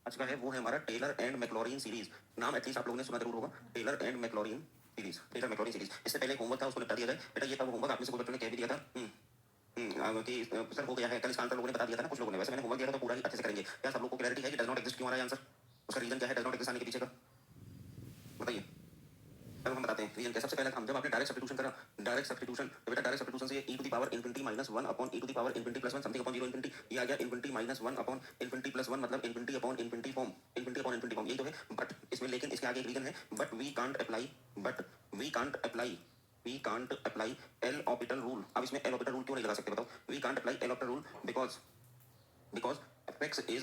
आज का है वो है हमारा टेलर एंड मैक्लॉरिन सीरीज। नाम एटलीस्ट आप लोगों ने सुना जरूर होगा, Taylor and Maclaurin series. Taylor Maclaurin series, इससे पहले होमवर्क था उसको निपटा दिया जाए बेटा। ये था वो होमवर्क, आप में से कुछ बच्चों ने कह भी दिया था कि सर हो गया है, कल इसका आंसर लोगों ने बता दिया था ना कुछ लोगों ने। वैसे मैंने होमवर्क दिया था तो पूरा ही अच्छे से करेंगे। क्या सब लोग को क्लैरिटी है कि डज नॉट एग्जिस्ट क्यों आ रहा है आंसर? उसका रीजन क्या है डज नॉट एग्जिस्ट आने के पीछे का, बताइए। अब हम बताते हैं रीजन क्या। सबसे पहले हम जब आपने डायरेक्ट सब्स्टिट्यूशन करा, डायरेक्ट सब्स्टिट्यूशन, तो बेटा डायरेक्ट सब्स्टिट्यूशन से e to the power infinity minus 1 upon e to the power infinity plus 1 something upon 0 infinity, ये आ गया infinity minus 1 upon infinity plus 1 मतलब infinity upon infinity form, infinity upon infinity form, यही तो है। But इसमें लेकिन इसके आगे एक रीजन है, but we can't apply, but we can't apply, we can't apply L'Hospital rule. अब इसमें एल ऑर्बिटल रूल क्यों नहीं लगा सकते बताओ? We can't apply L'Hospital rule because fx is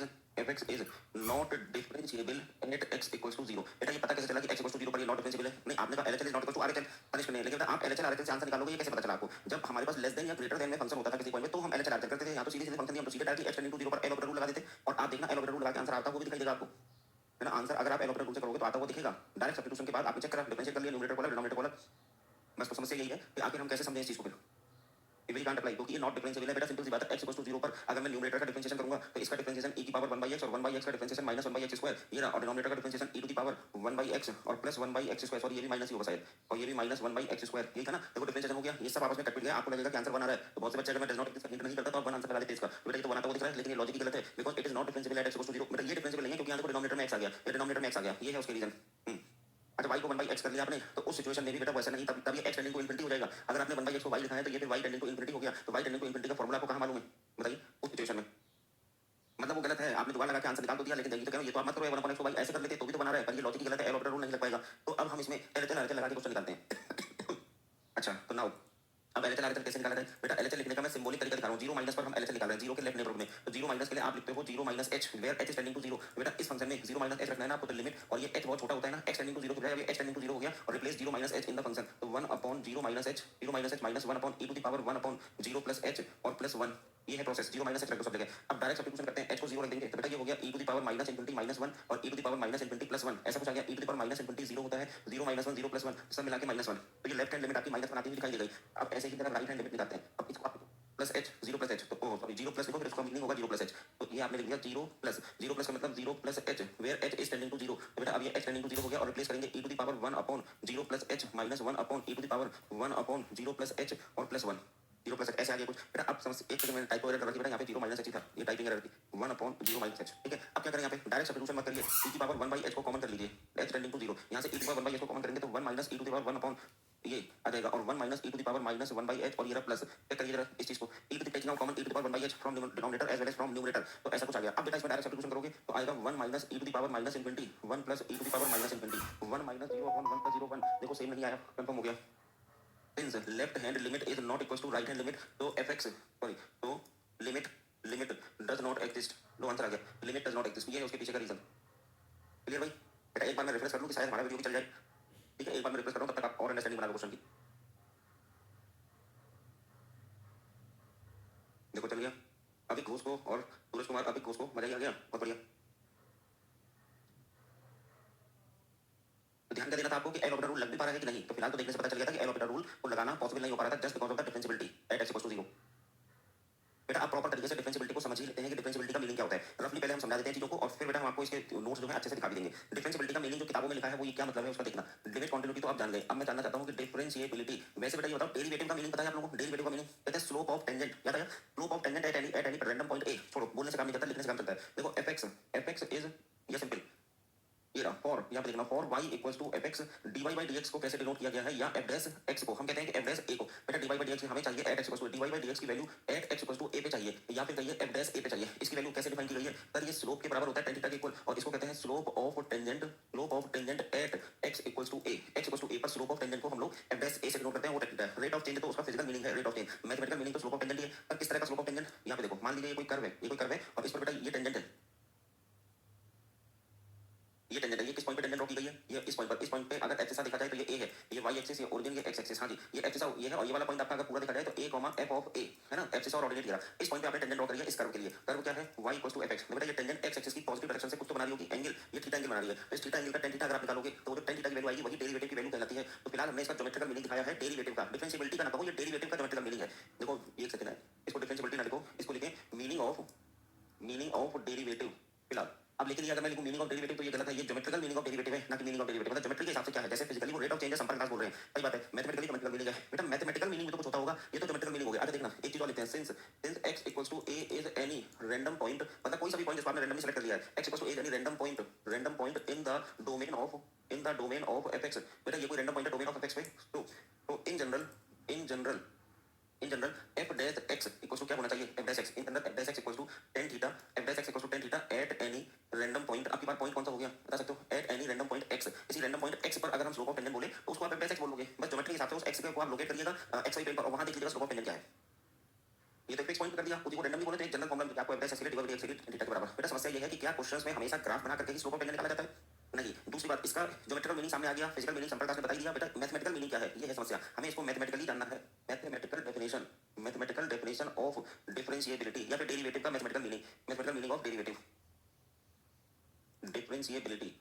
not differentiable at x equals to 0। बेटा ये पता कैसे चला कि x equals to 0 पर ये नॉट डिफरेंशिएबल है? नहीं, आपने कहा LHL is not equal to RHL, punish करने, लेकिन आप LHL RHL से आंसर निकालोगे, ये कैसे पता चला आपको? जब हमारे पास लेस देन या ग्रेटर देन में फंक्शन होता था किसी पॉइंट में, तो हम LHL RHL करते थे। यहाँ तो सीधे सीधे फंक्शन, हम तो सीधे डायरेक्टली x टेंडिंग टू 0 पर एल ऑर्बिटल रूल लगा देते। और आप देखना एल ऑर्बिटल रूल लगा के आंसर आता वो भी दिखाई देगा आपको, है ना। आंसर अगर आप एल ऑर्बिटल रूल से करोगे तो आता वो दिखेगा। डायरेक्ट सब्स्टिट्यूशन के बाद आपने चेक करा, डिफरेंशिएट कर लिया, न्यूमरेटर वाला डिनोमिनेटर वाला। बस तो समस्या यही है कि आखिर हम कैसे समझें इस चीज को फिर। वी कांट अप्लाई क्योंकि ये नॉट डिफरेंशिएबल है बेटा। सिंपल सी बात है, x इक्वल टू 0 पर अगर मैं न्यूमरेटर का डिफरेंशिएशन करूंगा तो इसका डिफरेंशिएशन e की पावर 1/x और 1/x का डिफरेंशिएशन माइनस 1/x स्क्वायर, ये रहा। और डिनोमिनेटर का differentiation e to the power 1/x और प्लस 1/x स्क्वायर, सॉरी ये भी माइनस ही होगा शायद, और ये भी माइनस 1/x स्क्वायर, यही था ना। देखो डिफरेंशिएशन हो गया, ये सब आपस में कट पिट गया। आपको लगेगा कि आंसर 1 आ रहा है, तो बहुत से बच्चे अगर मैं डज नॉट एग्जिस्ट हिंट नहीं करता तो आप 1 आंसर लगा देते इसका। बेटा ये तो 1 आता हुआ दिख रहा है, लेकिन ये लॉजिक ही गलत है, because it is not differentiable at x equal to 0। बेटा ये डिफरेंशिएबल नहीं है क्योंकि यहां देखो डिनोमिनेटर में x आ गया, ये डिनोमिनेटर में x आ गया, ये है उसके रीजन। अच्छा y को 1/x कर लिया आपने, तो उस सिचुएशन में भी बेटा वैसा नहीं, तब ये x टेंडिंग टू इन्फिनिटी हो जाएगा। अगर आपने 1/x को y लिखा है तो ये फिर y टेंडिंग टू इन्फिनिटी हो गया। तो y टेंडिंग टू इन्फिनिटी का फॉर्मूला आपको कहां मालूम है बताइए उस सिचुएशन में? मतलब वो गलत है, आपने दोबारा लगा के आंसर निकाल तो दिया, लेकिन ये तो कह रहा हूं ये तो आप मत करो, 1/x को y ऐसे कर लेते तो भी तो बना रहा है, पर ये लॉजिक ही गलत है, एल ऑर्बिटल रूल नहीं लग पाएगा। तो अब हम इसमें LHL RHL लगा के क्वेश्चन निकालते हैं। अच्छा तो नाउ अब LHL RHL कैसे निकाला जाए बेटा? LHL लिखने का मैं सिंबॉलिक तरीका दिखा रहा हूं। 0 माइनस पर हम LHL निकाल रहे हैं, 0 के लेफ्ट नेबरहुड में। तो 0 माइनस के लिए आप लिखते हो 0 minus h where h is tending to 0। बेटा इस फंक्शन में 0 माइनस h रखना है ना आपको, तो लिमिट, और ये h बहुत छोटा होता है ना, x टेंडिंग टू 0 की बजाय अब ये h टेंडिंग टू 0 हो गया, और replace 0 minus h in the function. तो 1 upon 0 minus h, 0 minus h minus 1 upon e to the power 1 upon 0 plus h और प्लस 1, ये है प्रोसेस। 0 माइनस h रख दो सब जगह। अब डायरेक्ट सब्स्टिट्यूशन करते हैं, h को 0 रख देंगे, तो बेटा ये हो गया e to the power minus infinity minus 1 और e to the power minus infinity plus 1, ऐसा कुछ आ गया। e to the power minus infinity 0 होता है, 0 माइनस 1 0 प्लस 1 सब मिला के माइनस 1। तो ये लेफ्ट हैंड लिमिट आपकी माइनस 1 आती हुई दिखाई दे गई। अब ऐसे ही जरा राइट हैंड लिमिट निकालते हैं। अब इसको आप प्लस h, 0 प्लस h, तो सॉरी 0 प्लस लिखो, फिर उसका मीनिंग होगा 0 प्लस h। तो ये आपने लिख दिया 0 प्लस का मतलब 0 plus h where h is tending to 0। तो बेटा अब ये h टेंडिंग टू 0 हो गया, और रिप्लेस करेंगे e to the power 1 upon 0 plus h minus 1 upon e to the power 1 upon 0 plus h और प्लस 1, 0 प्लस h ऐसे आ गया कुछ। बेटा अब समझ, एक सेकंड मैंने टाइपो एरर कर दी बेटा, यहाँ पे 0 माइनस h ही था, ये टाइपिंग एरर थी, 1 अपॉन 0 माइनस h। ठीक है, अब क्या करें यहाँ पे डायरेक्ट सब्स्टिट्यूशन मत करिए, e की पावर 1/h को कॉमन कर लीजिए, h टेंडिंग टू 0, यहाँ से e की पावर 1/h को कॉमन करेंगे तो 1 minus e to the power 1 upon ये आ जाएगा, और 1 minus e to the power minus 1/h, और ये रहा प्लस। चेक करिए जरा इस चीज को, e to the taking out common e to the power 1/h from denominator as well as from numerator, तो ऐसा कुछ आ गया। अब बेटा इसमें डायरेक्ट सब्स्टिट्यूशन करोगे तो आएगा 1 minus e to the power minus infinity 1 plus e to the power minus infinity 1 minus 0 upon 1 plus 0 1। देखो सेम नहीं आया, कंफर्म हो गया। Since left hand limit is not equal to right hand limit, तो fx sorry, तो limit limit does not exist, लो answer आ गया, लिमिट डज नॉट एग्जिस्ट, ये है उसके पीछे का रीजन। क्लियर भाई? बेटा एक बार मैं रेफरेंस कर लूं कि शायद हमारा वीडियो भी चल जाए। ठीक है, एक बार मैं रेफरेंस कर रहा हूं, तब तक आप और अंडरस्टैंडिंग बना लो क्वेश्चन की। देखो चल गया, अभी घोष को और सूरज कुमार, अभी घोष को मजा ही आ गया, बहुत बढ़िया। तो ध्यान क्या देना था आपको कि एल ऑर्बिटल रूल लग भी पा रहा है कि नहीं, तो फिलहाल तो देखने से पता चल गया था कि एल ऑर्बिटल रूल को लगाना पॉसिबल नहीं हो पा रहा था, just because of the differentiability at x equal to 0। बेटा आप प्रॉपर तरीके से डिफरेंशिएबिलिटी को समझ ही लेते हैं कि डिफरेंशिएबिलिटी का मीनिंग क्या होता है। रफली पहले हम समझा देते हैं चीजों को, और फिर बेटा हम आपको इसके नोट्स जो है अच्छे से दिखा भी देंगे। डिफरेंशिएबिलिटी का मीनिंग जो किताबों में लिखा है वो ये क्या मतलब है उसका देखना। लिमिट कंटिन्यूटी तो आप जान गए, अब मैं जानना चाहता हूँ कि डिफरेंशिएबिलिटी, वैसे बेटा ये बताओ डेरिवेटिव का मीनिंग पता है आप लोगों को? डेरिवेटिव का मीनिंग कहते हैं स्लोप ऑफ टेंजेंट, याद आया? Slope of tangent eight any random point A. छोड़ो, बोलने से काम नहीं चलता, लिखने से काम चलता है। देखो fx इज, ये सिंपल, ये रहा फॉर, यहाँ पे देखना for y equals to fx, dy by dx को कैसे डिनोट किया गया है, या f डैश x को हम कहते हैं कि f डैश a को। बेटा dy by dx हमें चाहिए at x equals to, dy by dx की value at x equals to a पे चाहिए, या फिर कहिए f डैश a पे चाहिए। इसकी वैल्यू कैसे डिफाइन की गई है सर? ये स्लोप के बराबर होता है tan थीटा के इक्वल, और इसको कहते हैं slope of tangent, slope of tangent at x equals to a। x equals to a पर स्लोप ऑफ टेंजेंट को हम लोग f डैश a से डिनोट करते हैं, वो tan theta. Rate of change तो उसका फिजिकल मीनिंग है rate of change, mathematical meaning तो स्लोप ऑफ टेंजेंट ही है। पर किस तरह का स्लोप ऑफ टेंजेंट? यहाँ पे देखो, मान लीजिए ये कोई कर्व है, ये कोई कर्व है, और इस पर बेटा ये टेंजेंट है, ये टेंजेंट है, ये किस पॉइंट पे टेंजेंट ड्रॉ की गई है? ये इस पॉइंट पर। इस पॉइंट पे अगर एक्सिस देखा जाए तो ये ए है, ये वाई एक्सिस, ये ओरिजिन, ये एक्स एक्सिस, हाँ जी ये एक्सिस ये है, और ये वाला पॉइंट आपका अगर पूरा देखा जाए तो ए कॉमा एफ ऑफ ए है ना, एक्सिस और ऑर्डिनेट गिरा। इस पॉइंट पे आपने टेंजेंट ड्रॉ करी है इस कर्व के लिए। कर्व क्या है? y equals to fx। बेटा ये टेंजेंट x एक्सिस की पॉजिटिव डायरेक्शन से कुछ तो बना रही होगी एंगल, ये थीटा एंगल बना रही है। इस थीटा एंगल का tan थीटा अगर आप निकालोगे तो जो tan थीटा की वैल्यू आएगी वही डेरिवेटिव की वैल्यू कहलाती है। तो फिलहाल हमने इसका ज्योमेट्रिकल मीनिंग दिखाया है डेरिवेटिव का, डिफरेंशिएबिलिटी का ना कहो, ये डेरिवेटिव का ज्योमेट्रिकल मीनिंग है। देखो एक सेकंड है, इसको डिफरेंशिएबिलिटी ना लिखो, इसको लिखें मीनिंग ऑफ डेरिवेटिव फिलहाल। अब लेकिन ये अगर मैं लिखूं मीनिंग ऑफ डेरिवेटिव तो ये गलत है, ये ज्योमेट्रिकल मीनिंग ऑफ डेरिवेटिव है ना कि मीनिंग ऑफ डेरिवेटिव। मतलब ज्योमेट्री के हिसाब से क्या है, जैसे फिजिकली वो रेट ऑफ चेंज है, संपर्क नाश बोल रहे हैं, सही बात है, मैथमेटिकली ज्योमेट्रिकल मीनिंग है। बेटा मैथमेटिकल मीनिंग में तो कुछ होता होगा, ये तो ज्योमेट्रिकल मीनिंग हो गया। आगे देखना एक चीज और लिखते हैं, since x equals to a is any random point, मतलब कोई सा भी पॉइंट जिसको आपने रैंडमली सेलेक्ट कर लिया है, x equals to a is any random point in the domain of fx। बेटा ये कोई रैंडम पॉइंट है डोमेन ऑफ fx पे, तो in general f dash x equals to क्या होना चाहिए, f dash x in general f dash x equals to tan theta, f dash x equals to tan theta at any random point. आपके पास point कौन सा हो गया बता सकते हो, eight any random point x। इसी रैंडम पॉइंट x पर अगर हम स्लोप ऑफ टेंजेंट बोले तो उसको आप f डैश x बोलोगे, बस ज्योमेट्री के हिसाब से उस x को आप लोकेट करिएगा xy प्लेन पर और वहां देख लीजिएगा स्लोप ऑफ टेंजेंट क्या है। ये तो फिक्स पॉइंट कर दिया, उसी को रैंडमली बोले तो एक जनरल फॉर्मूला मिलता है आपको, f dash x divide by x theta के बराबर। बेटा समस्या ये है कि क्या क्वेश्चंस में हमेशा ग्राफ बना करके ही स्लोप ऑफ टेंजेंट निकाला जाता है, नहीं। दूसरी बात, इसका ज्योमेट्रिकल मीनिंग सामने आ गया, फिजिकल मीनिंग संपर्क ने बता दिया। बेटा मैथमेटिकल मीनिंग क्या है, ये है समस्या, हमें इसको मैथमेटिकली जानना है। मैथमेटिकल डेफिनेशन ऑफ डिफरेंशिएबिलिटी या फिर डेरिवेटिव का mathematical meaning of differentiability,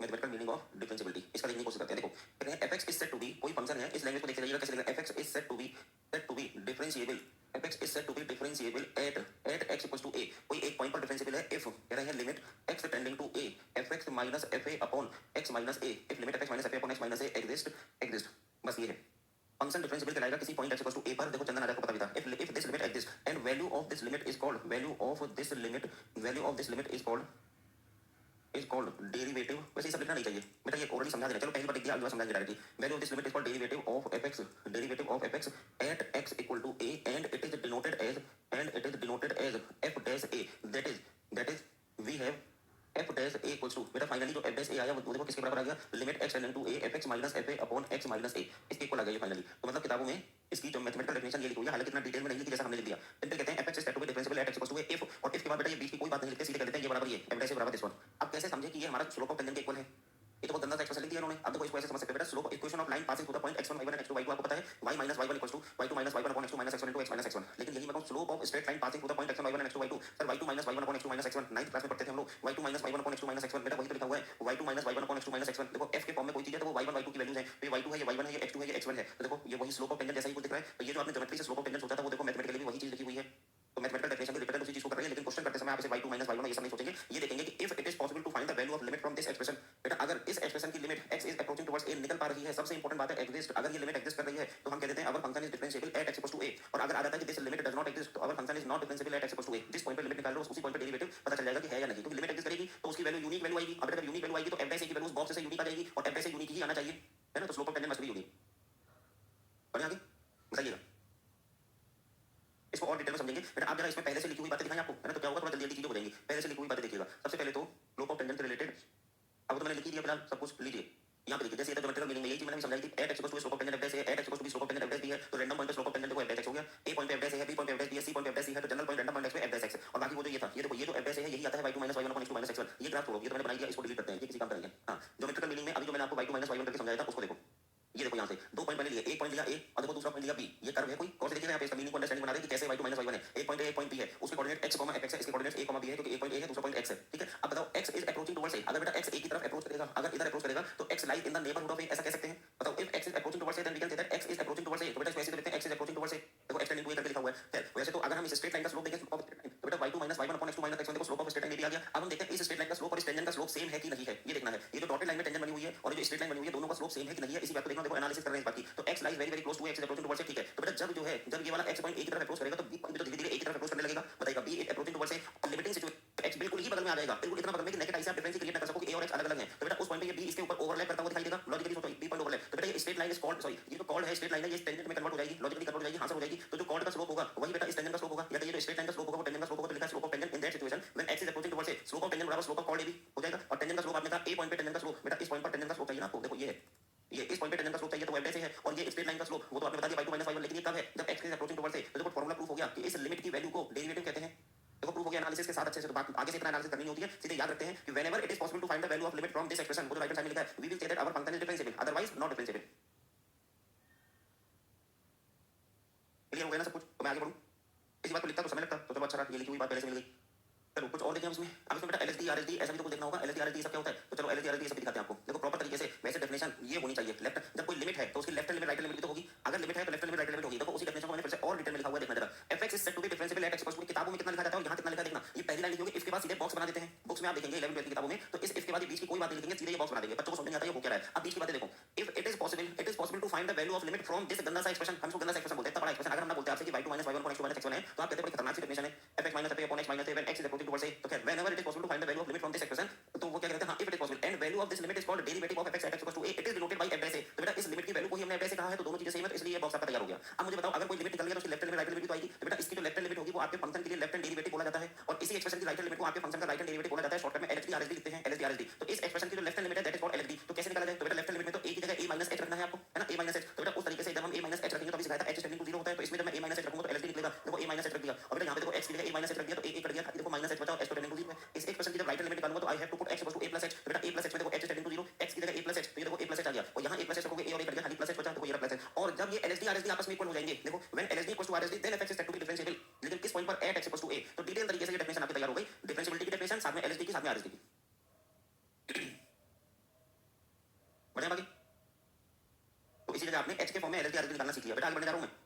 mathematical meaning of differentiability. इसका देखने की कोशिश करते हैं। देखो कहते हैं fx is said to be, कोई फंक्शन है, इस लैंग्वेज को देखते जाइएगा कैसे लिखा है, fx is said to be differentiable, fx is said to be differentiable at x equals to a। कोई एक पॉइंट पर डिफरेंशिएबल है इफ कह रहे हैं limit x tending to a fx minus fa upon x minus a, if limit fx minus fa upon x minus a exist. बस ये है फंक्शन डिफरेंशिएबल कहलाएगा किसी point x equals to a पर। देखो चंदन आजा को पता भी था, if this limit exist and value of this limit is called derivative. वैसे ये सब लिखना नहीं चाहिए बेटा, ये ऑलरेडी समझा देना, चलो पहली बार लिख दिया, अगली बार समझाएंगे directly. Value of this limit is called derivative of fx at x equal to a and it is denoted as f dash a, that is we have f dash a equals to, बेटा finally जो f dash a आया वो देखो किसके बराबर आ गया, limit x tending to a fx minus fa upon x minus a, इसके इक्वल आ गया ये फाइनली। तो मतलब किताबों में इसकी जो मैथमेटिकल डेफिनेशन ये लिखी हुई है, हालांकि इतना डिटेल में नहीं लिखी जैसा हमने लिख दिया। फिर कहते हैं fx is said to be differentiable at x equals to a if, और इफ के बाद बेटा ये बीच की कोई बात नहीं लिखते, सीधे कर देते हैं ये बराबर ये f डैश a बराबर दिस वन। अब कैसे समझे कि ये हमारा स्लोप ऑफ टेंजेंट के इक्वल है, ये तो बहुत गंदा सा एक्सप्रेशन लिख दिया उन्होंने। अब देखो इसको ऐसे समझ सकते हैं बेटा, slope equation of line passing through the point x1 y1 and x2 y2 आपको पता है, y minus y1 equals to y2 minus y1 upon x2 minus x1 into x minus x1। लेकिन यही मैं कहूं slope of straight line passing through the point x1 y1 and x2 y2, sir y2 minus y1 upon x2 minus x1 9th class में पढ़ते थे हम लोग, y2 minus y1 upon x2 minus x1। बेटा वही तो लिखा हुआ है y2 minus y1 upon x2 minus x1। देखो f के फॉर्म में कोई चीज है तो वो y1 y2 की वैल्यूज है, तो ये y2 है, ये y1 है, ये x2 है, ये x1 है। तो देखो ये वही स्लोप ऑफ टेंजेंट जैसा ही कुछ दिख रहा है। तो ये जो आपने ज्योमेट्री से स्लोप ऑफ टेंजेंट सोचा था वो देखो मैथमेटिकली भी वही चीज लिखी हुई है। तो मैथमेटिकल डेफिनेशन भी रिपीटेड उसी चीज को कर रही है, लेकिन क्वेश्चन करते समय आप इसे y2 माइनस y1 ये सब नहीं सोचेंगे, ये देखेंगे कि if it is possible to find the value of limit from this expression. बेटा अगर इस एक्सप्रेशन की limit x is approaching towards a निकल पा रही है, सबसे इंपॉर्टेंट बात है एग्जिस्ट, अगर ये लिमिट एग्जिस्ट कर रही है तो हम कह देते हैं our function is differentiable at x equals to a। और अगर आ जाता है कि this limit does not exist तो our function is not differentiable at x equals to a। जिस पॉइंट पे लिमिट निकाल लो उसी पॉइंट पे डेरिवेटिव पता चल जाएगा कि है या नहीं, क्योंकि लिमिट एग्जिस्ट करेगी तो उसकी वैल्यू यूनिक वैल्यू आएगी। अब अगर यूनिक वैल्यू आएगी तो f डैश a की वैल्यू उस बॉक्स से यूनिक आ जाएगी और f डैश a यूनिक ही आना चाहिए, है ना। तो slope of tangent must be unique. बढ़िया आगे बताइएगा, इसको और डिटेल में समझेंगे। बेटा आप जरा इसमें पहले से लिखी हुई बातें दिखाएं आपको, है ना, तो क्या होगा, थोड़ा जल्दी जल्दी चीजें हो जाएंगी। पहले से लिखी हुई बातें देखिएगा। सबसे पहले तो स्लोप ऑफ टेंजेंट से रिलेटेड अब तो मैंने लिख ही दिया, फिलहाल सब कुछ लीजिए यहाँ पे देखिए। जैसे ये तो ज्योमेट्रिकल मीनिंग में यही चीज मैंने भी समझाई थी, at x equals to slope of tangent f dash a, at x equals to slope of tangent f dash b है। तो रैंडम पॉइंट पे स्लोप ऑफ टेंजेंट देखो f डैश x हो गया, a पॉइंट पे f डैश a है, b point पे f dash b है, c पॉइंट पे f डैश c है, तो general point random point x पे f डैश x। और बाकी वो जो ये था, ये देखो ये जो f डैश a है यही आता है y2 minus y1 upon x2 minus x1। ये ग्राफ छोड़ो, ये तो मैंने बनाई दिया, इसको डिलीट करते हैं, ये किसी काम का नहीं है। हां ज्योमेट्रिकल मीनिंग में अभी जो मैंने आपको y2 माइनस y1 करके समझाया था उसको देखो। ये देखो यहाँ से दो पॉइंट मैंने लिए, एक पॉइंट लिया a और देखो दूसरा पॉइंट लिया b। ये कर्व है कोई, और से देखिएगा यहाँ पे इसका मीनिंग को अंडरस्टैंडिंग बना दे कि कैसे y2 माइनस y1 है। एक पॉइंट a एक पॉइंट b है, उसके कोऑर्डिनेट x fx है, इसके कोऑर्डिनेट a b है, क्योंकि एक पॉइंट a है दूसरा पॉइंट x है, ठीक है। अब बताओ x is approaching towards a, अगर बेटा x a की तरफ अप्रोच करेगा, अगर इधर अप्रोच करेगा तो x lies in the neighbourhood of a, ऐसा कह सकते हैं। बताओ if x is approaching towards a then we can say that x is approaching towards a। तो बेटा इसको ऐसे लिखते हैं x is approaching towards a, देखो x टेंडिंग टू a करके लिखा हुआ है। फिर वैसे तो अगर हम इस स्ट्रेट लाइन का स्लोप देखें, स्लोप ऑफ स्ट्रेट लाइन, तो बेटा y2 minus y1 upon x2 minus x1 देखो स्लोप ऑफ स्ट्रेट लाइन भी आ गया। अब हम देखते हैं इस स्ट्रेट लाइन का स्लोप और इस टेंजेंट का स्लोप सेम है कि नहीं है, ये देखना है। ये जो डॉटेड लाइन में टेंजेंट बनी हुई है और ये जो स्ट्रेट लाइन बनी हुई है दोनों का स्लोप सेम है कि नहीं है, इसी बात को देखना। देखो एनालिसिस कर रहे हैं इस बात की, तो x lies very very close to x is approaching towards a, ठीक है। तो बेटा जब जो है जब ये वाला x पॉइंट a की तरफ अप्रोच करेगा तो b पॉइंट भी तो धीरे धीरे a की तरफ अप्रोच करने लगेगा। बताइएगा b is approaching towards a, limiting situation x बिल्कुल ही बगल में आ जाएगा, बिल्कुल इतना बगल में कि नेगेटिव से आप डिफरेंस क्रिएट ना कर सको कि a और x अलग अलग हैं। तो बेटा उस पॉइंट पे ये b इसके ऊपर ओवरलैप करता हुआ दिखाई देगा, लॉजिकली सोचो b पॉइंट ओवरलैप। तो बेटा ये straight line is called, sorry ये जो कॉल्ड है स्ट्रेट लाइन है, ये टेंजेंट में कन्वर्ट हो जाएगी, लॉजिकली कन्वर्ट हो जाएगी, आंसर हो जाएगी। तो जो कॉल्ड का स्लोप होगा वही बेटा इस टेंजेंट का स्लोप होगा, या तो ये जो स्ट्रेट लाइन का स्लोप होगा वो टेंजेंट का स्लोप होगा। तो लिखा है slope of tangent in that situation when x is approaching towards a, slope of tangent बराबर स्लोप ऑफ कॉल्ड a भी हो जाएगा। और टेंजेंट का स्लोप आपने कहा a पॉइंट पे टेंजेंट का स्लोप, बेटा इस पॉइंट पर टेंजेंट का स्लोप चाहिए ना आपको, देखो ये है, ये इस पॉइंट पे टेंजेंट का स्लोप चाहिए तो वो f डैश a है, और ये स्ट्रेट लाइन का स्लोप वो तो आपने बता दिया y2 माइनस y1, लेकिन ये कब है, जब x is approaching towards a। तो देखो फार्मूला प्रूफ हो गया कि इस लिमिट की वैल्यू को डेरिवेटिव कहते हैं। देखो प्रूफ हो गया एनालिसिस के साथ अच्छे से, तो बात आगे से इतना एनालिसिस करनी होती है, सीधे याद रखते हैं कि whenever it is possible to find the value of limit from this expression, वो जो राइट हैंड साइड में लिखा है, we will say that our function is differentiable, otherwise not differentiable. Clear हो गया ना सब कुछ। तो मैं आगे बढ़ूं, इसी बात को लिखता तो समय लगता, तो चलो अच्छा रहा ये लिखी हुई बात पहले से मिल गई। चलो कुछ और देखें उसमें। अब इसमें बेटा एलएसडी आरएसडी ऐसा भी तो कुछ देखना होगा। एलएसडी आरएसडी सब क्या होता है, तो चलो एलएसडी आरएसडी सब दिखाते हैं आपको। देखो प्रॉपर तरीके से वैसे डेफिनेशन ये होनी चाहिए। लेफ्ट जब कोई लिमिट है तो उसकी लेफ्ट लिमिट राइट लिमिट भी तो होगी। अगर लिमिट है तो लेफ्ट लिमिट राइट लिमिट होगी। देखो उसी डेफिनेशन को मैंने फिर से और डिटेल में लिखा हुआ है, देखना जरा। F x is said to be differentiable at x equals to, किताबों में कितना लिखा जाता है और यहाँ कितना लिखा है देखना। ये पहली लाइन लिखी होगी, इसके बाद सीधे बॉक्स बना देते हैं। बुक्स में आप देखेंगे 11 12 की किताबों में, तो इस के बाद बीच की कोई बात नहीं लिखेंगे, सीधे ये बॉक्स बना देंगे। बच्चों को समझ नहीं आता ये हो क्या रहा है। अब बीच की बातें देखो। If it is possible to find the value of limit from this गंदा सा एक्सप्रेशन, हम इसको गंदा सा एक्सप्रेशन बोलते हैं, इतना बड़ा एक्सप्रेशन। अगर हम ना बोलते आपसे कि y2 - y1 = x2 - x1 है, तो आप कहते हैं बड़ी खतरनाक सी डेफिनेशन है। fx - fa upon x - a when x is approaching towards a, तो क्या whenever it is possible to find the value of limit from this expression, तो वो क्या कहते हैं, हाँ, if it is possible and value of this limit is called derivative of fx at x equals to a, it is denoted by f dash a। तो बेटा इस limit की वैल्यू को ही हमने f dash से कहा है, तो दोनों चीजें सेम है, तो इसलिए ये बॉक्स आपका तैयार हो गया। अब मुझे बताओ, अगर कोई लिमिट निकल गया तो उसकी लेफ्ट लिमिट राइट लिमिट भी तो आएगी। तो बेटा इसकी जो लेफ्ट लिमिट होगी वो आपके फंक्शन के लिए लेफ्ट हैंड डेरिवेटिव बोला जाता है, और इसी एक्सप्रेशन की राइट लिमिट को आपके फंक्शन का राइट हैंड डेरिवेटिव बोला जाता है। शॉर्टकट में एलएचडी आरएचडी लिखते हैं, एलएचडी आरएचडी। तो इस एक्सप्रेशन की जो लेफ्ट हैंड लिमिट है दैट इज कॉल्ड एलएचडी। तो कैसे निकाला जाए, तो बेटा लेफ्ट हैंड लिमिट में तो a की जगह a - h रखना है आपको, है ना, a - h। तो बेटा उस तरीके से जब हम a - h रखेंगे तो अभी सिखाया था h टेंडिंग टू 0 होता है, तो इसमें जब मैं a - h रखूंगा तो एलएचडी निकलेगा। देखो a - h रख दिया, और बेटा यहां पे देखो x की जगह a - h रख दिया तो a कट गया, देखो -h बचा और h टेंडिंग टू 0 है। इस एक्सप्रेशन की जब राइट हैंड लिमिट निकालूंगा तो I have to put x = a + h। तो बेटा a + h में देखो h टेंडिंग टू 0, x की जगह a + h, तो ये देखो a + h आ गया, और यहां a + h रखोगे a और a कट गया, खाली +h बचा, देखो ये रहा +h। और जब ये एलएचडी आरएचडी आपस में इक्वल हो जाएंगे, देखो when LHD = RHD then fx is said to be differentiable। लेकिन किस पॉइंट पर at x = a, तो डिटेल तरीके से ये डेफिनेशन आपकी तैयार हो गई। डिफरेंशिएबिलिटी की डेफिनेशन साथ में एलएचडी की, साथ में आरएचडी की। बढ़िया बाकी, तो इसी जगह आपने h के फॉर्म में एलएचडी आरएचडी निकालना सीख लिया। बेटा आगे बढ़ने जा रहा हूं मैं।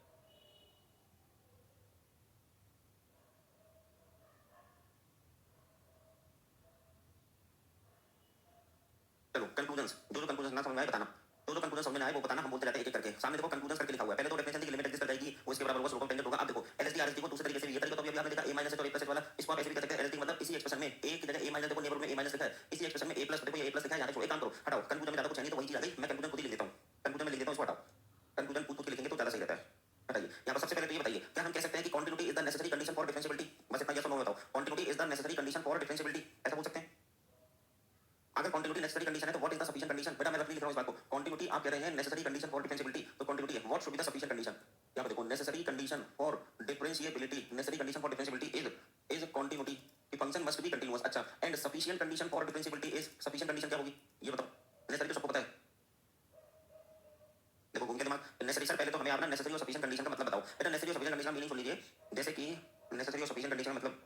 चलो कंक्लूजन, जो कंक्लूजन ना समझ में आए बताना, जो कंक्लूजन समझ में आए वो बताना, हम बोलते रहते हैं एक एक करके। सामने देखो कंक्लूजन करके लिखा हुआ है। पहले तो डेफिनेशन थी कि लिमिट एग्जिस्ट कर जाएगी, वो इसके बराबर होगा, स्लोप ऑफ टेंजेंट होगा। अब देखो एलएचडी आरएचडी को दूसरे तरीके से भी, ये तरीका तो अभी आपने देखा a - h और a + h वाला, इसको आप ऐसे भी कर सकते हैं। एलएचडी मतलब इसी एक्सप्रेशन में a की जगह a- देखो नेबरहुड में a- लिखा है, इसी एक्सप्रेशन में a+ देखो ये a+ लिखा है। यहां देखो एक काम करो, हटाओ कंक्लूजन में ज्यादा कुछ है नहीं, तो वही चीज आ गई। मैं कंक्लूजन खुद ही लिख देता हूं, कंक्लूजन में लिख देता हूं, इसको हटाओ। कंक्लूजन खुद के लिखेंगे तो ज्यादा सही रहता है। हटाइए यहाँ पर। सबसे पहले तो ये बताइए, क्या हम कह सकते हैं कि continuity is the necessary condition for differentiability? बस इतना यस और नो बताओ। Continuity is the necessary condition for differentiability, ऐसा बोल सकते हैं? अगर कॉन्टिन्यूटी नेसेसरी कंडीशन है तो what is the sufficient condition? बेटा मैं लिख रहा हूं इस बात को। कॉन्टिन्यूटी आप कह रहे हैं नेसेसरी कंडीशन फॉर डिफरेंशिएबिलिटी, तो कॉन्टिन्यूटी है what should be the sufficient condition. यहां पे देखो necessary condition for differentiability, necessary condition for differentiability is continuity की फंक्शन मस्ट बी कंटीन्यूअस। अच्छा, and sufficient condition for differentiability is, sufficient condition क्या होगी ये बताओ? नेसेसरी तो सबको पता है, देखो घूम के दिमाग। नेसेसरी सर पहले तो हमें अपना नेसेसरी और सफिशिएंट कंडीशन का मतलब बताओ। बेटा नेसेसरी और सफिशिएंट कंडीशन का मीनिंग सुन लीजिए, जैसे कि नेसेसरी और सफिशिएंट कंडीशन का मतलब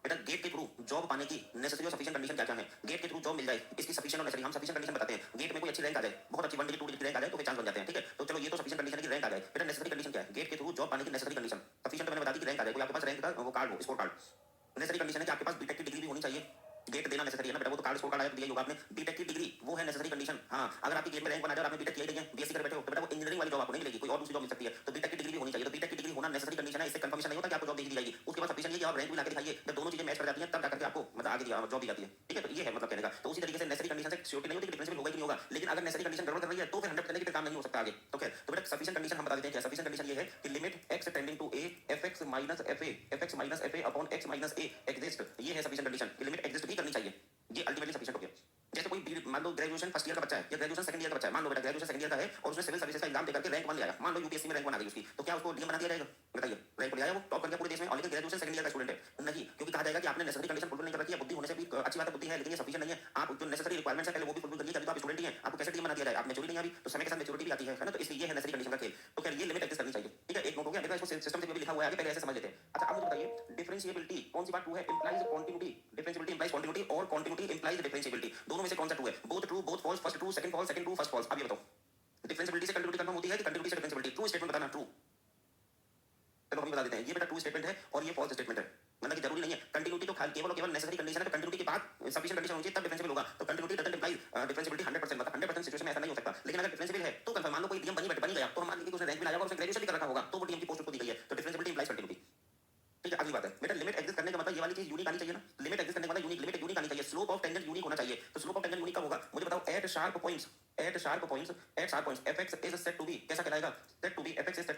बेटा गेट के थ्रू जॉब पाने की नेसेसरी और सफिशिएंट कंडीशन क्या क्या है? गेट के थ्रू जॉब मिल जाए, इसकी सफिशिएंट और नेसेसरी हम सफिशिएंट कंडीशन बताते हैं। गेट में कोई अच्छी रैंक आ जाए, बहुत अच्छी 1 डिजिट 2 डिजिट रैंक आ जाए तो फिर चांस बन जाते हैं, ठीक है। तो चलो ये तो सफिशिएंट कंडीशन है कि रैंक आ जाए। बेटा नेसेसरी कंडीशन क्या है? गेट के थ्रू जॉब पाने की नेसेसरी कंडीशन। सफिशिएंट मैंने बता दी कि रैंक आ जाए, कोई आपके पास रैंक का वो कार्ड हो, स्कोर कार्ड। नेसेसरी कंडीशन है कि आपके पास बीटेक की डिग्री भी होनी चाहिए। गेट देना नेसेसरी है ना बेटा, वो तो कार्ड स्कोर कार्ड आया तो दिया होगा आपने। बीटेक की डिग्री वो है नेसेसरी कंडीशन। हाँ, अगर आपकी गेट में रैंक बना जाए और आपने बीटेक किया ही नहीं है, बीएससी कर बैठे हो, तो बेटा वो इंजीनियरिंग वाली जॉब आपको नहीं मिलेगी, कोई और दूसरी जॉब मिल सकती है। तो बीटेक की डिग्री भी होनी चाहिए, तो बीटेक की डिग्री होना नेसेसरी कंडीशन है। इससे कंफर्मेशन नहीं होता कि आपको जॉब दे दी जाएगी। उसके बाद सफिशिएंट ये कि आप रैंक भी लाके दिखाइए। जब दोनों चीजें मैच कर जाती हैं तब जाकर के आपको मतलब आगे जॉब दी जाती है, ठीक है। तो ये है मतलब कहने का। तो उसी तरीके से नेसेसरी कंडीशन से श्योरिटी नहीं होती कि डिफरेंशिएबल होगा कि नहीं होगा, लेकिन अगर नेसेसरी कंडीशन गड़बड़ कर रही है तो फिर 100% काम नहीं हो सकता आगे। तो क्या तो बेटा सफिशिएंट कंडीशन हम बता देते हैं क्या। सफिशिएंट कंडीशन ये है कि limit x tending to a fx - fa upon x - a exist. ये है सफिशिएंट कंडीशन कि लिमिट एग्जिस्ट भी करनी चाहिए। ये अल्टीमेटली सफिशिएंट हो गया। जैसे कोई मान लो ग्रेजुएशन फर्स्ट ईयर का बच्चा है या ग्रेजुएशन सेकंड ईयर का बच्चा है, मान लो बेटा ग्रेजुएशन सेकंड ईयर का है और उसने सिविल सर्विसेज का एग्जाम देकर के रैंक 1 ले आया, मान लो यूपीएससी में रैंक 1 आ गई उसकी, तो क्या उसको डीएम बना दिया जाएगा? बताइए, रैंक ले आया वो, टॉप कर गया पूरे देश में, और लेकिन ग्रेजुएशन सेकंड ईयर का स्टूडेंट है नहीं, क्योंकि कहा जाएगा कि आपने नेसेसरी कंडीशन फुलफिल नहीं कर रखी है। बुद्धि होने से भी अच्छी बात है, बुद्धि है, लेकिन ये सफिशिएंट नहीं है। आप जो नेसेसरी रिक्वायरमेंट्स है पहले वो भी फुलफिल करिए, तभी तो आप स्टूडेंट ही हैं। आपको कैसे डीएम बना दिया जाए? आप मैच्योरिटी नहीं अभी, तो समय के साथ मैच्योरिटी भी आती है ना। तो इसलिए ये है नेसेसरी कंडीशन का खेल। तो क्या ये लिमिट एग्जिस्ट करनी चाहिए, ठीक है। एक नोट हो गया, देखो इसको सिस्टम से भी लिखा हुआ है आगे, पहले ऐसे समझ लेते हैं। अच्छा अब मुझे बताइए डिफरेंशिएबिलिटी कौन सी बात ट्रू है? Implies continuity, differentiability implies continuity और कॉन्टिन्यूटी इंप्लाइज डिफरेंशिएबिलिटी, दोनों में से कौन सा ट्रू है? Both true, both false, first true, second false, second true, first false. अब ये बताओ डिफरेंशिएबिलिटी से कंटिन्यूटी कंफर्म होती है कि कंटिन्यूटी से डिफरेंशिएबिलिटी? ट्रू स्टेटमेंट बताना, ट्रू। चलो हम बता देते हैं, ये बेटा ट्रू स्टेटमेंट है और ये फॉल्स स्टेटमेंट है। मतलब कि जरूरी नहीं है कंटिन्यूटी तो केवल और केवल नेसेसरी कंडीशन है, तो कंटिन्यूटी के बाद सफिशिएंट कंडीशन होनी चाहिए तब डिफरेंशिएबल होगा। तो कंटिन्यूटी डजंट इंप्लाई डिफरेंशिएबिलिटी 100%, मतलब 100% सिचुएशन में ऐसा नहीं हो सकता। लेकिन अगर डिफरेंशिएबल है तो कंफर्म, मान लो कोई डीएम बनी गया, तो हम मान लीजिए कि उसने रैंक भी लाया और उसने ग्रेजुएशन भी कर रखा होगा, तो वो डीएम की पोस्ट को दी गई है, तो डिफरेंशिएबिलिटी इंप्लाइज कंटिन्यूटी, ठीक है। अगली बात है बेटा लिमिट एग्जिस्ट करने का मतलब ये वाली चीज यूनिक आनी चाहिए ना। लिमिट एग्जिस्ट करने वाला यूनिक, लिमिट यूनिक आनी चाहिए। स्लोप ऑफ टेंजेंट यूनिक होना चाहिए। तो स्लोप ऑफ टेंजेंट यूनिक कब होगा मुझे बताओ? At sharp points, at sharp points fx is said to be, कैसा कहलाएगा? Said to be, fx is said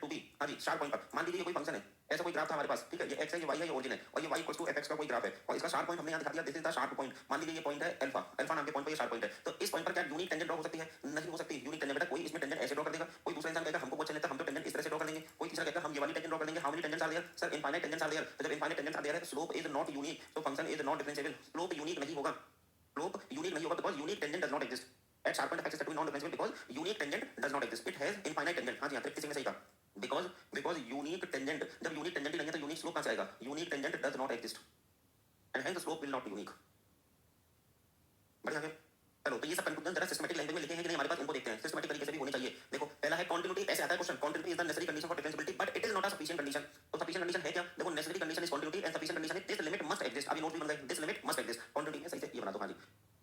to be, हां जी शार्प पॉइंट पर। मान लीजिए कोई फंक्शन है, ऐसा कोई ग्राफ था हमारे पास, ठीक है। ये x है, ये y है, ये ओरिजिन है, और ये y इक्वल्स टू fx का कोई ग्राफ है, और इसका शार्प पॉइंट हमने यहां दिखा दिया, this is the sharp point. मान लीजिए ये पॉइंट है अल्फा, अल्फा नाम के पॉइंट पर ये शार्प पॉइंट है। तो इस पॉइंट पर क्या यूनिक टेंजेंट ड्रॉ हो सकती है? नहीं हो सकती यूनिक टेंजेंट। बेटा कोई इसमें टेंजेंट ऐसे ड्रॉ कर देगा, कोई दूसरा इंसान कहेगा हमको वो अच्छा लगता है, हम तो टेंजेंट इस तरह से ड्रॉ कर लेंगे, कोई तीसरा कहेगा हम ये वाली टेंजेंट ड्रॉ कर लेंगे। How many tangents are there? Sir infinite tangents are there. तो जब इनफाइनाइट टेंजेंट्स आर देयर है तो स्लोप इज नॉट यूनिक, तो function is not differentiable. Slope unique नहीं होगा, स्लोप यूनिक नहीं होगा because unique tangent does not exist at sharp point fx is said to be non-differentiable because unique tangent does not exist, it has infinite tangent। हाँ जी हाँ, किसी में सही कहा, because unique tangent, जब unique tangent ही नहीं है तो unique slope कहाँ से आएगा? unique tangent does not exist, and hence the slope will not be unique. बढ़िया है। चलो तो ये सब कंक्लूजन जरा सिस्टमैटिक लैंग्वेज में लिखे हैं कि नहीं हमारे पास, इनको देखते हैं। सिस्टमैटिक तरीके से भी होनी चाहिए। देखो पहला है कंटिन्यूटी, ऐसे आता है question, continuity is the necessary condition for differentiability but it is not a sufficient condition. तो सफिशिएंट कंडीशन है क्या? देखो necessary condition is continuity and sufficient condition is this limit must exist. अभी नोट भी बन गए, this limit must exist. Continuity में सही से ये बना दो। हां जी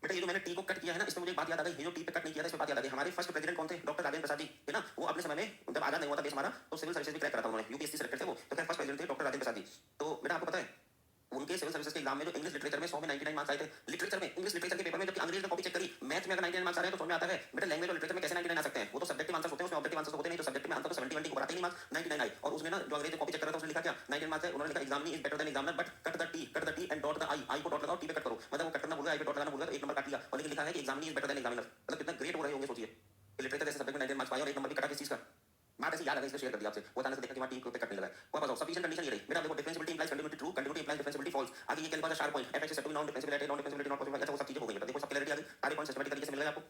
बेटा, ये जो मैंने टी को कट किया है ना, इसमें मुझे एक बात याद आ गई। ये जो टी पे कट नहीं किया था, इसमें बात याद आ गई। हमारे फर्स्ट प्रेसिडेंट कौन थे? डॉक्टर राजेंद्र प्रसाद जी, है ना। वो अपने समय में जब आजाद नहीं हुआ था देश हमारा, तो सिविल सर्विसेज भी क्रैक करा था उन्होंने, यूपीएससी सेलेक्टेड थे वो। तो क्या फर्स्ट प्रेसिडेंट थे डॉक्टर राजेंद्र प्रसाद जी। तो बेटा आपको पता है उनके सिविल सर्विसेज के एग्जाम में जो इंग्लिश लिटरेचर में 100 में 99 मार्क्स आए थे। लिटरेचर में, इंग्लिश लिटरेचर के पेपर में, जबकि अंग्रेजी ने कॉपी चेक करी, मैथ में अगर 99 मार्क्स आ रहे हैं तो समझ में आता है बेटा लैंग्वेज और लिटरेचर में कैसे 99 आ सकते हैं। वो तो सब्जेक्टिव आंसर्स होते हैं, उसमें ऑब्जेक्टिव आंसर्स होते नहीं। तो सब्जेक्टिव में आंसर तो 70 20 को बढ़ाते ही नहीं मार्क्स, 99 आए। और उसमें ना जो अंग्रेजी कॉपी चेक कर रहा था उसने लिखा क्या? 99 मार्क्स है। उन्होंने लिखा examinee is better than examiner but cut the T and dot the I co dot लगाओ, टी पे कट करो। मतलब वो कट करना भूल गया, आई पे डॉट लगाना भूल गया, तो एक नंबर काट लिया। और लेकिन लिखा है कि examinee is better than examiner. मतलब कितना ग्रेट हो रहे होंगे सोचिए। लिटरेचर जैसे सब्जेक्ट में 99 मार्क्स पाए और एक नंबर भी कटा किस चीज का। बात ऐसी याद आ गई, इसलिए शेयर कर दिया आपसे। वो अचानक से देखा कि वहां टीम को पे कट नहीं लगा है। वापस आओ, सफिशिएंट कंडीशन ये रही बेटा। देखो differentiability implies continuity true, continuity implies differentiability false. आगे ये calculate sharp point f x is to non differentiable, non differentiability not possible. अच्छा वो सब चीजें हो गई बेटा। देखो सब क्लैरिटी आ गई, सारे पॉइंट सिस्टमैटिक तरीके से मिल गए आपको।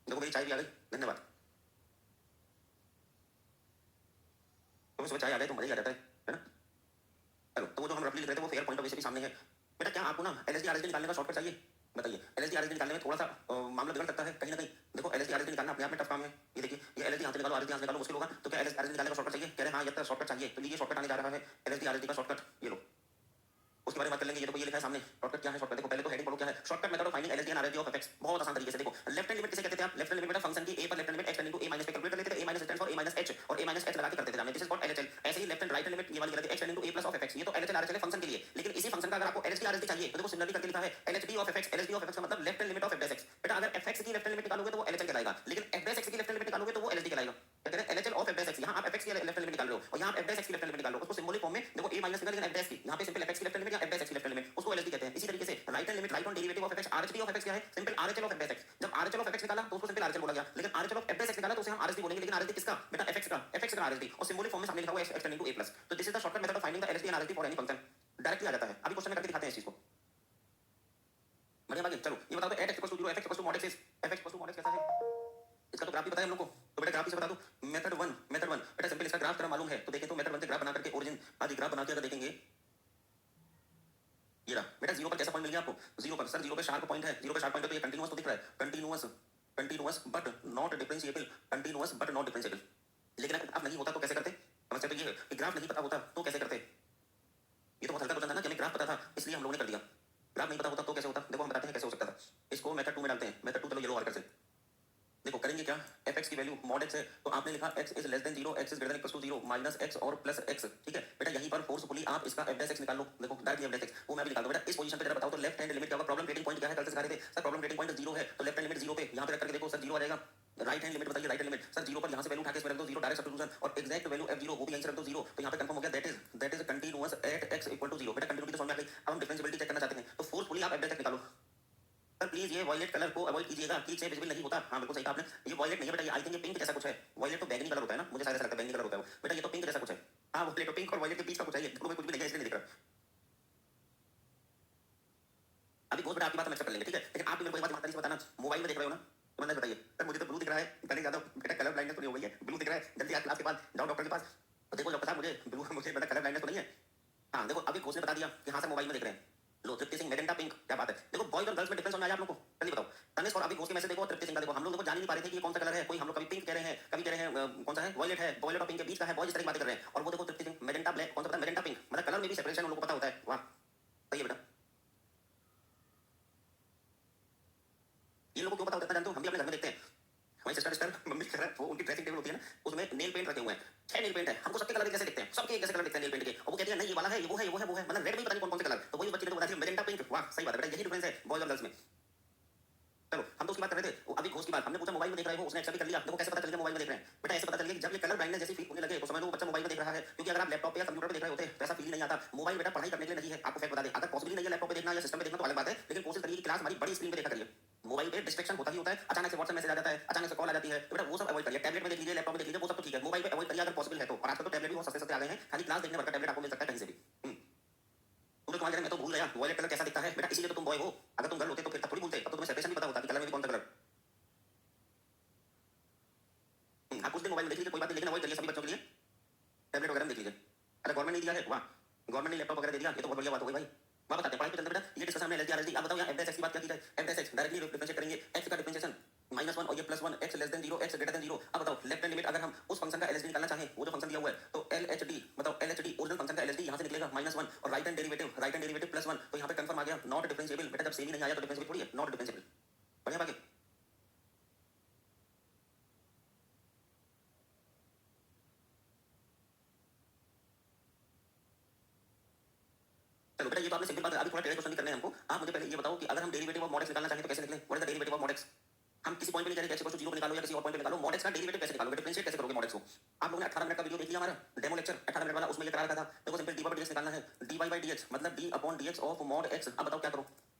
देखो मेरी चाय भी आ गई, धन्यवाद। तो सुबह चाय आ जाए तो मजा ही आ जाता है ना। चलो तो वो जो हम रफली लिख रहे थे वो फेयर पॉइंट वैसे भी सामने है बेटा। क्या आपको ना एलएसडी आरएसडी निकालने का शॉर्टकट चाहिए? बताइए। एलएसडी आरएसडी निकालने में थोड़ा सा मामला बिगड़ सकता है कहीं ना कहीं। देखो एलएसडी आरएसडी निकालना अपने आप में टफ काम है। ये देखिए, ये एलएसडी यहाँ से निकालो, आरएसडी यहाँ से निकालो, मुश्किल होगा। तो क्या एलएसडी निकालने का शॉर्टकट चाहिए? कह रहे हैं हाँ ये शॉर्टकट चाहिए। तो लीजिए शॉर्टकट आने जा रहा है, एलएसडी आरएसडी का शॉर्टकट। ये लो, उसके बारे में बात कर लेंगे। ये देखो ये लिखा है सामने शॉर्टकट क्या है। शॉर्टकट देखो पहले तो हेडिंग पढ़ो क्या है। Shortcut method of finding LSD and RSD of FX. बहुत आसान तरीके से देखो। लेफ्ट हैंड लिमिट किसे कहते थे आप? लेफ्ट हैंड लिमिट बेटा फंक्शन की ए पर left hand limit x tending to a minus पे कैलकुलेट कर लेते थे। a minus stand for a minus h और a माइनस h लगा के करते थे हमने। This is called LHL. ऐसे ही left and right hand limit ये वाली करते थे x tending to a plus of fx। ये तो एलएचएल आरएचएल फंक्शन के लिए। लेकिन इसी फंक्शन का अगर आपको एलएचडी आरएचडी चाहिए तो देखो सिमिलरली करके लिखा है LHD of fx। LHD of fx का मतलब left hand limit of f x। बेटा अगर fx की लेफ्ट हैंड लिमिट निकालोगे तो वो एलएचएल कहलाएगा, लेकिन f की लेफ्ट हैंड लिमिट निकालोगे तो वो एलएचडी कहलाएगा। क्या कह रहे हैं? LHL of f। यहां आप fx की लेफ्ट हैंड लिमिट निकाल रहे हो और यहां आप f की लेफ्ट हैंड लिमिट निकाल रहे हो। उसको सिंबॉलिक फॉर्म में देखो a माइनस निकाल, लेकिन f की यहां पे सिंपल fx की लेफ्ट हैंड लिमिट या f की लेफ्ट हैंड लिमिट, उसको एलएचडी कहते हैं। इसी तरीके से right hand limit right on derivative of fx, RHD of fx क्या है? Simple RHL of f। जब आरएचएल ऑफ fx निकाला तो उसको सिंपल आरएचएल बोला गया, लेकिन आरएचएल ऑफ f निकाला तो उसे हम आरएचडी बोलेंगे। लेकिन आरएचडी किसका बेटा? fx का, fx का आरएचडी और सिंबॉलिक फॉर्म में सामने लिखा हुआ है x tending to a plus. तो this is the shortcut method of finding the LHD and RHD for any function. Directly आ जाता है। अभी क्वेश्चन में करके दिखाते हैं इस चीज को। बढ़िया बाकी चलो ये बताओ तो at x = 0 f x = mod x is f x = mod x कैसा है? इसका तो ग्राफ भी पता है हम लोग को। तो बेटा ग्राफ से बता दो। मेथड 1 बेटा सिंपल इसका ग्राफ तरह मालूम है तो देखें तो मेथड 1 से ग्राफ बना करके ओरिजिन आदि ग्राफ बना के अगर देखेंगे ये रहा बेटा। 0 पर कैसा पॉइंट मिल गया आपको? 0 पर सर 0 पे शार्प पॉइंट है। 0 पे शार्प पॉइंट है तो ये कंटीन्यूअस तो दिख रहा है, continuous but not differentiable, continuous but not differentiable. लेकिन अगर ग्राफ नहीं होता तो कैसे करते? समस्या तो ये है कि ग्राफ नहीं पता होता तो कैसे करते? ये तो बहुत हल्का क्वेश्चन था ना कि हमें ग्राफ पता था इसलिए हम लोगों ने कर दिया। ग्राफ नहीं पता होता तो कैसे होता? देखो हम बताते हैं कैसे हो सकता था। इसको मेथड 2 में डालते हैं। मेथड 2 चलो येलो मार्कर से देखो करेंगे क्या। fx की वैल्यू mod x है तो आपने लिखा x is less than 0, x is greater than equal to 0, minus x और प्लस x। ठीक है बेटा, यहीं पर फोर्सफुली आप इसका f x निकाल लो। देखो डायरेक्टली f x वो मैं भी निकाल दूं बेटा। इस पोजीशन पे जरा बताओ तो लेफ्ट हैंड लिमिट क्या होगा? प्रॉब्लम रेटिंग पॉइंट क्या है? कल से सिखा रहे थे सर प्रॉब्लम रेटिंग पॉइंट 0 है तो लेफ्ट हैंड लिमिट 0 पे यहां पे रख करके देखो सर 0 आ जाएगा। राइट हैंड लिमिट बताइए, राइट हैंड लिमिट सर 0 पर यहां से वैल्यू उठा के इसमें रख दो 0, डायरेक्ट सब्स्टिट्यूशन और एग्जैक्ट वैल्यू f0 वो भी यहीं से रख दो 0। तो यहां पे कंफर्म हो गया that is continuous at x = 0। बेटा कंटीन्यूटी तो समझ में आ गई। अब हम डिफरेंशिएबिलिटी चेक करना चाहते हैं तो फोर्सफुली आप f निकालो। सर प्लीज ये वॉयलेट कलर को अवॉइड कीजिएगा, ठीक से विजिबल नहीं होता। हाँ बिल्कुल सही कहा आपने, ये वॉयलेट नहीं है बेटा, ये आई थिंक ये पिंक जैसा कुछ है। वॉयलेट तो बैंगनी कलर होता है ना, मुझे शायद ऐसा लगता है बैंगनी कलर होता है वो। बेटा ये तो पिंक जैसा कुछ है। हाँ वॉयलेट तो पिंक और वॉयलेट के बीच का कुछ है, ये दोनों में कुछ भी नहीं है इसलिए नहीं दिख रहा। अभी बहुत बेटा आपकी बात हम एक्सेप्ट कर लेंगे ठीक है, लेकिन आप भी मेरे को एक बात ईमानदारी से बताना, मोबाइल में देख रहे हो ना तो मैंने बताइए सर मुझे तो ब्लू दिख रहा है। पहले ज्यादा बेटा कलर ब्लाइंडनेस तो नहीं हो गई है? ब्लू दिख रहा है, जल्दी आज क्लास के बाद जाओ डॉक्टर के पास तो देखो डॉक्टर साहब मुझे ब्लू मुझे बेटा कलर ब्लाइंडनेस तो नहीं है। हाँ देखो अभी कोच ने बता दिया कि हाँ सर मोबाइल में देख रहे हैं। लो तृप्ति सिंह मेजेंटा पिंक, क्या बात है। देखो बॉयज और गर्ल्स में डिफरेंस समझ आया आप लोगों को? जल्दी बताओ। तनिष्क और अभी घोष के मैसेज देखो, तृप्ति सिंह का देखो। हम लोग देखो जान ही नहीं पा रहे थे कि ये कौन सा कलर है। कोई हम लोग कभी पिंक कह रहे हैं, कभी कह रहे हैं कौन सा है वॉयलेट है, वॉयलेट और पिंक के बीच का है, बॉयज इस तरह की बातें कर रहे हैं। और वो देखो तृप्ति सिंह मेजेंटा ब्लैक, कौन सा पता? Magenta pink. मतलब कलर में भी सेपरेशन उन लोगों को पता होता है। वाह सही है बेटा। ये लोगों को क्यों पता होता है जानते हो? हम भी अपने घर में देखते हैं, हमारी सिस्टर मम्मी कह रहा है वो उनकी ड्रेसिंग टेबल होती है ना उसमें नेल पेंट रखे हुए हैं, 6 नेल पेंट है। हमको सबके कलर कैसे दिखते हैं? सबके कैसे कलर दिखते हैं नेल पेंट के? और वो कहती है नहीं ये वाला है, ये वो है, ये वो है, वो है, मतलब रेड में पता नहीं कौन कौन से कलर। तो वही बच्ची ने बताया मेजेंटा पिंक। वाह सही बात है बेटा, यही डिफरेंस है बॉयज और गर्ल्स में। चलो हम तो उसकी बात कर रहे थे, वो अभी घोष की बात। हमने पूछा मोबाइल में देख रहे हो, उसने एक्सेप्ट कर लिया। देखो कैसे पता चल गया मोबाइल में देख रहे हैं? बेटा ऐसे पता चल गया कि जब ये कलर ब्लाइंडनेस जैसी फील होने लगे तो समझ लो बच्चा मोबाइल में देख रहा है। क्योंकि अगर आप लैपटॉप पे या कंप्यूटर पे देख रहे होते तो ऐसा फील नहीं आता। मोबाइल बेटा पढ़ाई करने के लिए नहीं है, आपको फैक्ट बता दें। अगर पॉसिबल नहीं है लैपटॉप पे देखना या सिस्टम पे देखना तो अलग बात है, लेकिन कोशिश करिए कि क्लास हमारी बड़ी स्क्रीन पे देखा करिए। मोबाइल पे डिस्ट्रैक्शन होता ही होता है, अचानक से व्हाट्सएप मैसेज आ जाता है, अचानक से कॉल आ जाती है, तो बेटा वो सब अवॉइड करिए। टैबलेट में देख लीजिए, लैपटॉप में देख लीजिए, वो सब तो ठीक है। मोबाइल पे अवॉइड करिए अगर पॉसिबल है तो। और आजकल तो टैबलेट भी बहुत सस्ते आ गए हैं, खाली क्लास देखने भर का टैबलेट आपको मिल सकता है कहीं से भी। तुम तुम्हारे मैं तो भूल गया वॉयलेट कलर कैसा दिखता है बेटा, इसीलिए तो तुम बॉय हो। अगर तुम गर्ल होते तो फिर थोड़ी भूलते, अब तो तुम्हें सेपरेशन भी पता होता कि कलर में भी कौन सा कलर। आप कुछ दिन मोबाइल में देख लीजिए कोई बात नहीं, लेकिन अवॉइड करिए सभी बच्चों के लिए टैबलेट वगैरह देख लीजिए। अरे गवर्नमेंट नहीं दिया है, वाह गवर्नमेंट ने लैपटॉप वगैरह दे दिया, ये तो बहुत बढ़िया बात हो गई भाई। वहाँ बताते हैं पढ़ाई पे चलते बेटा, ये डिस्कस हमने एलएसडी आरएसडी। आप बताओ यहाँ एफ की बात क्या की जाए? एफ डायरेक्टली डिफरेंशिएट करेंगे एक्स का डिफरेंशिएशन -1 और ये +1 x less than 0 x greater than 0। अब बताओ लेफ्ट हैंड लिमिट अगर हम उस फंक्शन का एलएचडी निकालना चाहें, वो जो फंक्शन दिया हुआ है, तो LHD बताओ, LHD ओरिजिनल फंक्शन का एलएचडी यहाँ से निकलेगा -1 और राइट हैंड डेरिवेटिव +1, तो यहाँ पे कंफर्म आ गया नॉट डिफरेंशिएबल। बेटा जब सेम ही नहीं आया तो डिफरेंशिएबल थोड़ी है, नॉट डिफरेंशिएबल। बढ़िया बाकी चलो बेटा, ये तो आपने सिंपल बात है। अभी थोड़ा टेढ़े क्वेश्चन करने हैं हमको। आप मुझे पहले ये बताओ कि अगर हम डेरिवेटिव ऑफ mod x निकालना चाहें तो कैसे निकले? What is the derivative of mod x? हम किसी पॉइंट पे नहीं कह रहे कि x 0 पे निकालो या किसी और पॉइंट पे निकालो, mod x का डेरिवेटिव कैसे निकालोगे, डिफरेंशिएट कैसे करोगे mod x को? आप लोगों ने 18 मिनट का वीडियो देख लिया हमारा डेमो लेक्चर 18 मिनट वाला, उसमें ये करा रखा था। देखो सिंपल dy/dx निकालना है, dy/dx मतलब d/dx ऑफ mod x। अब बताओ क्या करो?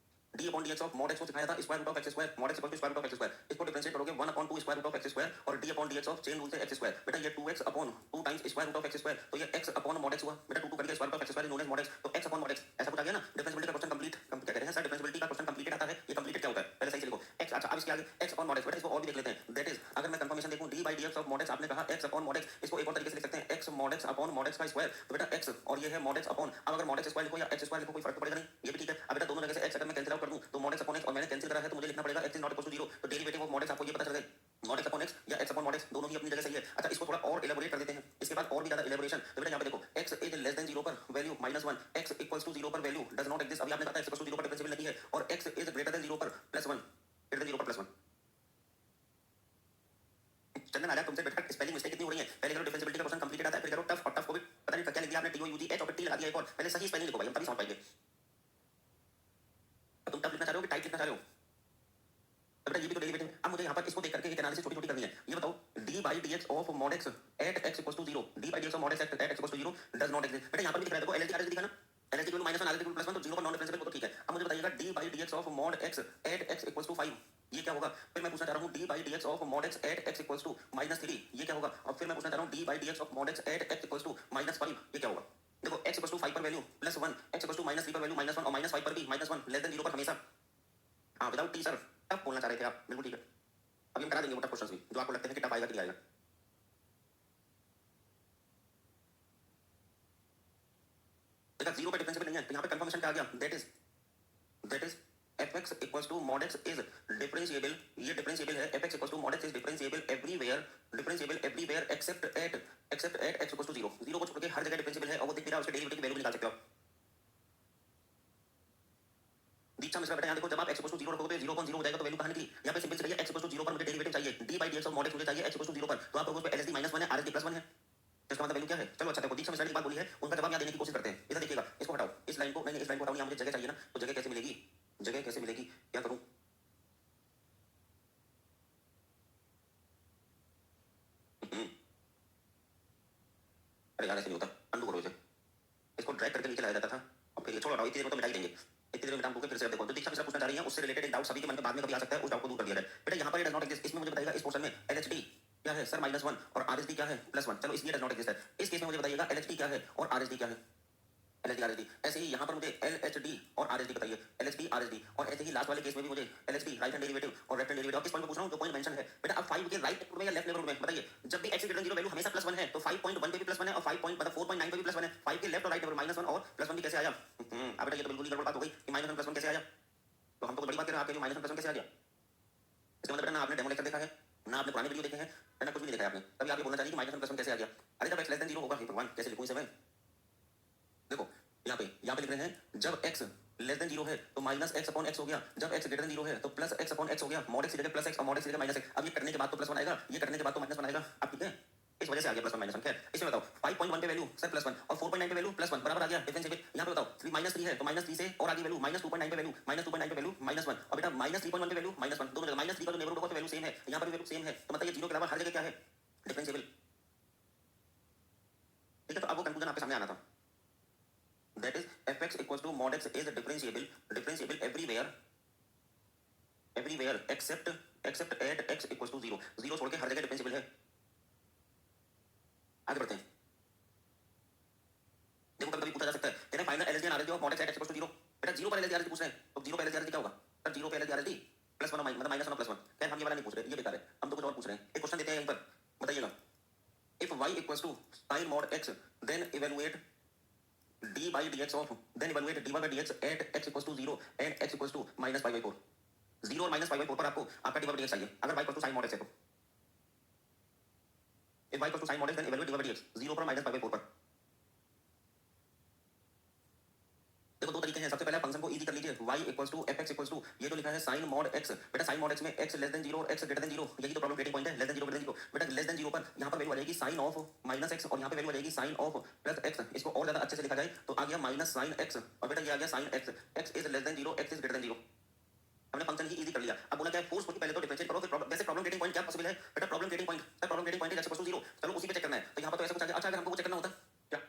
d/dx ऑफ mod x को सिखाया था square root of x square, mod x equal to square root of x square. इसको डिफरेंशिएट करोगे 1/2 square root of x square और d/dx ऑफ चेन रूल से x स्क्वायर। बेटा ये 2x upon 2 times square root of x square, तो ये x upon mod x हुआ। बेटा 2 करके square root of x square is known as mod x, तो x अपॉन mod x ऐसा कुछ आ गया ना। डिफरेंशिएबिलिटी का क्वेश्चन कंप्लीट क्या कहते हैं सर? डिफरेंशिएबिलिटी का क्वेश्चन कंप्लीटेड आता है। ये कंप्लीटेड क्या होता है पहले सही से लिखो x। अच्छा अब इसके आगे x अपॉन mod x। बेटा इसको और भी देख लेते हैं। दैट इज अगर मैं कंफर्मेशन देखूं d/dx ऑफ mod x, आपने कहा x अपॉन mod x, इसको एक और तरीके से लिख सकते हैं x mod x upon mod x का स्क्वायर। तो बेटा x और ये है mod x अपॉन, अब अगर mod x स्क्वायर लिखो या x स्क्वायर लिखो कोई फर्क तो पड़ेगा नहीं, ये भी ठीक है। अब बेटा दोनों जगह से x अगर मैं कैंसिल आउट कर दूं तो mod x अपॉन x, और मैंने कैंसिल करा है तो मुझे लिखना पड़ेगा x is not equal to 0। तो डेरिवेटिव ऑफ mod x आपको ये पता चल गया mod x अपॉन x या x अपॉन mod x दोनों ही अपनी जगह सही है। अच्छा इसको थोड़ा और एलेबोरेट कर देते हैं, इसके बाद और भी ज्यादा एलेबोरेशन। तो बेटा यहाँ पे देखो x इज लेस देन 0 पर वैल्यू -1, x इक्वल्स टू 0 पर वैल्यू डज नॉट एग्जिस्ट। अभी आपने कहा x इक्वल्स टू 0 पर डिफरेंशिएबल नहीं है, और x इज ग्रेटर देन 0 पर +1, ग्रेटर देन 0 पर +1। चंदन आजा तुमसे बेटा स्पेलिंग मिस्टेक कितनी हो रही है? पहले करो डिफरेंशिएबिलिटी का क्वेश्चन कंप्लीटेड आता है, फिर करो टफ, और टफ को भी पता नहीं क्या लिख दिया आपने, TOUGH और टी लगा दिया एक और। पहले सही स्पेलिंग लिखो भाई, हम तभी समझ पाएंगे। तुम टफ लिखना चाह रहे हो कि टाइट लिखना चाह रहे हो? तो बेटा ये भी तो डेरिवेटिव। अब मुझे यहाँ पर इसको देख करके एक एनालिसिस छोटी छोटी करनी है। ये बताओ d/dx of mod x at x equals to 0, d/dx of mod x at x equals to 0 does not exist. बेटा यहाँ पर भी दिख रहा है, देखो LHD RHD दिखा ना, LHD की वैल्यू -1 RHD की वैल्यू +1, तो 0 पर नॉन डिफरेंशिएबल को तो ठीक है। अब मुझे बताइएगा d/dx of mod x at x equals to 5, ये क्या होगा? फिर मैं पूछना चाह रहा हूँ d/dx of mod x at x equals to -3, ये क्या होगा? और फिर मैं पूछना चाह रहा हूँ d/dx of mod x at x equals to -5, ये क्या होगा? देखो x इक्वल्स टू 5 पर वैल्यू +1, x इक्वल्स टू -3 पर वैल्यू -1 और -5 पर भी -1, लेस देन 0 पर हमेशा। हाँ विदाउट टी सर, टफ बोलना चाह रहे थे आप, बिल्कुल ठीक है। अभी हम करा देंगे वो टफ क्वेश्चंस भी, जो आपको लगते हैं कि टफ आएगा कि नहीं आएगा। देखा 0 पे डिफरेंशिएबल नहीं है, तो यहाँ पे कंफर्मेशन क्या आ गया? That is fx equals to mod x is differentiable, ये डिफरेंशिएबल है। fx equals to mod x is differentiable everywhere except at x equals to 0। 0 को छोड़ के हर जगह डिफरेंशिएबल है, और वो दिख भी रहा है, उसके डेरिवेटिव की वैल्यू भी निकाल सकते हो। दीक्षा मिश्रा बेटा यहाँ देखो, जब आप x इक्वल्स टू 0 रखोगे 0/0 हो जाएगा, तो वैल्यू कहां निकली? यहाँ पे सिंपल से भैया x इक्वल्स टू 0 पर मुझे डेरिवेटिव चाहिए, d/dx ऑफ mod x मुझे चाहिए x इक्वल्स टू 0 पर, तो आप लोगों पे LHD -1 है, RHD +1 है, इसका मतलब वैल्यू क्या है? चलो अच्छा देखो, दीक्षा मिश्रा ने एक बात बोली है, उनका जवाब यहाँ देने की कोशिश करते हैं। इधर देखिएगा, इसको हटाओ, इस लाइन को, नहीं इस लाइन को हटाओ, यहाँ मुझे जगह चाहिए ना, तो जगह कैसे मिलेगी? जगह कैसे मिलेगी? क्या करूं? अरे यार ऐसे नहीं होता, अंडू करो इसे, इसको ड्रैग करके नीचे लाया जाता था, और फिर ये छोड़ो, हटाओ, इतनी देर में तो मिटा ही देंगे, इतनी देर में मिटा दूंगा। फिर से देखो, जो दीक्षा मिश्रा पूछना चाह रही है उससे रिलेटेड एक डाउट सभी के मन में बाद में कभी आ सकता है, उस डाउट को दूर कर दिया जाए। बेटा यहाँ पर डज नॉट एग्जिस्ट, इसमें मुझे बताइएगा इस पोर्शन में LHD क्या है सर? -1 और RHD क्या है? +1। चलो इसलिए डज नॉट एग्जिस्ट है। इस केस में मुझे बताइएगा LHD क्या है और RHD क्या है? LHD RHD। ऐसे ही यहाँ पर मुझे LHD और RHD बताइए, LHD RHD। और ऐसे ही लास्ट वाले केस में भी मुझे LHD राइट हैंड डेरिवेटिव और लेफ्ट हैंड डेरिवेटिव। किस पॉइंट पे पूछ रहा हूँ? जो पॉइंट मेंशन है बेटा। अब 5 के राइट नेबरहुड में या लेफ्ट नेबरहुड में बताइए, जब भी x ग्रेटर देन 0 वैल्यू हमेशा +1 है, तो 5.1 पे भी +1 है और 5 मतलब 4.9 पे भी +1 है। 5 के लेफ्ट और राइट नेबरहुड -1 और +1 भी कैसे आया? अब बेटा ये तो बिल्कुल ही गड़बड़ बात हो गई कि -1 +1 कैसे आया? तो हम तो कुछ बड़ी बात कर रहे हैं, आपके लिए -1 +1 कैसे आ गया? इसका मतलब बेटा ना आपने डेमो लेक्चर देखा है, ना आपने पुराने वीडियो देखे हैं, ना कुछ भी नहीं देखा है आपने, तभी आप ये बोलना चाहिए कि -1 +1 कैसे आ गया? अरे जब x लेस देन 0 होगा, हे भगवान कैसे लिखूं इसे मैं? देखो यहाँ पे लिख रहे हैं, जब x लेस देन 0 है तो -x अपॉन x हो गया, जब x ग्रेटर देन 0 है तो +x अपॉन x हो गया। mod x की जगह +x और mod x की जगह -x। अब ये करने के बाद तो +1 आएगा, ये करने के बाद तो -1 आएगा। अब ठीक है, इस वजह से आ गया +1 -1। खैर इसमें बताओ 5.1 पे वैल्यू सर +1 और 4.9 पे वैल्यू +1 बराबर आ गया डिफरेंशिएबल। यहाँ पे बताओ 3 है तो -3 से और आगे वैल्यू -2.9 पे वैल्यू -2.9 पे वैल्यू -1 और बेटा -3.1 पे वैल्यू -1, दोनों जगह -3 का जो नेबरहुड होगा तो वैल्यू सेम है, यहाँ पर भी वैल्यू सेम है, तो मतलब ये 0 के अलावा हर जगह क्या है? डिफरेंशिएबल। ठीक है, तो अब वो कंक्लूजन आपके सामने आना था। That is fx equals to mod x is differentiable everywhere except at x equals to 0। 0 छोड़ के हर जगह डिफरेंशिएबल है। आगे बढ़ते हैं। देखो कभी कभी पूछा जा सकता है, कहते हैं find LHD and RHD of mod x at x equals to 0। बेटा 0 पर LHD RHD पूछ रहे हैं, तो 0 पर LHD RHD क्या होगा? सर 0 पर LHD RHD +1 और मतलब -1 और +1। खैर हम ये वाला नहीं पूछ रहे, ये बेकार है, हम तो कुछ और पूछ रहे हैं। एक क्वेश्चन देते हैं यहीं पर, बताइएगा if y equals to sin mod x then evaluate d/dx then evaluate dy by dx at x equals to 0 and x equals to minus pi by 4. 0 और minus pi by 4 पर आपको आपका dy by dx चाहिए अगर y equals to sin mod x है तो if y equals to sin mod x then evaluate dy by dx 0 पर minus pi by 4 पर देखो दो तरीके हैं सबसे पहले फंक्शन को इजी कर लीजिए y equals to fx equals to ये जो लिखा है sin mod x बेटा sin mod x में x less than 0 और x greater than 0 यही तो प्रॉब्लम क्रिएटिंग पॉइंट है less than 0 greater than 0 बेटा less than 0 पर यहाँ पर वैल्यू आ जाएगी sin of minus x और यहाँ पे वैल्यू आ जाएगी sin of plus x इसको और ज्यादा अच्छे से लिखा जाए तो आ गया minus sin x और बेटा ये आ गया sin x x is less than 0 x is greater than 0 हमने फंक्शन ही इजी कर लिया अब बोला क्या है फोर्स को पहले तो डिफरेंशिएट करो फिर वैसे प्रॉब्लम क्रिएटिंग पॉइंट क्या पॉसिबल है बेटा problem creating point is x equals to 0 चलो उसी पे चेक करना है तो यहाँ पर तो ऐसा कुछ आ गया अच्छा अगर हमको वो चेक करना होता क्या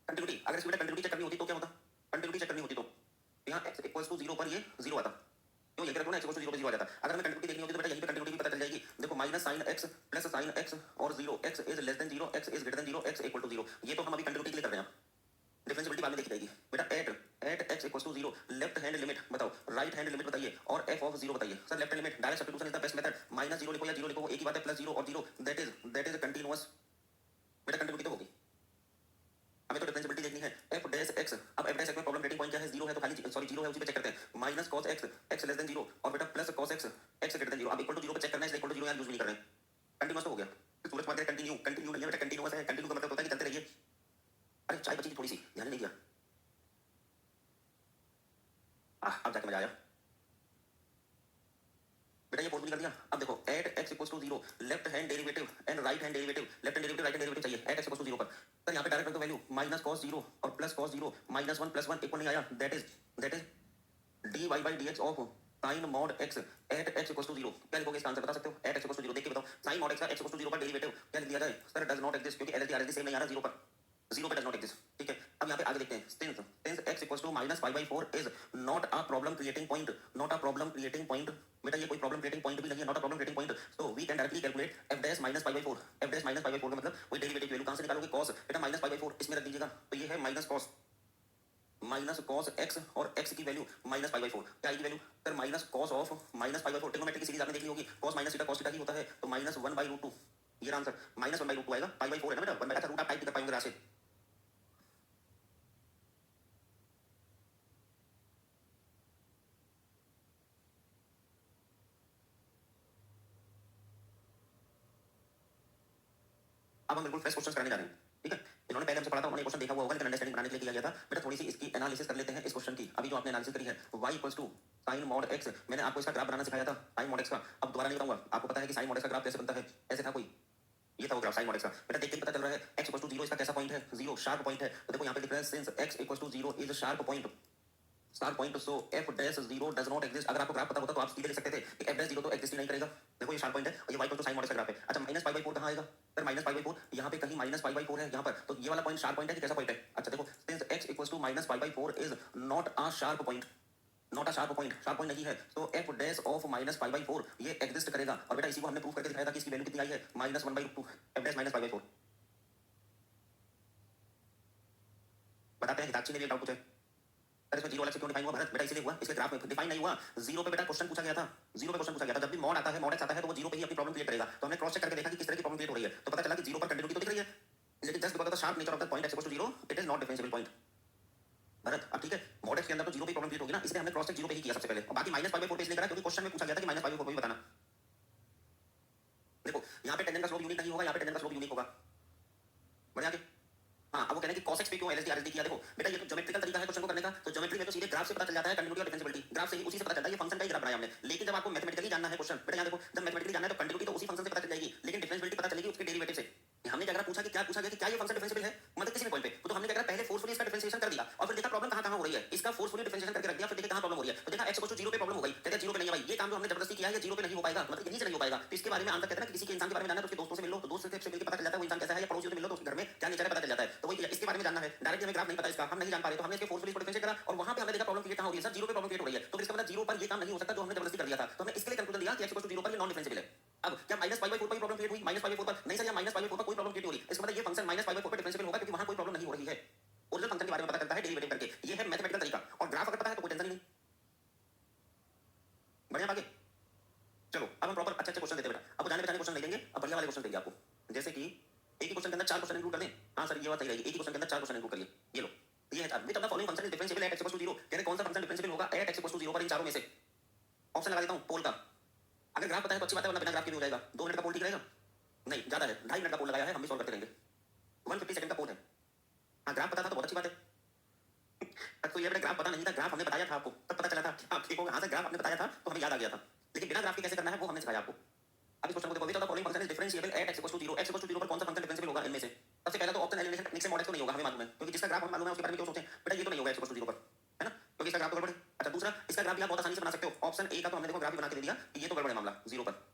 कंटिन्यूटी अगर इसकी बेटा कंटिन्यूटी चेक करनी होती तो क्या होता कंटिन्यूटी चेक करनी होती तो यहाँ x equals to 0 पर ये 0 आता क्यों ये रखो ना x equals to 0 पर 0 आ जाता अगर हमें कंटिन्यूटी देखनी होती तो बेटा यहीं पे कंटिन्यूटी भी पता चल जाएगी देखो minus sin x plus sin x और 0 x is less than 0 x is greater than 0 x equal to 0 ये तो हम अभी कंटिन्यूटी के लिए कर रहे हैं डिफरेंशिएबिलिटी बाद में देखी जाएगी बेटा at x equals to 0 left hand limit बताओ राइट हैंड लिमिट बताइए और f of 0 बताइए sir left hand limit direct substitution is the best method minus 0 लिखो या 0 लिखो एक ही बात है प्लस 0 और 0 दैट इज कंटीन्यूअस बेटा कंटिन्यूटी तो होगी हमें तो डिफरेंशिएबिलिटी देखनी है f डैश x अब f डैश x में प्रॉब्लम क्रिएटिंग पॉइंट क्या है 0 है तो खाली सॉरी 0 है उसी पे चेक करते हैं minus cos x x less than 0 और बेटा plus cos x x greater than 0 अब इक्वल टू 0 पे चेक करना है इसलिए इक्वल टू 0 यार यूज नहीं कर रहे हैं कंटीन्यूअस तो हो गया सूरज कुमार कंटिन्यू कंटिन्यू नहीं है बेटा कंटीन्यूअस है कंटिन्यू का मतलब होता है कि चलते रहिए अरे चाय बची थी थोड़ी सी ध्यान नहीं दिया अब जाके मजा आया बेटा ये फॉर्मूला कर दिया अब देखो at x equals to 0 left hand derivative and right hand derivative left hand derivative right hand derivative चाहिए at x equals to 0 पर तो यहाँ पे डायरेक्ट रखो वैल्यू माइनस cos 0 और plus cos 0 minus 1 plus 1 equal नहीं आया that is dy by dx of sin mod x at x equals to 0 क्या लिखोगे इसका आंसर बता सकते हो at x equals to 0 देख के बताओ sin mod x का x equals to 0 पर डेरिवेटिव क्या लिख दिया जाए सर डज नॉट एग्जिस्ट क्योंकि LHD RHD सेम नहीं आ रहा 0 पर 0 पे डज नॉट एग्जिस्ट ठीक है अब यहाँ पे आगे देखते हैं since x equals to minus pi by 4 is not a problem creating point not a problem creating point बेटा ये कोई प्रॉब्लम क्रिएटिंग पॉइंट भी नहीं है not a problem creating point so we can directly calculate f dash minus pi by 4 f dash minus pi by 4 का मतलब वही derivative value कहां से निकालोगे cos बेटा माइनस pi by 4 इसमें रख दीजिएगा तो ये है माइनस cos x और x की वैल्यू माइनस pi by 4 क्या आएगी value sir minus cos of minus pi by 4 trigonometric की सीरीज आपने देखी होगी cos minus theta cos theta ही होता है तो माइनस 1 by रूट 2 ये आंसर माइनस 1 by रूट 2 आएगा pi by 4 है ना बेटा 1 by अच्छा रूट आप टाइप कर पाएंगे राशि अब हम बिल्कुल फ्रेश क्वेश्चन करने जा रहे हैं ठीक है इन्होंने पहले हमसे पढ़ा था उन्होंने क्वेश्चन देखा हुआ होगा लेकिन अंडरस्टैंडिंग बनाने के लिए किया गया था बेटा थोड़ी सी इसकी एनालिसिस कर लेते हैं इस क्वेश्चन की अभी जो आपने एनालिसिस करी है y equals to sin mod x मैंने आपको इसका ग्राफ बनाना सिखाया था sin mod x का अब दोबारा नहीं बताऊंगा आपको पता है कि sin mod x का ग्राफ कैसे बनता है ऐसे था कोई ये था वो ग्राफ sin mod x का बेटा देख के पता चल रहा है x इक्वल्स टू 0 इसका कैसा पॉइंट है 0 शार्प पॉइंट है तो देखो यहाँ पे लिख रहा है since x equals to 0 is sharp point so f dash 0 does not exist अगर आपको ग्राफ पता होता तो आप सीधे लिख सकते थे कि f डैश 0 तो एग्जिस्ट ही नहीं करेगा देखो ये शार्प पॉइंट है और ये y equal to sin mod x का ग्राफ है अच्छा माइनस pi by 4 कहां आएगा सर माइनस pi by 4 यहाँ पे कहीं माइनस pi by 4 है यहाँ पर तो ये वाला पॉइंट शार्प पॉइंट है कि कैसा पॉइंट है अच्छा देखो since x equals to minus pi by 4 is not a sharp point sharp point नहीं है तो f dash of minus pi by 4 ये एग्जिस्ट करेगा और बेटा इसी को हमने प्रूव करके दिखाया था कि इसकी वैल्यू कितनी आई है minus 1 by root 2 f dash minus pi by 4 बताते हैं हिताची ने भी डाउट पूछा अरे इसमें जीरो वाला से क्यों डिफाइन हुआ भारत बेटा इसलिए हुआ इसके ग्राफ में डिफाइन नहीं हुआ जीरो पे बेटा क्वेश्चन पूछा गया था जीरो पे क्वेश्चन पूछा गया था जब भी मॉड आता है मॉड एक्स आता है तो वो जीरो पे ही अपनी प्रॉब्लम क्रिएट करेगा तो हमने क्रॉस चेक करके देखा कि किस तरह की प्रॉब्लम क्रिएट हो रही है तो पता चला कि जीरो पर कंटिन्यूटी तो दिख रही है लेकिन just because of the sharp nature of the point x equals to 0 it is not differentiable point भारत अब ठीक है मॉड एक्स के अंदर तो जीरो पे प्रॉब्लम क्रिएट होगी ना इसलिए हमने क्रॉस चेक जीरो पे ही किया सबसे पहले और बाकी माइनस pi by 4 पे इसलिए करा क्योंकि क्वेश्चन में पूछा गया था कि माइनस pi by 4 को भी बताना देखो यहाँ पे टेंजेंट का स्लोप यूनिक नहीं होगा यहाँ पे टेंजेंट का स्लोप यूनिक होगा बढ़िया आगे हाँ अब वो कहने की cos x पे क्यों LHD RHD किया देखो बेटा ये तो ज्योमेट्रिकल तरीका है क्वेश्चन को करने का तो ज्योमेट्री में तो सीधे ग्राफ से पता चल जाता है कंटिन्यूटी और डिफरेंशिएबिलिटी ग्राफ से ही उसी से पता चलता है ये फंक्शन का ही ग्राफ बनाया हमने लेकिन जब आपको मैथमेटिकली जानना है क्वेश्चन बेटा यहाँ देखो जब मैथमेटिकली जानना है तो कंटिन्यूटी तो उसी फंक्शन से पता चल जाएगी लेकिन डिफरेंशिएबिलिटी पता चलेगी उसके डेरिवेटिव से हमने क्या करा पूछा कि क्या पूछा गया कि क्या ये फंक्शन डिफरेंशिएबल है मतलब किसी भी पॉइंट पे तो हमने क्या करा पहले फोर्सफुली इसका डिफरेंशिएशन कर दिया और फिर देखा प्रॉब्लम कहां हो रही है इसका फोर्सफुली डिफरेंशिएशन करके रख दिया फिर देखा कहां प्रॉब्लम हो रही है तो देखा x 0 पे प्रॉब्लम हो गई कहते हैं 0 पे नहीं है भाई ये काम जो हमने जबरदस्ती किया है ये 0 पे नहीं हो पाएगा मतलब यहीं से नहीं हो पाएगा तो इसके बारे में आंसर कहते हैं ना किसी के इंसान के बारे में जानना है तो उसके दोस्तों से मिल लो तो दोस्त से मिलकर पता चल जाता है वो इंसान कैसा है या पड़ोसियों से मिल लो तो उसके घर में क्या नेचर है पता चल जाता है तो वही इसके बारे में जानना है डायरेक्ट हमें ग्राफ नहीं पता इसका हम नहीं जान पा रहे तो हमने इसके फोर्सफुली को डिफरेंशिएट करा और वहां पे हमने देखा प्रॉब्लम क्रिएट कहां हो रही है सर 0 पे प्रॉब्लम क्रिएट हो रही है तो फिर इसका मतलब 0 पर ये काम नहीं हो सकता जो हमने जबरदस्ती कर दिया था तो हमने इसके लिए कंक्लूजन दिया कि x 0 पर ये नॉन डिफरेंशिएबल है अब क्या माइनस pi by 4 पर प्रॉब्लम क्रिएट हुई माइनस pi by 4 पर नहीं सर या माइनस pi by 4 पर कोई प्रॉब्लम क्रिएट हो रही इसका मतलब ये फंक्शन माइनस pi by 4 पर डिफरेंशिएबल होगा क्योंकि वहां कोई प्रॉब्लम नहीं हो रही है ओरिजिनल फंक्शन के बारे में पता चलता है डेरिवेटिव करके ये है मैथमेटिकल तरीका और ग्राफ अगर पता है तो कोई टेंशन ही नहीं बढ़िया आगे चलो अब हम प्रॉपर अच्छे क्वेश्चन देते बेटा अब जाने पहचाने क्वेश्चन ले लेंगे अब बढ़िया वाले क्वेश्चन देंगे आपको जैसे कि एक ही क्वेश्चन के अंदर 4 क्वेश्चन इंक्लूड कर दें हां सर ये बात सही रहेगी एक ही क्वेश्चन के अंदर 4 क्वेश्चन इंक्लूड करिए ये लो ये है 4 which of the following function is differentiable at x equal to 0, कहते कौन सा फंक्शन डिफरेंशिएबल होगा एट x इक्वल टू 0 पर इन चारों में से? ऑप्शन लगा देता हूं पोल का। अगर ग्राफ पता है तो अच्छी बात है, वरना बिना ग्राफ के भी हो जाएगा। 2 मिनट का पोल ठीक रहेगा? नहीं ज्यादा है, 2.5 मिनट का पोल लगाया है, हम भी सॉल्व करते रहेंगे। 150 सेकंड का पोल है। हाँ ग्राफ पता था तो बहुत अच्छी बात है। तब तो ये अपने ग्राफ पता नहीं था, ग्राफ हमने बताया था आपको, तब पता चला था कि आप देखोगे हाँ से ग्राफ आपने बताया था तो हमें याद आ गया था, लेकिन बिना ग्राफ के कैसे करना है वो हमने सिखाया आपको। अब इस क्वेश्चन को देखो, which of the following function is differentiable at x equal to 0, x equal to 0 पर कौन सा फंक्शन डिफरेंशिएबल होगा इनमें से? सबसे पहला तो ऑप्शन एलिमिनेशन टेक्निक से मॉडल तो नहीं होगा, हमें मालूम है, क्योंकि जिसका ग्राफ हमें मालूम है उसके बारे में क्यों सोचें बेटा, ये तो नहीं होगा x इक्वल टू 0 पर, है ना, क्योंकि इसका ग्राफ तो गड़बड़ है। अच्छा दूसरा, इसका ग्राफ भी आप बहुत आसानी से बना सकते हो। ऑप्शन ए का तो हमने देखो ग्राफ ही बना के दे दिया कि ये तो गड़बड़ है मामला 0 पर।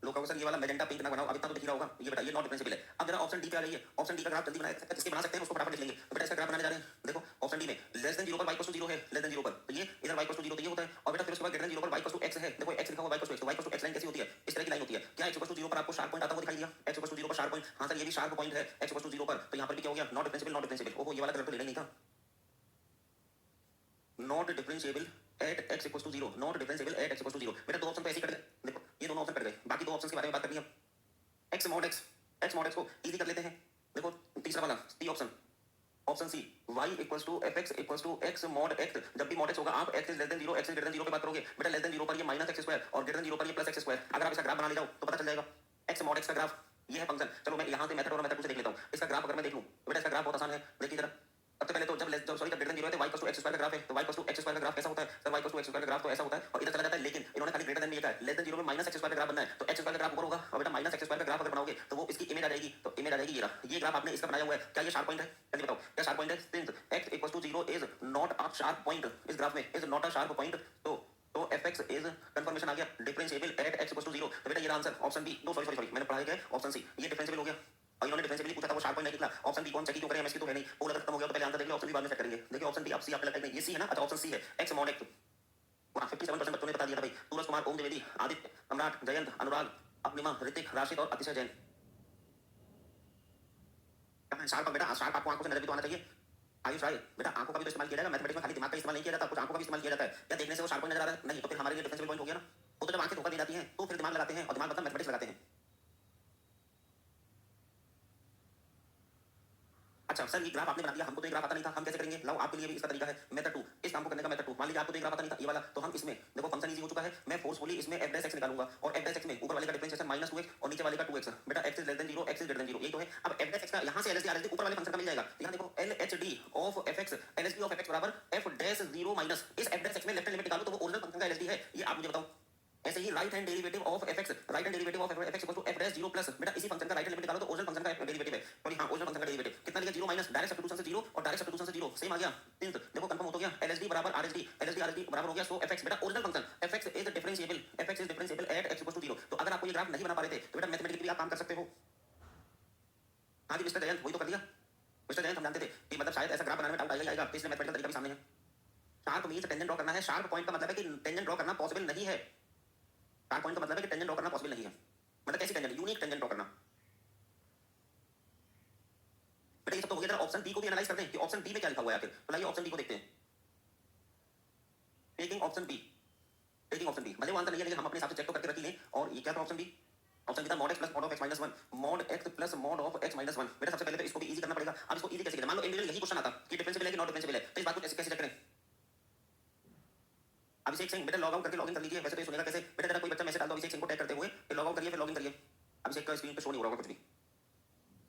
लोग कहोगे सर ये वाला मैजेंटा पिंक ना बनाओ, अब इतना तो दिख रहा होगा, ये बेटा ये नॉट डिफरेंशिएबल है। अब जरा ऑप्शन डी पे आ जाइए, ऑप्शन डी का ग्राफ जल्दी बना सकते हैं, जिसके बना सकते हैं उसको फटाफट लिख लेंगे। तो बेटा इसका ग्राफ बनाने जा रहे हैं, देखो ऑप्शन डी में लेस देन 0 पर y इक्वल टू 0 है, लेस देन 0 पर तो ये इधर y इक्वल टू 0 तो ये होता है, और बेटा फिर उसके बाद ग्रेटर देन 0 पर y इक्वल टू x है, देखो x लिखा हुआ y इक्वल टू x, तो y इक्वल टू x लाइन कैसी होती है? इस तरह की लाइन होती है। क्या x इक्वल टू 0 पर आपको शार्प पॉइंट आता हुआ दिखाई दिया? x इक्वल टू 0 पर शार्प पॉइंट, हां सर ये भी शार्प पॉइंट है x इक्वल टू 0 पर, तो यहां पर भी क्या हो गया? Not differentiable, not differentiable. ओहो ये वाला कलर तो लेना ही नहीं था, not differentiable at x equal to 0, not differentiable at x equal to 0। बेटा दो ऑप्शन तो ऐसे ही कट गए, देखो ये दोनों ऑप्शन कट गए, बाकी दो ऑप्शंस के बारे में बात करनी है। x mod x को इजी कर लेते हैं, देखो तीसरा वाला C option, option C y equals to fx equals to x mod x। जब भी mod x होगा आप x is less than 0, x is greater then 0 पे बात करोगे। बेटा लेस देन 0 पर ये माइनस x स्क्वायर और ग्रेटर देन 0 पर ये प्लस x स्क्वायर। अगर आप इसका ग्राफ बना ले जाओ तो पता चल जाएगा x mod x का ग्राफ ये है फंक्शन। चलो मैं यहां से मेथड और मेथड 2 से देख लेता हूं। इसका ग्राफ अगर मैं देख लूं, बेटा इसका ग्राफ बहुत आसान है, देखिए जरा। सबसे पहले तो जब ग्रेटर देन 0 है तो y equals to x square का ग्राफ है, तो y equals to x square का ग्राफ कैसा होता है? Sir y equals to x square का ग्राफ तो ऐसा होता है और इधर चला जाता है, लेकिन इन्होंने खाली ग्रेटर देन में लिखा है, लेस देन 0 में माइनस x स्क्वायर का ग्राफ बनना है, तो x स्क्वायर का ग्राफ ऊपर होगा, और बेटा माइनस x स्क्वायर का ग्राफ अगर बनाओगे तो वो इसकी इमेज आ जाएगी, तो इमेज आ जाएगी ये रहा, ये ग्राफ आपने इसका बनाया हुआ है। क्या ये शार्प पॉइंट है? जल्दी बताओ क्या शार्प पॉइंट है? Since x equals to 0 is not a sharp point, इस ग्राफ में is not a sharp point, तो fx इज कंफर्मेशन आ गया differentiable at x equals to 0। तो बेटा ये answer option B, no sorry मैंने पढ़ाया गया ऑप्शन सी, ये डिफरेंशिएबल हो गया। और इन्होंने डिफरेंशिएबली पूछा था, वो शार्प पॉइंट नहीं निकला। ऑप्शन बी कौन चेक क्यों करें, एमएसक्यू तो है नहीं, पोल अगर खत्म हो गया तो पहले आंसर देख लो, ऑप्शन बी बाद में चेक करेंगे। देखिए ऑप्शन बी आप सी आपको लगता है ये सी है ना? अच्छा ऑप्शन सी है x mod x। पूरा 57% बच्चों ने बता दिया था भाई। सूरज कुमार, ओम द्विवेदी, आदित्य, सम्राट, जयंत, अनुराग, अग्निमा, ऋतिक, राशिद और अतिशय जैन। शार्प बेटा शार्प आपको आंखों से नजर भी तो आना चाहिए। आयुष राय बेटा आंखों का भी तो इस्तेमाल किया जाएगा, मैथमेटिक्स में खाली दिमाग का इस्तेमाल नहीं किया जाता, कुछ आंखों का भी इस्तेमाल किया जाता है। क्या देखने से वो शार्प पॉइंट नजर आ रहा है? नहीं, तो फिर हमारे लिए डिफरेंशिएबल पॉइंट हो गया ना। वो तो जब आंखें धोखा दे जाती हैं तो फिर दिमाग लगाते हैं, और दिमाग मतलब मैथमेटिक्स लगाते हैं। अच्छा सर ये ग्राफ आपने बना दिया, हमको तो ये ग्राफ आता नहीं था, हम कैसे करेंगे? लाओ आपके लिए भी इसका तरीका है, मेथड 2। इस काम को करने का मेथड 2। मान लीजिए आपको तो ये ग्राफ आता नहीं था ये वाला, तो हम इसमें देखो फंक्शन इजी हो चुका है, मैं फोर्सफुली इसमें f डैश x निकालूंगा, और f डैश x में ऊपर वाले का डिफरेंशिएशन -2x और नीचे वाले का 2x। बेटा x is less than 0, x is greater then 0, यही तो है। अब f डैश x का यहां से LHD RHD ऊपर वाले फंक्शन का मिल जाएगा। यहां देखो LHD of fx, LHD of fx बराबर f डैश 0 माइनस इस f डैश x में लेफ्ट हैंड लिमिट निकालो तो वो ओरिजिनल फंक्शन का LHD है। ये आप मुझे बताओ। ऐसे ही right hand derivative of fx, right hand derivative of fx equal to f dash 0 plus, बेटा इसी फंक्शन का राइट हैंड लिमिट निकालो तो ओरिजिनल फंक्शन का डेरिवेटिव है। सॉरी हां ओरिजिनल फंक्शन का डेरिवेटिव कितना लिया? 0 माइनस डायरेक्ट सब्स्टिट्यूशन से 0 और डायरेक्ट सब्स्टिट्यूशन से 0 सेम आ गया। देखो कंफर्म हो गया, LHD बराबर RHD, LHD RHD बराबर हो गया, सो fx बेटा original function fx is differentiable, fx is differentiable at x equal to 0। तो अगर आपको ये ग्राफ नहीं बना पा रहे थे तो बेटा मैथमेटिकली भी आप काम कर सकते हो। हां जी मिस्टर जयंत वही तो कर दिया। मिस्टर जयंत हम जानते थे कि मतलब शायद ऐसा ग्राफ बनाने में डाउट आएगा, इसलिए मैथमेटिकल तरीका भी सामने है। शार्प मींस टेंजेंट ड्रॉ करना है, शार्प पॉइंट का मतलब है कि टेंजेंट ड्रॉ करना पॉसिबल नहीं है। शार्प पॉइंट का मतलब है कि टेंजेंट ड्रॉ करना पॉसिबल नहीं है, मतलब कैसी टेंजेंट? यूनिक टेंजेंट ड्रॉ करना। बेटा ये सब तो हो गया, ऑप्शन बी को भी एनालाइज करते हैं कि ऑप्शन बी में क्या लिखा हुआ है आखिर। तो लाइए ऑप्शन बी को देखते हैं। Taking option B, taking option B, भले वो आंसर नहीं है लेकिन हम अपने हिसाब से चेक तो करके रख लें। और ये क्या था ऑप्शन बी? ऑप्शन बी था mod x plus mod of x minus 1, mod x plus mod of x minus 1। बेटा सबसे पहले तो इसको भी इजी करना पड़ेगा। अब इसको इजी कैसे करें? मान लो इंडिविजुअल यही क्वेश्चन आता कि डिफरेंशिएबल है कि नॉट डिफरेंशिएबल है, तो इस बात को कैसे कैसे चेक करें? अभिषेक सिंह बेटा लॉग आउट करके लॉगिन कर लीजिए। वैसे तो ये सुनेगा कैसे? बेटा जरा कोई बच्चा मैसेज डाल दो अभिषेक सिंह को टैग करते हुए, फिर लॉग आउट करिए, फिर लॉगिन करिए। अभिषेक का स्क्रीन पे शो नहीं हो रहा होगा कुछ भी।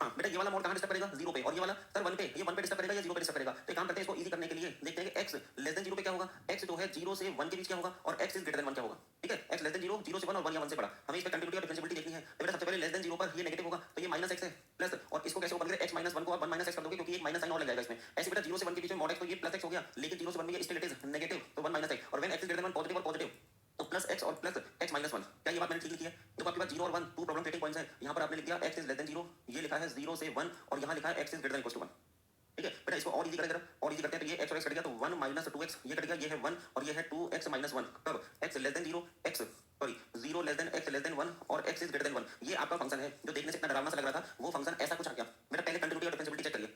हाँ बेटा ये वाला मोड कहाँ डिस्टर्ब करेगा? 0 पे, और ये वाला सर 1 पे, ये 1 पे डिस्टर्ब करेगा या 0 पे डिस्टर्ब करेगा? तो एक काम करते हैं, इसको इजी करने के लिए देखते हैं कि x लेस देन 0 पे क्या होगा, x जो है 0 से 1 के बीच क्या होगा, और x इज ग्रेटर देन 1 क्या होगा। ठीक है, x लेस देन 0, 0 से 1 और 1 या 1 से बड़ा। हमें इस पे कंटिन्यूटी और डिफरेंशिएबिलिटी देखनी है। तो बेटा सबसे पहले लेस देन 0 पर ये नेगेटिव होगा, तो ये -x है प्लस, और इसको कैसे ओपन करें? x -1 को आप 1 - x कर दोगे क्योंकि एक माइनस साइन और लग जाएगा इसमें। ऐसे बेटा 0 से 1 के बीच में mod x, तो ये प्लस x हो गया, लेकिन 0 से 1 में ये स्टिल इट इज नेगेटिव, तो 1 - x, और when x is greater then 1 positive और पॉजिटिव, तो प्लस x और प्लस x माइनस 1। क्या ये बात मैंने ठीक लिखी है? तो आपके पास 0 और 1 टू प्रॉब्लम क्रिएटिंग पॉइंट्स है। यहाँ पर आपने लिख दिया x इज लेस देन 0, ये लिखा है 0 से 1, और यहाँ लिखा है x is greater than equal to 1। ठीक है बेटा, इसको और इजी करें जरा, और इजी करते हैं। तो ये x और x कट गया, तो 1 - 2x ये कट गया, ये है 1 और ये है 2x - 1। कब x less than 0, x sorry 0 less than x less than 1 और x इज ग्रेटर देन 1। ये आपका फंक्शन है जो देखने से इतना डरावना सा लग रहा था, वो फंक्शन ऐसा कुछ आ गया। बेटा पहले कंटिन्यूटी और डिफरेंशिएबिलिटी चेक करिए।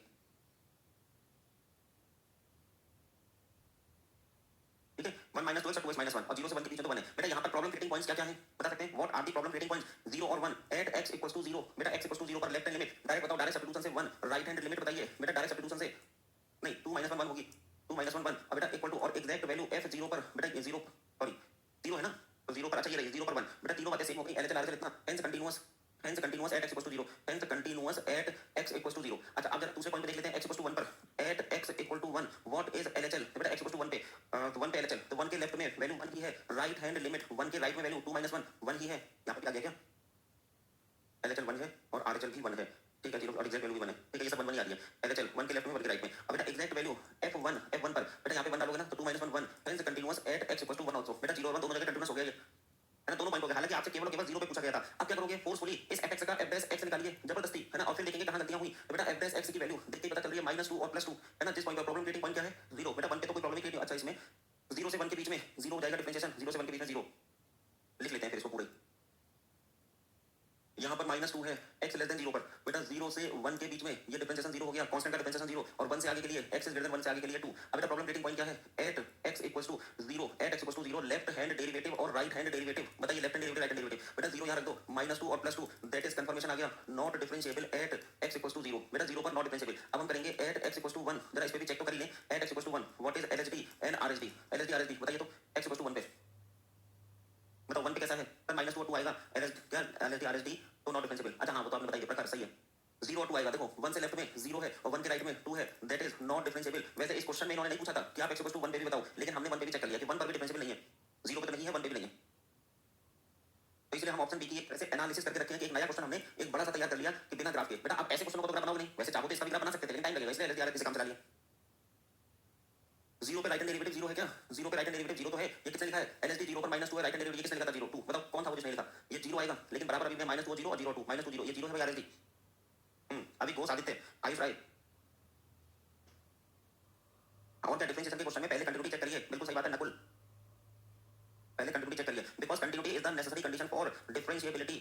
ठीक है, 1 - 2x और 2x - 1 और 0 से 1 के बीच में तो 1 है। बेटा यहाँ पर प्रॉब्लम क्रिएटिंग पॉइंट्स क्या-क्या हैं बता सकते हैं? What are the problem creating points? 0 और 1 एट x इक्वल्स टू 0। बेटा x इक्वल्स टू 0 पर लेफ्ट हैंड लिमिट डायरेक्ट बताओ, डायरेक्ट सब्स्टिट्यूशन से 1, राइट हैंड लिमिट बताइए। बेटा डायरेक्ट सब्स्टिट्यूशन से नहीं, 2 - 1 1 होगी, 2 - 1 1 अब बेटा इक्वल टू और एग्जैक्ट वैल्यू f 0 पर बेटा 0 सॉरी 0 है ना, तो 0 पर अच्छा ये रही 0 पर 1 बेटा तीनों बातें सेम हो गई, एलएचएल आरएचएल इतना, hence continuous at x equals to 0, hence continuous at x equals to 0। अच्छा अब जरा दूसरे पॉइंट पे देख लेते हैं, x इक्वल्स टू 1 पर at x equal to 1 what is LHL, तो बेटा x इक्वल्स टू 1 पे तो 1 पे एलएचएल, तो 1 के लेफ्ट में वैल्यू 1 ही है, राइट हैंड लिमिट 1 के राइट में वैल्यू 2 - 1 1 ही है, यहां पे क्या गया क्या एलएचएल 1 है और आरएचएल भी 1 है, ठीक है, 0 और एग्जैक्ट वैल्यू भी 1 है, ठीक है, ये सब 1 1 ही आ रही है, एलएचएल 1 के लेफ्ट में 1 के राइट में। अब बेटा एग्जैक्ट वैल्यू f1 पर बेटा यहां पे 1 डालोगे ना तो 2 - 1 1 hence continuous at x equals to 1 also, बेटा 0 और 1 दोनों जगह कंटीन्यूअस हो गया ये है ना, दोनों पॉइंट हो गए। हालांकि आपसे केवल और केवल 0 पे पूछा गया था, अब क्या करोगे फोर्सफुली इस fx का f' x निकालिए जबरदस्ती, है ना, और फिर देखेंगे कहां गलतियां हुई, तो बेटा f' x की वैल्यू देखते ही पता चल रही है -2 और +2, है ना, जिस पॉइंट पर प्रॉब्लम क्रिएटिंग पॉइंट क्या है 0, बेटा 1 पे तो कोई प्रॉब्लम क्रिएट नहीं, अच्छा इसमें 0 से 1 के बीच में 0 हो जाएगा डिफरेंशिएशन, 0 से 1 के बीच में 0 लिख लेते हैं फिर इसको पूरे, यहाँ पर -2 है x लेस देन 0 पर, बेटा 0 से 1 के बीच में ये डिफरेंशिएशन 0 हो गया, कांस्टेंट का डिफरेंशिएशन 0 और 1 से आगे के लिए x इज ग्रेटर देन 1 से आगे के लिए 2। अब बेटा प्रॉब्लम क्रिएटिंग पॉइंट क्या है, at x equals to 0 at x equals to 0 left hand derivative और राइट हैंड डेरिवेटिव, बताइए left hand derivative right hand derivative, बेटा 0 यहाँ रख दो -2 और +2 दैट इज कंफर्मेशन आ गया, not differentiable at x equals to 0, बेटा 0 पर नॉट डिफरेंशिएबल। अब हम करेंगे एट x इक्वल्स टू 1, जरा इस पे भी चेक तो कर लें, at x equals to 1 what is LHD and RHD, LHD RHD बताइए तो x इक्वल्स टू 1 पे बताओ 1 पे कैसा है, पर -2 और 2 आएगा, LHD RHD तो नॉट डिफरेंशिएबल। अच्छा हाँ वो तो आपने बताइए प्रकार सही है, 0 और 2 आएगा, देखो 1 से लेफ्ट में 0 है और 1 के राइट में 2 है, दैट इज नॉट डिफरेंशिएबल। वैसे इस क्वेश्चन में इन्होंने नहीं पूछा था कि आप x इक्वल्स टू 1 पे भी बताओ, लेकिन हमने 1 पे भी चेक कर लिया कि 1 पर भी डिफरेंशिएबल नहीं है, 0 पे तो नहीं है 1 पे भी नहीं है, तो इसलिए हम ऑप्शन बी की एक ऐसे एनालिसिस करके रखे हैं कि एक नया क्वेश्चन हमने एक बड़ा सा तैयार कर लिया कि बिना ग्राफ के, बेटा आप ऐसे क्वेश्चन को तो ग्राफ बनाओगे नहीं, वैसे चाहो तो इसका भी ग्राफ बना सकते थे लेकिन टाइम लगेगा, इसलिए LHD RHD से काम चला लिया। 0 पे राइट हैंड डेरिवेटिव 0 है क्या, 0 पे राइट हैंड डेरिवेटिव 0 तो है, ये किसने लिखा है LHD 0 पर -2 है, राइट हैंड डेरिवेटिव ये किसने लिखा था 0 2, बताओ कौन था वो जिसने लिखा, ये 0 आएगा लेकिन बराबर अभी में -2 0 और 0 2 -2 0 ये 0 है भाई RHD। अभी घोष आदित्य आयुष राय और क्या डिफरेंशिएशन के क्वेश्चन में पहले कंटिन्यूटी चेक करिए, बिल्कुल सही बात है नकुल, पहले कंटिन्यूटी चेक करिए because continuity is the necessary condition for differentiability.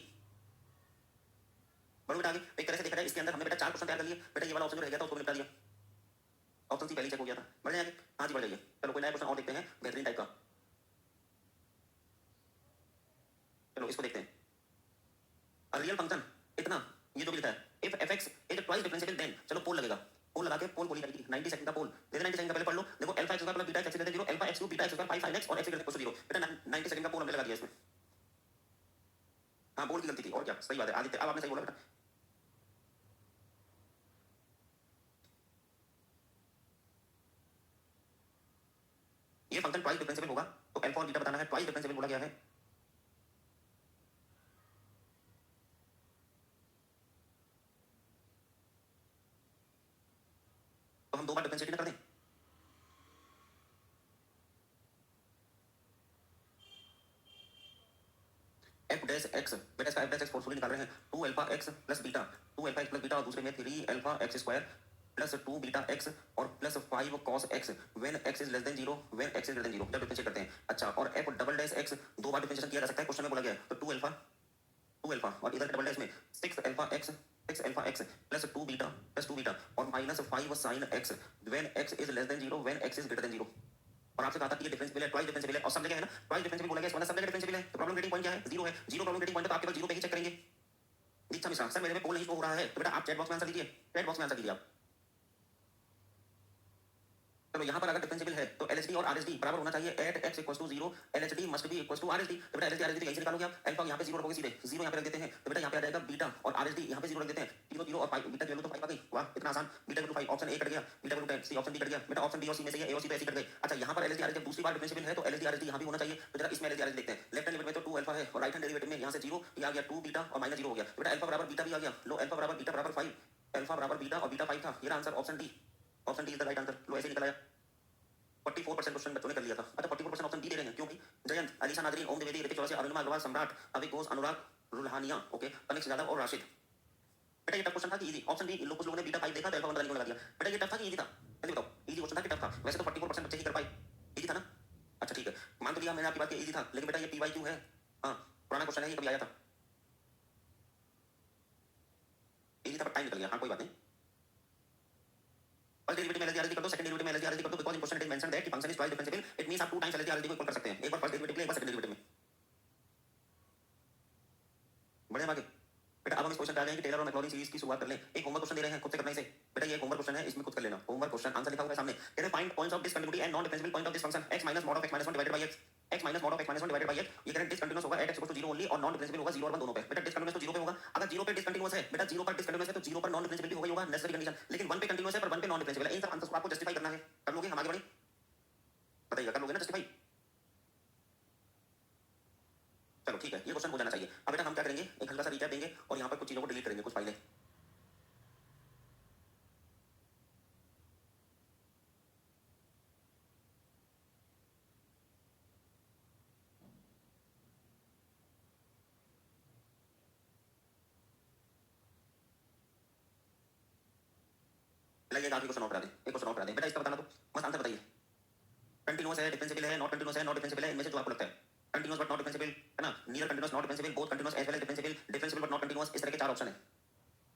बढ़ो बेटा आगे, एक तरह से देखा जाए इसके अंदर हमने बेटा 4 क्वेश्चन तैयार कर लिए, बेटा ये वाला ऑप्शन जो रह गया था उसको निपटा दिया, ऑप्शन सी पहले चेक हो गया था, बढ़ जाए आगे, हाँ जी बढ़ जाइए, चलो कोई नया क्वेश्चन और देखते हैं बेहतरीन टाइप का, चलो इसको देखते हैं, अ रियल फंक्शन इतना ये जो भी लिखा है if fx is twice differentiable then, चलो पोल लगेगा, पोल लगा के पोल बोली जाएगी 90 सेकंड का पोल दे दे, 90 सेकंड का पहले पढ़ लो, देखो alpha x square plus beta x equal to 0 alpha x cube beta x square 5 sin x और x इक्वल टू 0, बेटा 90 सेकंड का पोल हमने लगा दिया इसमें, हाँ बोल की गलती थी और क्या, सही बात है आदित्य, अब आपने सही बोला बेटा, ये फंक्शन ट्वाइस डिफरेंशिएबल होगा तो अल्फा और बीटा बताना है, ट्वाइस डिफरेंशिएबल बोला गया है, तो हम 2 बार डिफरेंशिएट कर दें, f डैश x बेटा इसका f डैश x फोर्सफुली निकाल रहे हैं, 2 alpha x plus beta, 2 alpha x plus beta और दूसरे में 3 alpha x square plus 2 beta x और plus 5 cos x when x is less than 0 when x is greater then 0, जब differentiate करते हैं। अच्छा और f डबल डैश x 2 बार differentiation किया जा सकता है, क्वेश्चन में बोला गया है, तो 2 अल्फा और इधर डबल डैश में 6 अल्फा x प्लस 2 बीटा और minus 5 sin x when x is less than 0 when x is greater then 0, और आपसे कहा था कि ये डिफरेंशिएबल है, ट्वाइस डिफरेंशिएबल है और सब जगह है ना, ट्वाइस डिफरेंशिएबल बोला गया, इस वाला सब जगह डिफरेंशिएबल है, तो प्रॉब्लम क्रिएटिंग पॉइंट क्या है 0 है, 0 प्रॉब्लम क्रिएटिंग पॉइंट तो आप केवल 0 पे ही चेक करेंगे। दीक्षा मिश्रा सर मेरे में पोल नहीं शो हो रहा है, तो बेटा आप चैट बॉक्स में आंसर दीजिए, चैट बॉक्स में आंसर दीजिए आप, चलो यहाँ पर अगर डिफरेंशिएबल है तो LHD और RHD बराबर होना चाहिए at x equals to 0 LHD must be equals to RHD, तो बेटा LHD RHD तो यहीं से निकालोगे आप, अल्फा यहाँ पे 0 रखोगे सीधे 0 यहाँ पे रख देते हैं, तो बेटा यहाँ पे आ जाएगा बीटा और RHD यहाँ पे 0 रख देते हैं, 0 0 और 5 बीटा की वैल्यू तो 5 आ गई, वाह इतना आसान, बीटा की 5 ऑप्शन ए कट गया, बीटा की 10 सी ऑप्शन बी कट गया, बेटा ऑप्शन बी और सी में से ये ए और सी तो ऐसे कट गए। अच्छा यहाँ पर LHD RHD दूसरी बार डिफरेंशिएबल है तो LHD RHD यहाँ भी होना चाहिए, तो जरा इसमें LHD RHD देखते हैं, लेफ्ट हैंड लिमिट में तो 2 अल्फा है और राइट हैंड डेरिवेटिव में यहाँ से 0 ये आ गया 2 बीटा और माइनस 0 हो गया, बेटा अल्फा बराबर बीटा भी आ गया, लो अल्फा बराबर बीटा बराबर 5, अल्फा बराबर बीटा और बीटा 5 था, ये answer option D is the right answer, लो ऐसे निकल आया, 44% क्वेश्चन बच्चों ने कर लिया था। अच्छा 44% ऑप्शन डी दे रहे हैं क्योंकि जयंत अलीशा नादरीन ओम द्विवेदी ऋतिक चौरसिया अरुणिमा अग्रवाल सम्राट अविक घोष अनुराग रुल्हानिया ओके तनिष्क यादव और राशिद, बेटा ये टफ क्वेश्चन था कि इजी, ऑप्शन डी इन कुछ लोगों ने बीटा 5 देखा तो अल्फा 1 को लगा दिया, बेटा ये टफ था कि इजी था, जल्दी बताओ इजी क्वेश्चन था कि टफ था, वैसे तो 44% बच्चे ही कर पाए, इजी था ना, अच्छा ठीक है मान तो लिया मैंने आपकी बात कि इजी था, लेकिन बेटा ये PYQ है, हाँ पुराना क्वेश्चन है ये कभी आया था, इजी था पर टाइम निकल गया, हाँ कोई बात नहीं, फर्स्ट डेरिवेटिव में LHD RHD कर दो, सेकंड डेरिवेटिव में LHD RHD कर दो, because in question it is mentioned that कि function is twice differentiable, it means आप 2 टाइम्स LHD RHD को इक्वल कर सकते हैं, एक बार फर्स्ट डेरिवेटिव में एक बार सेकंड डेरिवेटिव में, बढ़े आगे बेटा अब हम इस क्वेश्चन पे आ गए कि टेलर और मैक्लॉरिन सीरीज की शुरुआत कर लें। एक होमवर्क क्वेश्चन दे रहे हैं, खुद से करना इसे। बेटा ये होमवर्क क्वेश्चन है, इसमें खुद कर लेना। होमवर्क क्वेश्चन आंसर लिखा हुआ है सामने। कहते हैं find points of discontinuity and non differentiable point of this function x minus mod of x minus 1 divided by x, x minus mod of x minus 1 divided by x। ये कह रहे हैं डिसकंटिन्यूअस होगा at x equal to 0 only और non differentiable होगा 0 और 1 दोनों पे। बेटा डिसकंटिन्यूअस तो 0 पे होगा। अगर 0 पे डिसकंटिन्यूअस है, बेटा 0 पर डिसकंटिन्यूअस है तो 0 पर नॉन डिफरेंशिएबल भी होगा ही होगा, नेसेसरी कंडीशन। लेकिन 1 पे कंटीन्यूअस है पर 1 पे नॉन डिफरेंशिएबल है। इन सब आंसर्स को आपको जस्टिफाई करना है। कर लोगे? हम आगे बढ़े, बताइएगा, कर लोगे ना जस्टिफाई? चलो ठीक है, ये क्वेश्चन हो जाना चाहिए। अब बेटा हम क्या करेंगे, एक हल्का सा रिकैप देंगे और यहाँ पर कुछ चीजों को डिलीट करेंगे, कुछ फाइलें। एक आखिरी क्वेश्चन और करा दें, एक क्वेश्चन और करा दें। बेटा इसका बताना तो मस्त आंसर बताइए। कंटीन्यूअस है, डिफरेंशिएबल है, नॉट कंटीन्यूअस है, नॉट डिफरेंशिएबल है, इनमें से जो आपको लगता है। कंटीन्यूअस बट नॉट डिफरेंशिएबल है ना, neither continuous not differentiable, both continuous as well as differentiable, differentiable but not continuous, इस तरह के चार ऑप्शन है।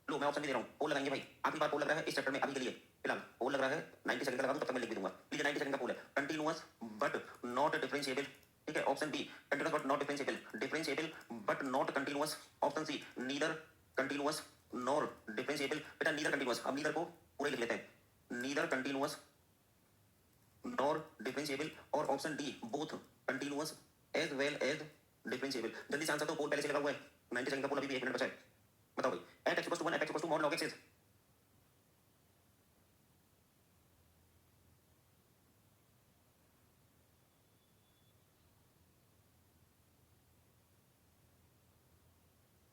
लो मैं ऑप्शन भी दे रहा हूँ, पोल लगाएंगे भाई। आखिरी बार पोल लग रहा है इस चैप्टर में अभी के लिए फिलहाल। पोल लग रहा है 90 सेकंड का लगा दूं, तब तक मैं लिख भी दूंगा। लीजिए 90 सेकंड का पोल है। कंटीन्यूअस बट नॉट डिफरेंशिएबल, ठीक है। Option B continuous but not differentiable, differentiable but not continuous. Option C neither continuous nor differentiable. बेटा नीदर कंटीन्यूअस, अब नीदर को पूरे लिख लेते हैं, नीदर कंटीन्यूअस नॉर डिफरेंशिएबल। और option D both continuous as well as differentiable. जल्दी से आंसर दो, पोल पहले से लगा हुआ है। 90 सेकंड का पोल अभी भी 1 मिनट बचा है। बताओ भाई, at x equals to 1 at x equals to mod log x is.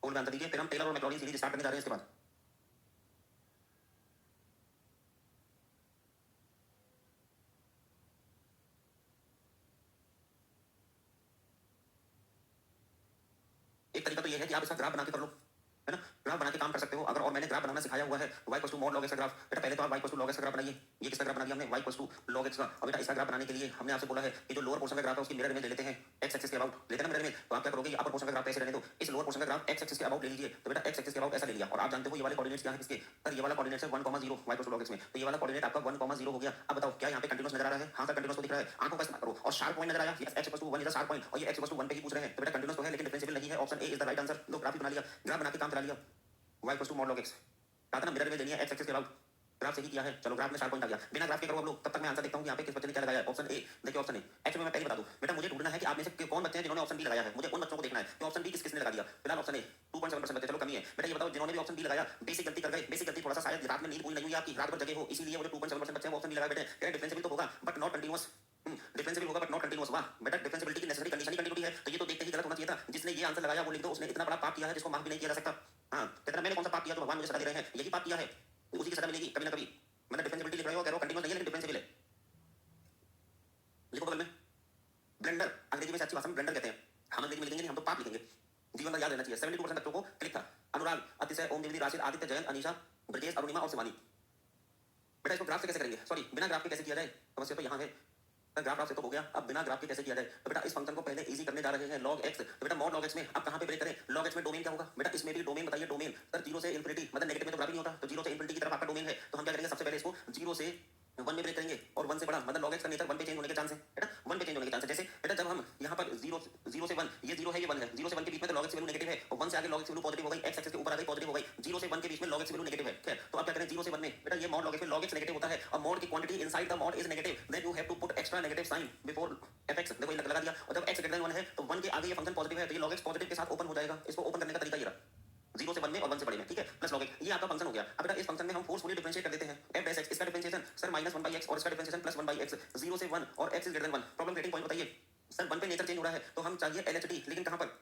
Poll में आंसर दीजिए, फिर हम टेलर और मैक्लॉरिन सीरीज स्टार्ट करने जा रहे हैं इसके बाद। एक तरीका तो ये है कि आप इसका ग्राफ बना के कर लो, है ना। ग्राफ बना के काम कर सकते हो अगर। और मैंने ग्राफ बनाना सिखाया हुआ है, y equals to mod log x का ग्राफ। बेटा पहले तो आप y equals to log x का ग्राफ बनाइए। ये किसका ग्राफ बना दिया हमने, y equals to log x का। और बेटा इसका ग्राफ बनाने के लिए हमने आपसे बोला है कि जो लोअर पोर्शन का ग्राफ है उसकी मिरर इमेज ले लेते हैं, x एक्सिस के अबाउट लेते हैं ना मिरर इमेज। तो आप क्या करोगे, अपर पोर्शन का ग्राफ ऐसे रहने दो, इस लोअर पोर्शन का ग्राफ x एक्सिस के अबाउट ले लीजिए। तो बेटा x एक्सिस के अबाउट ऐसा ले लिया। और आप जानते हो ये वाले कोऑर्डिनेट्स क्या है किसके, सर ये वाला कोऑर्डिनेट है 1, 0 y equals to log x में। तो ये वाला कोऑर्डिनेट आपका 1, 0 हो गया। अब बताओ क्या यहाँ पे कंटीन्यूअस नजर आ रहा है? हाँ सर कंटीन्यूअस तो दिख रहा है, आंखों का इस्तेमाल करो। और शार्प पॉइंट नजर आया, yes x equals to 1 is a sharp point, और ये x इक्वल्स टू 1 पे ही पूछ रहे हैं। तो बेटा कंटीन्यूअस तो है लेकिन डिफरेंशिएबल नहीं है। Option A is the right answer. लो ग्राफ बना लिया, ग्राफ बना के काम चला लिया। y equals to mod log x कहा था ना, मिरर इमेज लेनी है x एक्सिस के अबाउट। ग्राफ से ही किया है। चलो ग्राफ में शार्प पॉइंट आ गया, बिना ग्राफ के करो अब लोग। तब तक मैं आंसर देखता हूं कि यहाँ पे किस बच्चे ने क्या लगाया है। ऑप्शन ए देखिए, ऑप्शन ए एक्चुअली मैं पहले बता दूं बेटा, मुझे ढूंढना है कि आप में से कौन बच्चे हैं जिन्होंने ऑप्शन बी लगाया है। मुझे उन बच्चों को देखना है कि ऑप्शन बी किसने लगा दिया। फिलहाल ऑप्शन ए 2.7% बच्चे, चलो कमी है। बेटा ये बताओ जिन्होंने भी ऑप्शन बी लगाया बेसिक गलती कर गए। बेसिक गलती थोड़ा सा शायद रात में नींद पूरी नहीं हुई आपकी, रात भर जगे हो, इसीलिए वो 2.7% बच्चे ऑप्शन बी लगा बैठे। कह डिफरेंशिएबल तो होगा बट नॉट कंटीन्यूअस, डिफरेंशिएबल होगा बट नॉट कंटीन्यूअस। वाह बेटा डिफरेंशिएबिलिटी की नेसेसरी कंडीशन ही कंटीन्यूटी है। तो ये तो देखते ही गलत होना चाहिए था। जिसने ये आंसर लगाया वो लिख दो, उसने इतना बड़ा पाप किया है जिसको माफ भी नहीं किया जा सकता। हाँ कितना मैंने कौन सा पाप किया तो भगवान मुझे सजा दे रहे हैं, यही पाप किया है, उसी की सजा मिलेगी कभी ना कभी। मैंने डिफरेंशिएबिलिटी लिख रहे हो, कह रहे हो कंटीन्यूअस नहीं है लेकिन डिफरेंशिएबल है, लिखो बगल में। ब्लेंडर अंग्रेजी में अच्छी भाषा में ब्लेंडर कहते हैं। हम अंग्रेजी में लिखेंगे नहीं, हम तो पाप लिखेंगे। जीवन का याद रहना चाहिए। 72% बच्चों को क्लिक था। अनुराग, अतिशय, ओम देवी, राशिद, आदित्य, जयंत, अनीशा, ब्रजेश, अरुणिमा और शिवानी। बेटा इसको ग्राफ से कैसे करेंगे, सॉरी बिना ग्राफ के कैसे किया जाए, समस्या तो यहाँ है। ग्राफ से तो हो गया, अब बिना ग्राफ के कैसे किया जाए। तो बेटा इस फंक्शन को पहले इजी करने जा रहे हैं, log x। तो बेटा मॉड log x में अब कहां पे ब्रेक करें, log x में डोमेन क्या होगा। बेटा इसमें भी डोमेन बताइए, डोमेन सर 0 से इंफिनिटी, मतलब नेगेटिव में तो ग्राफ नहीं होता, तो 0 से इंफिनिटी की तरफ आपका डोमेन है। तो हम क्या करेंगे, सबसे पहले इसको 0 से 1 में ब्रेक करेंगे और 1 से बड़ा, मतलब log x का नेचर 1 पे चेंज होने के चांस है। बेटा 1 पे चेंज होने के चांस है। जैसे बेटा जब हम यहाँ पर 0 से 1, ये 0 है ये 1 है, 0 से 1 के बीच में तो log x वैल्यू नेगेटिव है, और 1 से आगे log x वैल्यू पॉजिटिव हो गई, x एक्सिस के ऊपर आ गई पॉजिटिव हो गई। 0 से 1 के बीच में log x वैल्यू नेगेटिव है, ठीक है। तो आप क्या करें 0 से 1 में, बेटा ये मॉड log x में log x नेगेटिव होता है और मॉड की quantity inside the mod is negative, then you have to put extra negative sign before fx। देखो ये लगा दिया। और जब x ग्रेटर देन 1 है तो 1 के आगे ये फंक्शन पॉजिटिव है, तो ये log x पॉजिटिव के साथ ओपन हो जाएगा। इसको ओपन करने का तरीका ये रहा, 0 से 1 में और 1 से बड़े में, ठीक है, प्लस log x, ये आपका फंक्शन हो गया। अब बेटा इस फंक्शन में हम फोर्सफुली डिफरेंशिएट कर देते हैं f डैश x, इसका डिफरेंशिएशन सर -1/x और इसका डिफरेंशिएशन +1/x, 0 से 1 और x is greater then 1। Problem creating point बताइए सर, 1 पे नेचर चेंज हो रहा है तो हम चाहिए LHD, लेकिन कहां पर,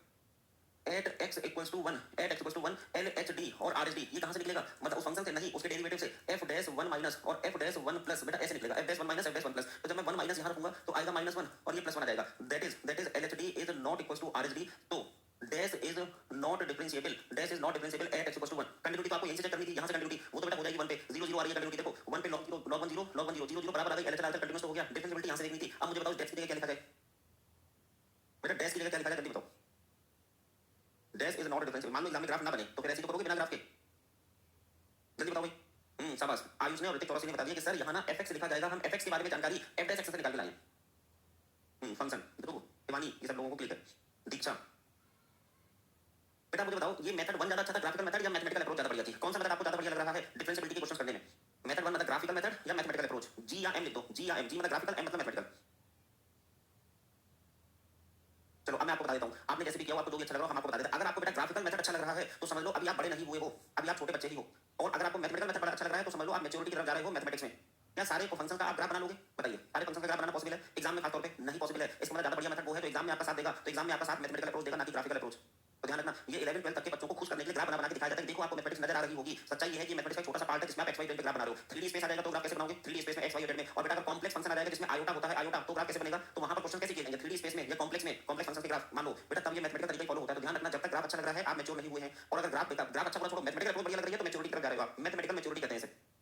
at x equals to 1, at x equals to 1 LHD और RHD, ये कहां से निकलेगा, मतलब उस फंक्शन से नहीं, उसके डेरिवेटिव से, f डैश 1 माइनस और f डैश 1 प्लस। बेटा ऐसे निकलेगा f dash 1 minus f dash 1 plus. तो जब मैं 1 माइनस यहां रखूंगा तो आएगा -1 और ये +1 आ जाएगा। That is LHD is not equals to RHD। तो dash is not differentiable, dash is not differentiable at x equals to 1। Continuity तो आपको यहीं से चेक करनी थी, यहां से कंटीन्यूटी वो तो बेटा हो जाएगी 1 पे, 0 0 आ रही है कंटीन्यूटी, देखो 1 पे log 0 log 1 0 log 1 0 0 0 बराबर आ गई, LHD आंसर कंटीन्यूअस हो गया। डिफरेंशिएबिलिटी यहां से देखनी थी। अब मुझे बताओ डैश की जगह क्या लिखा जाए, बेटा डैश की जगह क्या लिखा जाए जल्दी बताओ। डैश इज नॉट डिफरेंशिएबल, मान लो एग्जाम में ग्राफ ना बने तो फिर ऐसे तो करोगे बिना ग्राफ के, जल्दी बताओ भाई। शाबाश, आयुष ने और ऋतिक चौरसी ने बता दिया कि सर यहाँ ना fx लिखा जाएगा। हम fx के बारे में जानकारी f डैश x से निकाल के लाए। फंक्शन देखो, शिवानी ये सब लोगों को क्लिक है। दीक्षा बेटा मुझे बताओ ये मेथड 1 ज्यादा अच्छा था ग्राफिकल मेथड या मैथमेटिकल अप्रोच ज्यादा बढ़िया थी? कौन सा मेथड आपको ज्यादा बढ़िया लग रहा है डिफरेंशिएबिलिटी के क्वेश्चन करने में? मेथड 1 मतलब ग्राफिकल मेथड या मैथमेटिकल अप्रोच? जी या एम लिख दो, जी या एम। जी मतलब ग्राफिकल, एम मतलब मैथमेटिकल। चलो अब मैं आपको बता देता हूँ, आपने जैसे भी किया हो आपको जो भी अच्छा लग रहा हो हम आपको बता देते हैं। अगर आपको बेटा ग्राफिकल मेथड अच्छा लग रहा है तो समझ लो अभी आप बड़े नहीं हुए हो, अभी आप छोटे बच्चे ही हो। और अगर आपको मैथमेटिकल मेथड बड़ा अच्छा लग रहा है तो समझ लो आप मैच्योरिटी की तरफ जा रहे हो मैथमेटिक्स में। क्या सारे को फंक्शन का आप ग्राफ बना लोगे? बताइए, सारे फंक्शन का ग्राफ बनाना पॉसिबल है? एग्जाम में खासतौर पे नहीं पॉसिबल है। इसका मतलब ज्यादा बढ़िया मेथड वो है तो एग्जाम में आपका साथ देगा, तो एग्जाम में आपका साथ मैथमेटिकल अप्रोच देगा ना कि ग्राफिकल अप्रोच। तो ध्यान रखना ये 11 12 तक के बच्चों को खुश करने के लिए ग्राफ बना के दिखाया जाता है। देखो आपको मैथमेटिक्स नजर आ रही होगी, सच्चाई ये है कि मैथमेटिक्स का छोटा सा पार्ट है जिसमें आप एक्स वाई जेड पे ग्राफ बना रहे हो। 3D स्पेस आ जाएगा तो ग्राफ कैसे बनाओगे? 3D स्पेस में एक्स वाई जेड में। और बेटा अगर कॉम्प्लेक्स फंक्शन आ जाएगा जिसमें आयोटा होता है, आयोटा, तो ग्राफ कैसे बनेगा? तो वहां पर क्वेश्चन कैसे किए जाएंगे? 3D स्पेस में या कॉम्प्लेक्स में, कॉम्प्लेक्स फंक्शन के ग्राफ मान लो बेटा, तब ये मैथमेटिकल तरीका फॉलो होता है। तो ध्यान रखना जब तक ग्राफ अच्छा लग रहा है आप मैच्योर नहीं हुए हैं। और अगर ग्राफ अच्छा पूरा छोड़ो, मैथमेटिकल अप्रोच बढ़िया लग रही है तो मैच्योरिटी की तरफ जा रहे हो आप। मैथमेटिकल मैच्योरिटी कहते हैं इसे।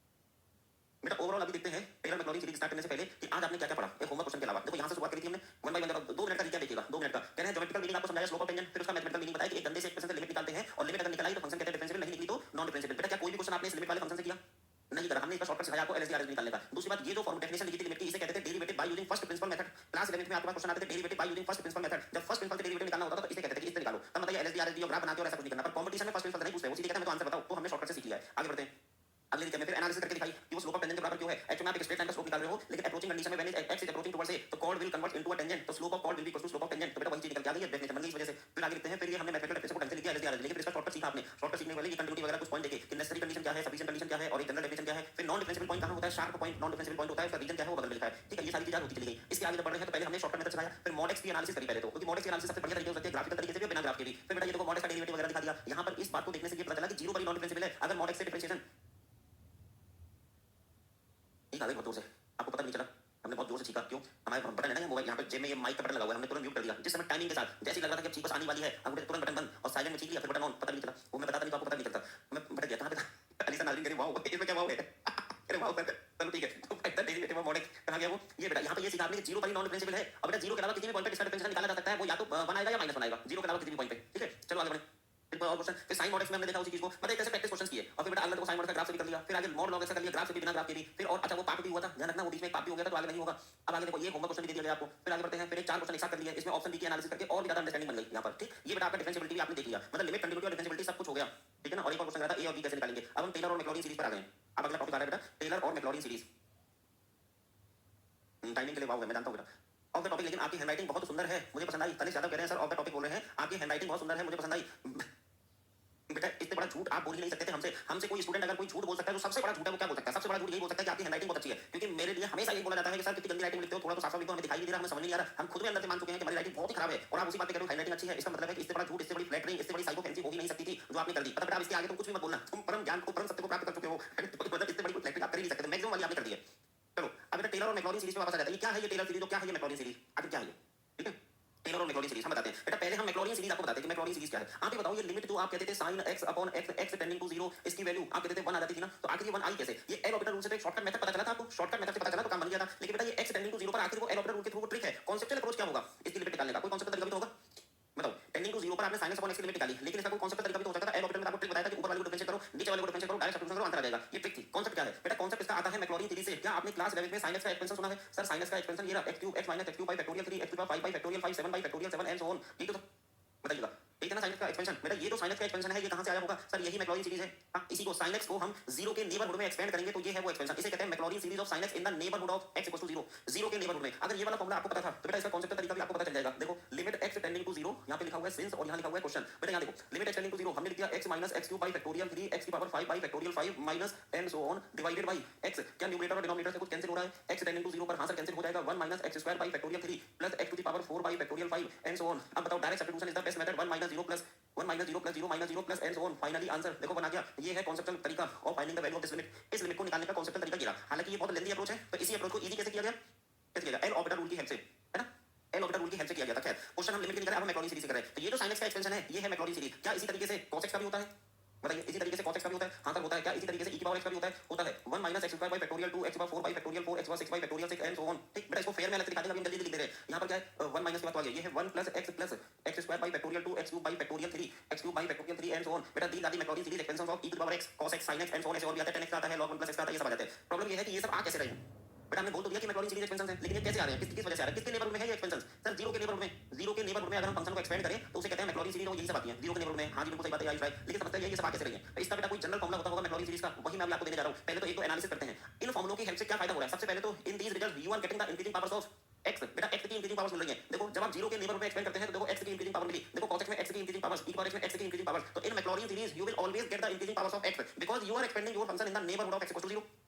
बेटा ओवरऑल अभी देखते हैं टेलर मैक्लॉरिन सीरीज स्टार्ट करने से पहले कि आज आपने क्या क्या पढ़ा एक होमवर्क क्वेश्चन के अलावा। देखो यहां से शुरुआत करी थी हमने 1 बाय 1 2 मिनट का रिकैप देखिएगा, 2 मिनट का। कह रहे हैं ज्योमेट्रिकल मीनिंग आपको समझाया स्लोप ऑफ टेंजेंट, फिर उसका मैथमेटिकल मीनिंग बताया कि एक गंदे से एक्सप्रेशन से लिमिट निकालते हैं और लिमिट अगर निकल आई तो फंक्शन कहते हैं डिफरेंशिएबल, नहीं निकली तो नॉन डिफरेंशिएबल। बेटा क्या कोई भी क्वेश्चन आपने इस लिमिट वाले फंक्शन से किया? नहीं करा। हमने इसका शॉर्टकट सिखाया आपको एलएसडी आरएसडी निकालने का। दूसरी बात ये जो फॉर्म डेफिनेशन लिखी थी लिमिट की इसे कहते थे derivative by using first principle method. Class 11th में आपके पास क्वेश्चन आते थे derivative by using first principle method. जब फर्स्ट प्रिंसिपल से डेरिवेटिव निकालना होता था तो इसे कहते थे कि इससे निकालो। तब बताइए एलएसडी आरएसडी और ग्राफ बनाते हो और ऐसा कुछ नहीं करना। पर कंपटीशन में फर्स्ट प्रिंसिपल नहीं पूछते, वो सीधे कहता है मैं तो आंसर बताओ। तो हमने शॉर्टकट से सीख लिया है। आगे बढ़ते हैं अगले रिकैप में। फिर एनालिसिस करके दिखाई कि वो स्लोप ऑफ टेंजेंट के बराबर क्यों है। एक्चुअली में आप एक स्ट्रेट लाइन का स्लोप निकाल रहे हो लेकिन अप्रोचिंग कंडीशन में when x is approaching towards A तो chord will convert into a tangent, तो slope of chord will be equal to slope of tangent. तो बेटा वही चीज निकल के आ गई है, डेफिनेशन बन गई इस वजह से। फिर आगे लिखते हैं, फिर ये हमने मैथमेटिकल डेफिनेशन को ढंग से लिख दिया एलएसडी आरएसडी, लेकिन फिर इसका शॉर्टकट सीखा आपने। शॉर्टकट सीखने वाले ये कंटिन्यूटी वगैरह कुछ पॉइंट देखे कि नेसेसरी कंडीशन क्या है, सफिशिएंट कंडीशन क्या है और एक जनरल डेफिनेशन क्या है। फिर नॉन डिफरेंशिएबल पॉइंट कहां होता है, sharp point non differentiable point होता है, उसका रीजन क्या है वो बगल में लिखा है। ठीक है, ये सारी चीजें होती चली गई। इसके आगे जब बढ़ रहे हैं तो पहले हमने शॉर्टकट मेथड सिखाया, फिर मॉड एक्स की एनालिसिस करी पहले तो, क्योंकि मॉड एक्स की एनालिसिस सबसे बढ़िया तरीके हो सकती है ग्राफिकल तरीके से भी बिना ग्राफ के भी। फिर बेटा ये देखो मॉड एक्स का डेरिवेटिव वगैरह दिखा दिया। यहां पर इस बात को देखने से ये पता चला कि जीरो पर ही नॉन डिफरेंशिएबल है अगर मॉड एक्स से डिफरेंशिएशन ठीक आ गई बहुत दूर से, आपको पता नहीं चला। हमने बहुत जोर से चीखा, क्यों? हमारे बटन है ना ये मोबाइल यहाँ पे जेब में ये माइक का बटन लगा हुआ है, हमने तुरंत म्यूट कर दिया। जिस समय टाइमिंग के साथ जैसे लग रहा था कि अब चीख बस आने वाली है, हमने तुरंत बटन बंद और साइलेंट में चीख लिया, फिर बटन ऑन, पता नहीं चला। वो मैं बताता नहीं तो आपको पता नहीं चलता। मैं भटक गया, कहाँ पे था? अलीसा नाज़रीन कह रही वाओ, इसमें क्या वाओ है? अरे वाओ सर, चलो ठीक है। तो कहता है डेरिवेटिव ऑफ मॉड एक्स कहाँ गया वो? ये बेटा यहाँ पे ये सीखा आपने कि जीरो पर ही नॉन डिफरेंशिएबल है। अब बेटा जीरो के अलावा किसी भी पॉइंट पे इसका डिफरेंशियल निकाला जा सकता है, वो या तो बनाएगा या माइनस बनाएगा, जीरो के अलावा किसी भी पॉइंट पे। ठीक है, चलो आगे बढ़ें। फिर और क्वेश्चन, फिर साइन मॉड एक्स में हमने देखा उसी चीज को, मतलब एक तरह से प्रैक्टिस क्वेश्चंस किए। और फिर बेटा अगला को साइन मॉड का ग्राफ से भी कर लिया, फिर आगे मॉड लॉग ऐसा कर लिया, ग्राफ से भी बिना ग्राफ के भी। फिर और अच्छा वो पार्ट भी हुआ था, ध्यान रखना वो बीच में एक पार्ट भी हो गया था तो आगे नहीं होगा। अब आगे देखो ये होमवर्क क्वेश्चन भी दे दिया गया आपको। फिर आगे बढ़ते हैं, फिर एक 4 क्वेश्चन एक साथ कर लिए, इसमें ऑप्शन डी की एनालिसिस करके और भी ज्यादा अंडरस्टैंडिंग बन गई यहाँ पर। ठीक, ये बेटा आपका डिफरेंशिएबिलिटी भी आपने देख लिया, मतलब लिमिट कंटिन्यूटी और डिफरेंशिएबिलिटी सब कुछ हो गया। ठीक है ना। और एक और क्वेश्चन था ए और बी कैसे निकालेंगे। अब हम टेलर और मैक्लॉरिन सीरीज पर आ गए। अब अगला टॉपिक आ रहा है बेटा टेलर और मैक्लॉरिन सीरीज। टाइमिंग के लिए वाव है, मैं जानता हूँ बेटा। ऑफ द टॉपिक, लेकिन आपकी हैंडराइटिंग बहुत सुंदर है, मुझे पसंद आई। तनिष यादव कह रहे हैं सर ऑफ द टॉपिक बोल रहे हैं, आपकी हैंडराइटिंग बहुत सुंदर है, मुझे पसंद आई। बेटा इससे बड़ा झूठ आप बोल ही नहीं सकते थे हमसे। हमसे कोई स्टूडेंट अगर कोई झूठ बोल सकता है तो सबसे बड़ा झूठ है वो क्या बोल सकता है? सबसे बड़ा झूठ यही बोल सकता है कि आपकी हैंडराइटिंग बहुत अच्छी है। क्योंकि मेरे लिए हमेशा यही बोला जाता है कि सर कितनी गंदी राइटिंग लिखते हो, थोड़ा तो साफ-साफ लिखो, हमें दिखाई नहीं दे रहा, हमें समझ नहीं आ रहा। हम खुद भी अंदर से मान चुके हैं कि हमारी राइटिंग बहुत ही खराब है और आप उसी बात पे कह रहे हो हैंडराइटिंग अच्छी है। इसका मतलब है कि इससे बड़ा झूठ, इससे बड़ी फ्लैटरिंग, इससे बड़ी साइको फैंसी हो ही नहीं सकती थी जो आपने कर दी। मतलब बेटा इसके आगे तुम कुछ भी मत बोलना, तुम परम ज्ञान को, परम सत्य को प्राप्त कर चुके हो। मतलब इससे बड़ी कोई फ्लैटरिंग आप कर ही नहीं सकते, मैक्सिमम वाली आपने कर दी है। चलो अब बेटा टेलर और मैक्लॉरिन सीरीज पे वापस आ जाते हैं। ये क्या है ये टेलर सीरीज और क्या है ये मैक्लॉरिन सीरीज, आखिर क्या है ये? ठीक है, टेलर और मैक्लॉरिन सीरीज हम बताते हैं। बेटा पहले हम मैक्लॉरिन सीरीज आपको बताते हैं कि मैक्लॉरिन सीरीज क्या है। आप ये बताओ ये लिमिट जो आप कहते थे sin x upon x x tending to 0 इसकी वैल्यू आप कहते थे 1 आ जाती थी ना, तो आखिर ये 1 आई कैसे? ये एल ऑर्बिटल रूल से तो एक शॉर्टकट मेथड पता चला था आपको, शॉर्टकट मेथड से पता चला तो काम बन गया था। लेकिन बेटा ये x टेंडिंग टू 0 पर आखिर वो एल ऑर्बिटल रूल के थ्रू वो ट्रिक है, कांसेप्चुअल अप्रोच क्या होगा इसकी लिमिट निकालने का? कोई कांसेप्ट तरीका भी तो होगा। बताओ टेंडिंग टू 0 पर आपने sin x अपॉन x की लिमिट निकाली, लेकिन इसका कोई कांसेप्ट तरीका भी तो हो सकता था। एल ऑर्बिटल में आपको ट्रिक बताया था कि ऊपर वाले को डिफरेंशिएट करो, नीचे वाले को डिफरेंशिएट करो, डायरेक्ट सब्स्टिट्यूशन करो, आंसर आ जाएगा। ये ट्रिक थी। कांसेप्ट क्या है बेटा? कांसेप्ट इसका आता है मैक्लॉरिन सीरीज से। क्या आपने क्लास 11 में sin x का एक्सपेंशन सुना है? सर sin x का एक्सपेंशन ये रहा x cube x minus x cube by factorial 3 x की power 5 bye factorial 5 7 bye factorial 7 and so on. ये तो बताइएगा ठीक है ना। sin x का एक्सपेंशन बेटा ये तो sin x का एक्सपेंशन है, ये कहां से आया होगा? सर यही मैक्लॉरिन सीरीज है। हां इसी को sin x को हम 0 के नेबरहुड में एक्सपेंड करेंगे तो ये है वो एक्सपेंशन। इसे कहते हैं Maclaurin series of sin x in the neighbourhood of x equal to 0, 0 के नेबरहुड में। अगर ये वाला फॉर्मूला आपको पता था तो बेटा इसका कांसेप्ट तरीका भी आपको पता चल जाएगा। देखो लिमिट x टेंडिंग टू 0 यहां पे लिखा हुआ है सिंस और यहां लिखा हुआ है क्वेश्चन। बेटा यहां देखो लिमिट x टेंडिंग टू 0 हमने लिख दिया x minus x cube by factorial 3 x की power 5 bye factorial 5 minus and so on divided by x। क्या न्यूमरेटर और डिनोमिनेटर से कुछ कैंसिल हो रहा है? x टेंडिंग टू 0 पर हां सर कैंसिल हो जाएगा 1 minus x square by factorial 3 plus x to the power 4 by factorial 5 and so on. अब बताओ direct substitution is the best method. 1 minus 0 plus 1 minus 0 plus 0 minus 0 plus and so on. Finally answer देखो बना गया। ये है conceptual तरीका of finding the value of this limit. इस limit को निकालने का कांसेप्चुअल तरीका ये रहा। हालांकि ये बहुत लेंथी अप्रोच है तो इसी अप्रोच को इजी कैसे किया गया? कैसे किया गया? एल ऑर्बिटल रूल की हेल्प से, है ना। एल ऑर्बिटल रूल की हेल्प से किया गया था। खैर क्वेश्चन हम लिमिट के निकाले, अब हम मैक्लॉरिन सीरीज से कर रहे हैं। तो ये जो sin x का एक्सपेंशन है ये है मैक्लॉरिन सीरीज। क्या इसी तरीके से cos x का भी होता है? बताइए इसी तरीके से cos x का भी होता है? हां सर होता है। क्या इसी तरीके से e की पावर x का भी होता है? होता है। 1 minus x square by factorial 2 x की power 4 by factorial 4 x power 6 bye factorial 6 and so on. ठीक बेटा इसको फेयर में अलग से दिखा देंगे, अभी हम जल्दी लिख दे रहे हैं। यहां पर क्या है 1 माइनस के बाद तो आ गया ये है 1 plus x square by factorial 2 x cube by factorial 3 x cube by factorial 3 and so on. बेटा these are the Maclaurin series expansions of e to the power x cos x sin x and so on. ऐसे और भी आता है 10x का आता है log 1 plus x का आता है, ये सब आ जाते हैं। प्रॉब्लम ये है कि ये सब आ कैसे रहे हैं? बेटा हमने बोल तो दिया कि मैक्लॉरिन सीरीज एक्सपेंशन है, लेकिन ये कैसे आ रहे हैं? किस वजह से आ रहे हैं? किसके नेबरहुड में है ये एक्सपेंशन? सर 0 के नेबरहुड में, जीरो के नेबरहुड में अगर हम फंक्शन को एक्सपेंड करें तो उसे कहते हैं मैक्लॉरिन सीरीज, और यही सब आती है जीरो के नेबरहुड में। हाँ जी बिल्कुल सही बात है यार, लेकिन समझते हैं ये सब आ कैसे रही है। इसका बेटा कोई जनरल फॉर्मूला होता होगा मैक्लॉरिन सीरीज का, वही मैं आपको देने जा रहा हूं। पहले तो एक तो एनालिसिस करते हैं इन फॉर्मूलों की हेल्प से क्या फायदा हो रहा है। सबसे पहले तो in these results you are getting the increasing powers of x, बेटा x की इंक्रीजिंग पावर्स मिल रही है। देखो जब आप जीरो के नेबरहुड में एक्सपेंड करते हैं तो देखो x की इंक्रीजिंग पावर मिली, देखो cos x में x की increasing powers, e power x में x की इंक्रीजिंग पावर्स। तो in Maclaurin series you will always get the increasing powers of x because you are expanding your function in the neighbourhood of x equal to 0।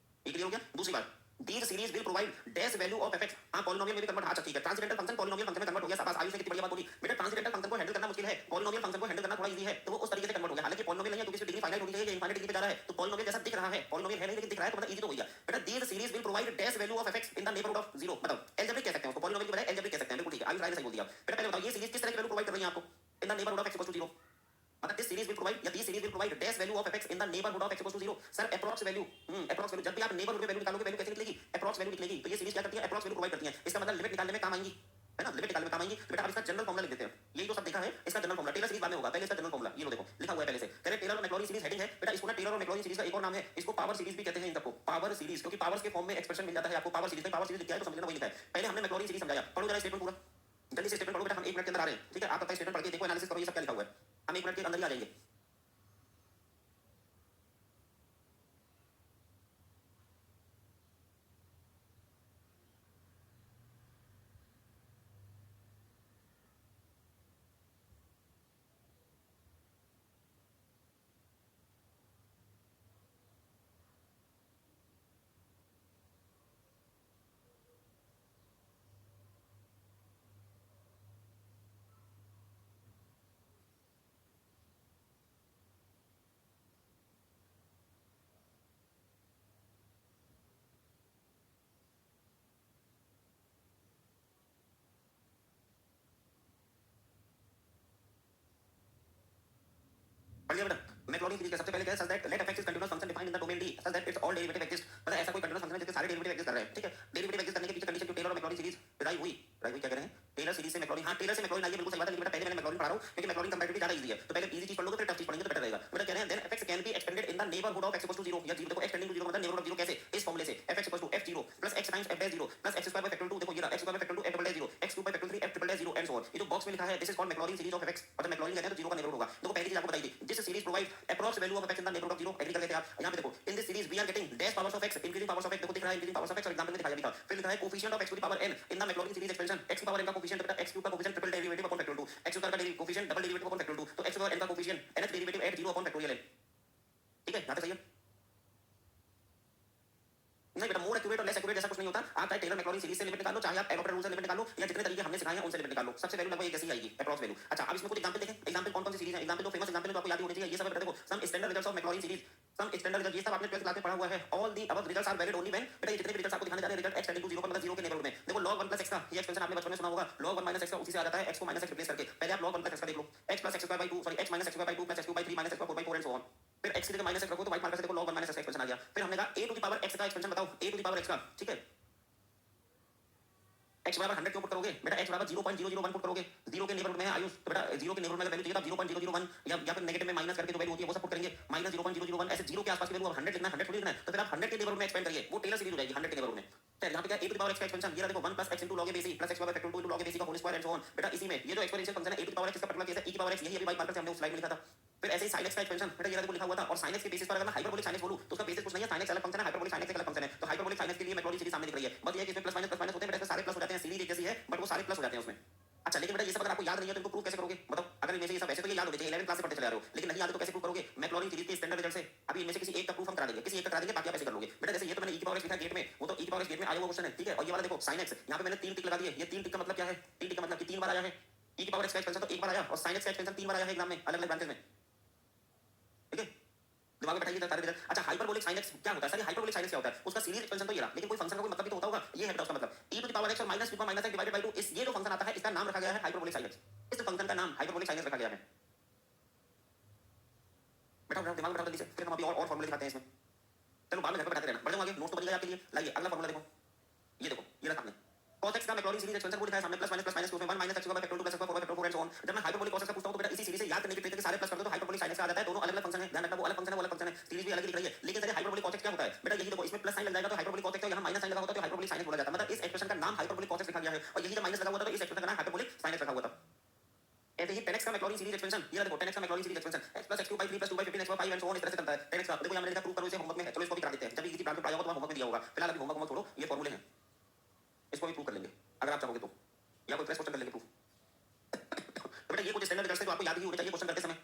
ये clear हो गया। दूसरी बात, these series will provide dash value of fx। हां polynomial में भी convert, हां ठीक है, ट्रांसेंडेंटल फंक्शन पॉलिनोमियल फंक्शन में कन्वर्ट हो गया। शाबाश आयुष ने कितनी बढ़िया बात बोली। बेटा ट्रांसेंडेंटल फंक्शन को हैंडल करना मुश्किल है, पॉलिनोमियल फंक्शन को हैंडल करना थोड़ा इजी है, तो वो उस तरीके से कन्वर्ट हो गया। हालांकि पॉलिनोमियल नहीं है क्योंकि इसकी डिग्री फाइनाइट होनी चाहिए, ये इनफाइनाइट डिग्री पे जा रहा है, तो पॉलिनोमियल जैसा दिख रहा है, पॉलिनोमियल है नहीं लेकिन दिख रहा है, तो मतलब इजी तो हो गया। बेटा these series will provide dash value of fx in the neighborhood of 0। मतलब अलजेब्रिक कह सकते हैं उसको, पॉलिनोमियल की बजाय अलजेब्रिक कह सकते हैं। बिल्कुल ठीक है, आयुष राय ने सही बोल दिया। बेटा पहले बताओ ये सीरीज किस तरह की वैल्यू प्रोवाइड कर रही है आपको in the neighbourhood of x equal to 0। मतलब दिस सीरीज विल प्रोवाइड या this series will provide dash value of fx in the neighborhood of x equals to 0। Sir approx value, approx value, जब भी आप neighbourhood में value निकालोगे value कैसे निकलेगी, approx value निकलेगी। तो ये सीरीज क्या करती है, अप्रॉक्स वैल्यू प्रोवाइड करती है। इसका मतलब लिमिट निकालने में काम आएंगी, है ना, लिमिट निकालने में काम आएंगी। बेटा अब इसका जनरल फॉर्मूला लिख देते हैं, यही तो सब देखा है, इसका जनरल फॉर्मूला टेलर सीरीज बाद में होगा, पहले इसका जनरल फॉर्मूला ये लो देखो लिखा हुआ है पहले से। कह रहे टेलर और मैक्लॉरिन सीरीज हेडिंग है। बेटा इसको ना टेलर और मैक्लॉरिन सीरीज का एक और नाम है, इसको पावर सीरीज भी कहते हैं इन सबको, पावर सीरीज, क्योंकि पावर्स के फॉर्म में एक्सप्रेशन मिल जाता है आपको। पावर सीरीज में पावर सीरीज लिखा है तो समझ लेना वही लिखा है। पहले हमने मैक्लॉरिन सीरीज समझाया, पढ़ो जरा स्टेटमेंट पूरा, जल्दी से स्टेटमेंट पढ़ो बेटा, हम 1 मिनट के अंदर आ रहे हैं, ठीक है। आप तब तक स्टेटमेंट पढ़ के देखो, एनालिसिस करो ये सब क्या लिखा हुआ है, हम 1 मिनट के अंदर ही आ जाएंगे। पढ़ लिया बेटा। मैक्लॉरिन सीरीज का सबसे पहले क्या है, such that let fx is continuous function defined in the domain D such that its all derivative exist। मतलब ऐसा कोई कंटीन्यूअस फंक्शन है जिसके सारे डेरिवेटिव एग्जिस्ट कर रहे हैं, ठीक है। डेरिवेटिव एग्जिस्ट करने के पीछे कंडीशन जो टेलर और मैक्लॉरिन सीरीज राइट हुई, क्या कह रहे हैं, टेलर सीरीज से मैक्लॉरिन, हां टेलर से मैक्लॉरिन आई है, बिल्कुल सही बात है। लेकिन बेटा पहले मैंने मैक्लॉरिन पढ़ा रहा हूं क्योंकि मैक्लॉरिन कंपैरेटिवली ज्यादा इजी है, तो पहले इजी चीज पढ़ लोगे फिर टफ चीज पढ़ेंगे तो बेटर रहेगा। बेटा कह रहे हैं then fx can be extended in the neighborhood of x equals to 0। या 0 देखो एक्सटेंडिंग टू 0 मतलब नेबरहुड ऑफ 0 कैसे, इस फॉर्मूले से fx equals to f0 plus x times f dash 0 plus x square by factorial 2, देखो ये रहा x square by factorial 2 f double dash 0 x cube by factorial 3 f triple dash 0 and so on। ये जो box में लिखा है this is called Maclaurin series of fx, मतलब Maclaurin कहते हैं तो 0 का नेबरहुड होगा। देखो पहली चीज आपको बताई थी, this series provide approx value of fx in the neighbourhood of 0। Agree कर लेते हैं आप। यहां पे देखो in this series we are getting dash powers of x, increasing powers of x, देखो दिख रहा है इंक्रीजिंग पावर्स ऑफ x, और एग्जांपल में दिखाया भी था। फिर लिखा है coefficient of x to the power n in the Maclaurin series expansion, x की पावर n का कोफिशिएंट बेटा x क्यूब का coefficient triple derivative upon factorial 2, x square का coefficient double derivative upon factorial 2, तो x की power n का coefficient nth derivative at 0 upon factorial n, ठीक है। यहां तक सही है। नहीं बेटा मोर एक्यूरेट और लेस एक्यूरेट जैसा कुछ नहीं होता। आप चाहे टेलर मैक्लॉरिन सीरीज से लिमिट निकाल लो, चाहे आप एलोप्टर रूल से लिमिट निकाल लो, या जितने तरीके हमने सिखाए हैं उनसे लिमिट निकाल लो, सबसे वैल्यू लगभग एक जैसी आएगी, अप्रॉक्स वैल्यू। अच्छा अब इसमें कुछ एग्जांपल देखें, एग्जांपल कौन-कौन सी सीरीज है, एग्जांपल तो फेमस एग्जांपल तो आपको याद ही होने चाहिए। ये सब बेटा देखो some standard results of Maclaurin series, some standard result, ये सब आपने 12th क्लास में पढ़ा हुआ है। All the above results are valid only when, बेटा ये जितने भी रिजल्ट्स आपको दिखाने जा रहे हैं रिजल्ट x टेंडिंग टू 0 का मतलब 0 के नेबरहुड में। देखो log 1 x का ये एक्सपेंशन आपने बचपन में सुना होगा, log 1 x का उसी से आ जाता है, x को -x रिप्लेस करके। पहले आप log 1 x का देख लो, x plus x square by 2 sorry x minus x square by 2 plus x cube by 3 minus x square 4 by 4 and so on। फिर x की जगह माइनस x रखो तो व्हाइट मार्कर से देखो log 1 x का एक्सपेंशन आ गया। फिर हमने कहा a to the power x का एक्सपेंशन बताओ, a to the power x का, ठीक है। x बराबर 100 क्यों पुट करोगे बेटा, x बराबर 0.001 पुट करोगे, 0 के नेबरहुड में है आयुष, तो बेटा 0 के नेबरहुड में वैल्यू चाहिए था 0.001, या फिर नेगेटिव में माइनस करके जो वैल्यू होती है वो सब पुट करेंगे, माइनस 0.001। ऐसे 0 के आसपास की वैल्यू अब 100 लिखना है, 100 थोड़ी लिखना है, तो फिर आप 100 के नेबरहुड में एक्सपेंड करिए, वो टेलर सीरीज हो जाएगी 100 के नेबरहुड में। फिर यहां पे क्या a to the power x का एक्सपेंशन, ये रहा देखो 1 plus x into log a bc plus x power factor 2 into log a bc का whole square and so on. बेटा इसी में ये जो एक्सपोनेंशियल फंक्शन है a to the power x इसका पर्टिकुलर केस है, e की पावर x, यही अभी व्हाइट मार्कर से हमने उस स्लाइड में लिखा था। फिर ऐसे ही sin x का एक्सपेंशन, बेटा ये रहा देखो लिखा हुआ था। और sin x के बेसिस पर अगर मैं हाइपरबोलिक sin x बोलूं तो उसका बेसिस कुछ नहीं है, sin x अलग फंक्शन है, हाइपरबोलिक sin x एक अलग फंक्शन है। तो हाइपरबोलिक sin x के लिए मैक्लॉरिन सीरीज सामने दिख रही है, बस ये है कि इसमें प्लस माइनस होते हैं, बेटा इसमें सारे प्लस हो जाते हैं, सीरीज एक जैसी है बट वो सारे प्लस हो जाते हैं उसमें। अच्छा लेकिन बेटा ये सब अगर आपको याद नहीं है तो इनको प्रूव कैसे करोगे, बताओ। अगर इनमें से ये सब ऐसे तो ये याद होने चाहिए, 11th क्लास से पढ़ते चले आ रहे हो, लेकिन नहीं याद तो कैसे प्रूव करोगे मैक्लॉरिन सीरीज के स्टैंडर्ड रिजल्ट से। अभी इनमें से किसी एक का प्रूफ हम करा देंगे, किसी एक का करा देंगे, बाकी आप ऐसे कर लोगे। बेटा जैसे ये तो मैंने e की पावर x लिखा गेट में, वो तो e की पावर x गेट में आया हुआ क्वेश्चन है, ठीक है। और ये वाला देखो sin x, यहां पे मैंने 3 टिक लगा दिए। ये 3 टिक का मतलब क्या है, 3 टिक का मतलब कि 3 बार आया है। e की पावर x का एक्सपेंशन तो एक बार आया, और sin x का एक्सपेंशन 3 बार आया है एग्जाम में अलग-अलग ब्रांचेस में, ठीक है। दिमाग में बैठाइए सारे रिजल्ट। अच्छा हाइपरबोलिक sin x क्या होता है सर, हाइपरबोलिक sin x क्या होता है, उसका सीरीज एक्सपेंशन तो ये रहा, लेकिन कोई फंक्शन का कोई मतलब भी तो होता होगा, ये है बेटा उसका मतलब e to the power x और माइनस q का माइनस x डिवाइडेड बाय 2, इस ये जो फंक्शन आता है इसका नाम रखा गया है हाइपरबोलिक sin x। इस फंक्शन का नाम हाइपरबोलिक sin x रखा गया है। बेटा दिमाग में बैठा जल्दी से, फिर हम अभी और फार्मूले दिखाते हैं इसमें। चलो बाद में घर पे बताते रहना, बढ़ जाऊं आगे, नोट तो बन गया आपके लिए। लाइए अगला फार्मूला देखो, ये देखो ये रहा सामने cos x का मैक्लॉरिन सीरीज एक्सपेंशन को लिखा है सामने, प्लस माइनस क्यों 1 x का factor 2 plus 4 factor 4 and so on. जब मैं हाइपरबोलिक cos x का पूछता हूं तो बेटा इसी सीरीज से याद करने की ट्रिक है कि सारे प्लस कर दो तो हाइपरबोलिक sin x आ जाता है। दोनों अलग-अलग फंक्शन है, ध्यान रखना, वो अलग फंक्शन है, वो अलग फंक्शन है, सीरीज भी अलग लिख रही है। लेकिन सर हाइपरबोलिक cos x क्या होता है बेटा, यही देखो इसमें प्लस साइन लग जाएगा तो हाइपरबोलिक cos x, तो यहां माइनस साइन लगा होता है तो हाइपरबोलिक sin x बोला जाता है। मतलब इस एक्सप्रेशन का नाम हाइपरबोलिक cos x लिखा गया है। है, और यही जब माइनस लगा हुआ था तो इस एक्सप्रेशन का नाम हाइपरबोलिक sin x रखा हुआ था। ऐसे ही 10x का मैक्लॉरिन सीरीज एक्सपेंशन, ये देखो 10x का Maclaurin series expansion x + x³ / 3 + 2 / 15 x / 5 and so on, इस तरह से चलता है 10x का। देखो यहां मैंने लिखा प्रूव करो, इसे होमवर्क में है, चलो इसको भी करा देते हैं, जब भी किसी ब्रांच में पढ़ाया होगा तो वहां होमवर्क में दिया होगा। फिलहाल अभी होमवर्क छोड़ो, ये फॉर्मूले हैं, इसको भी प्रूव कर लेंगे अगर आप चाहोगे तो, या कोई क्वेश्चन कर लेंगे प्रूफ। तो बेटा ये कुछ स्टैंडर्ड रिजल्ट्स जो आपको याद ही होने चाहिए क्वेश्चन करते समय,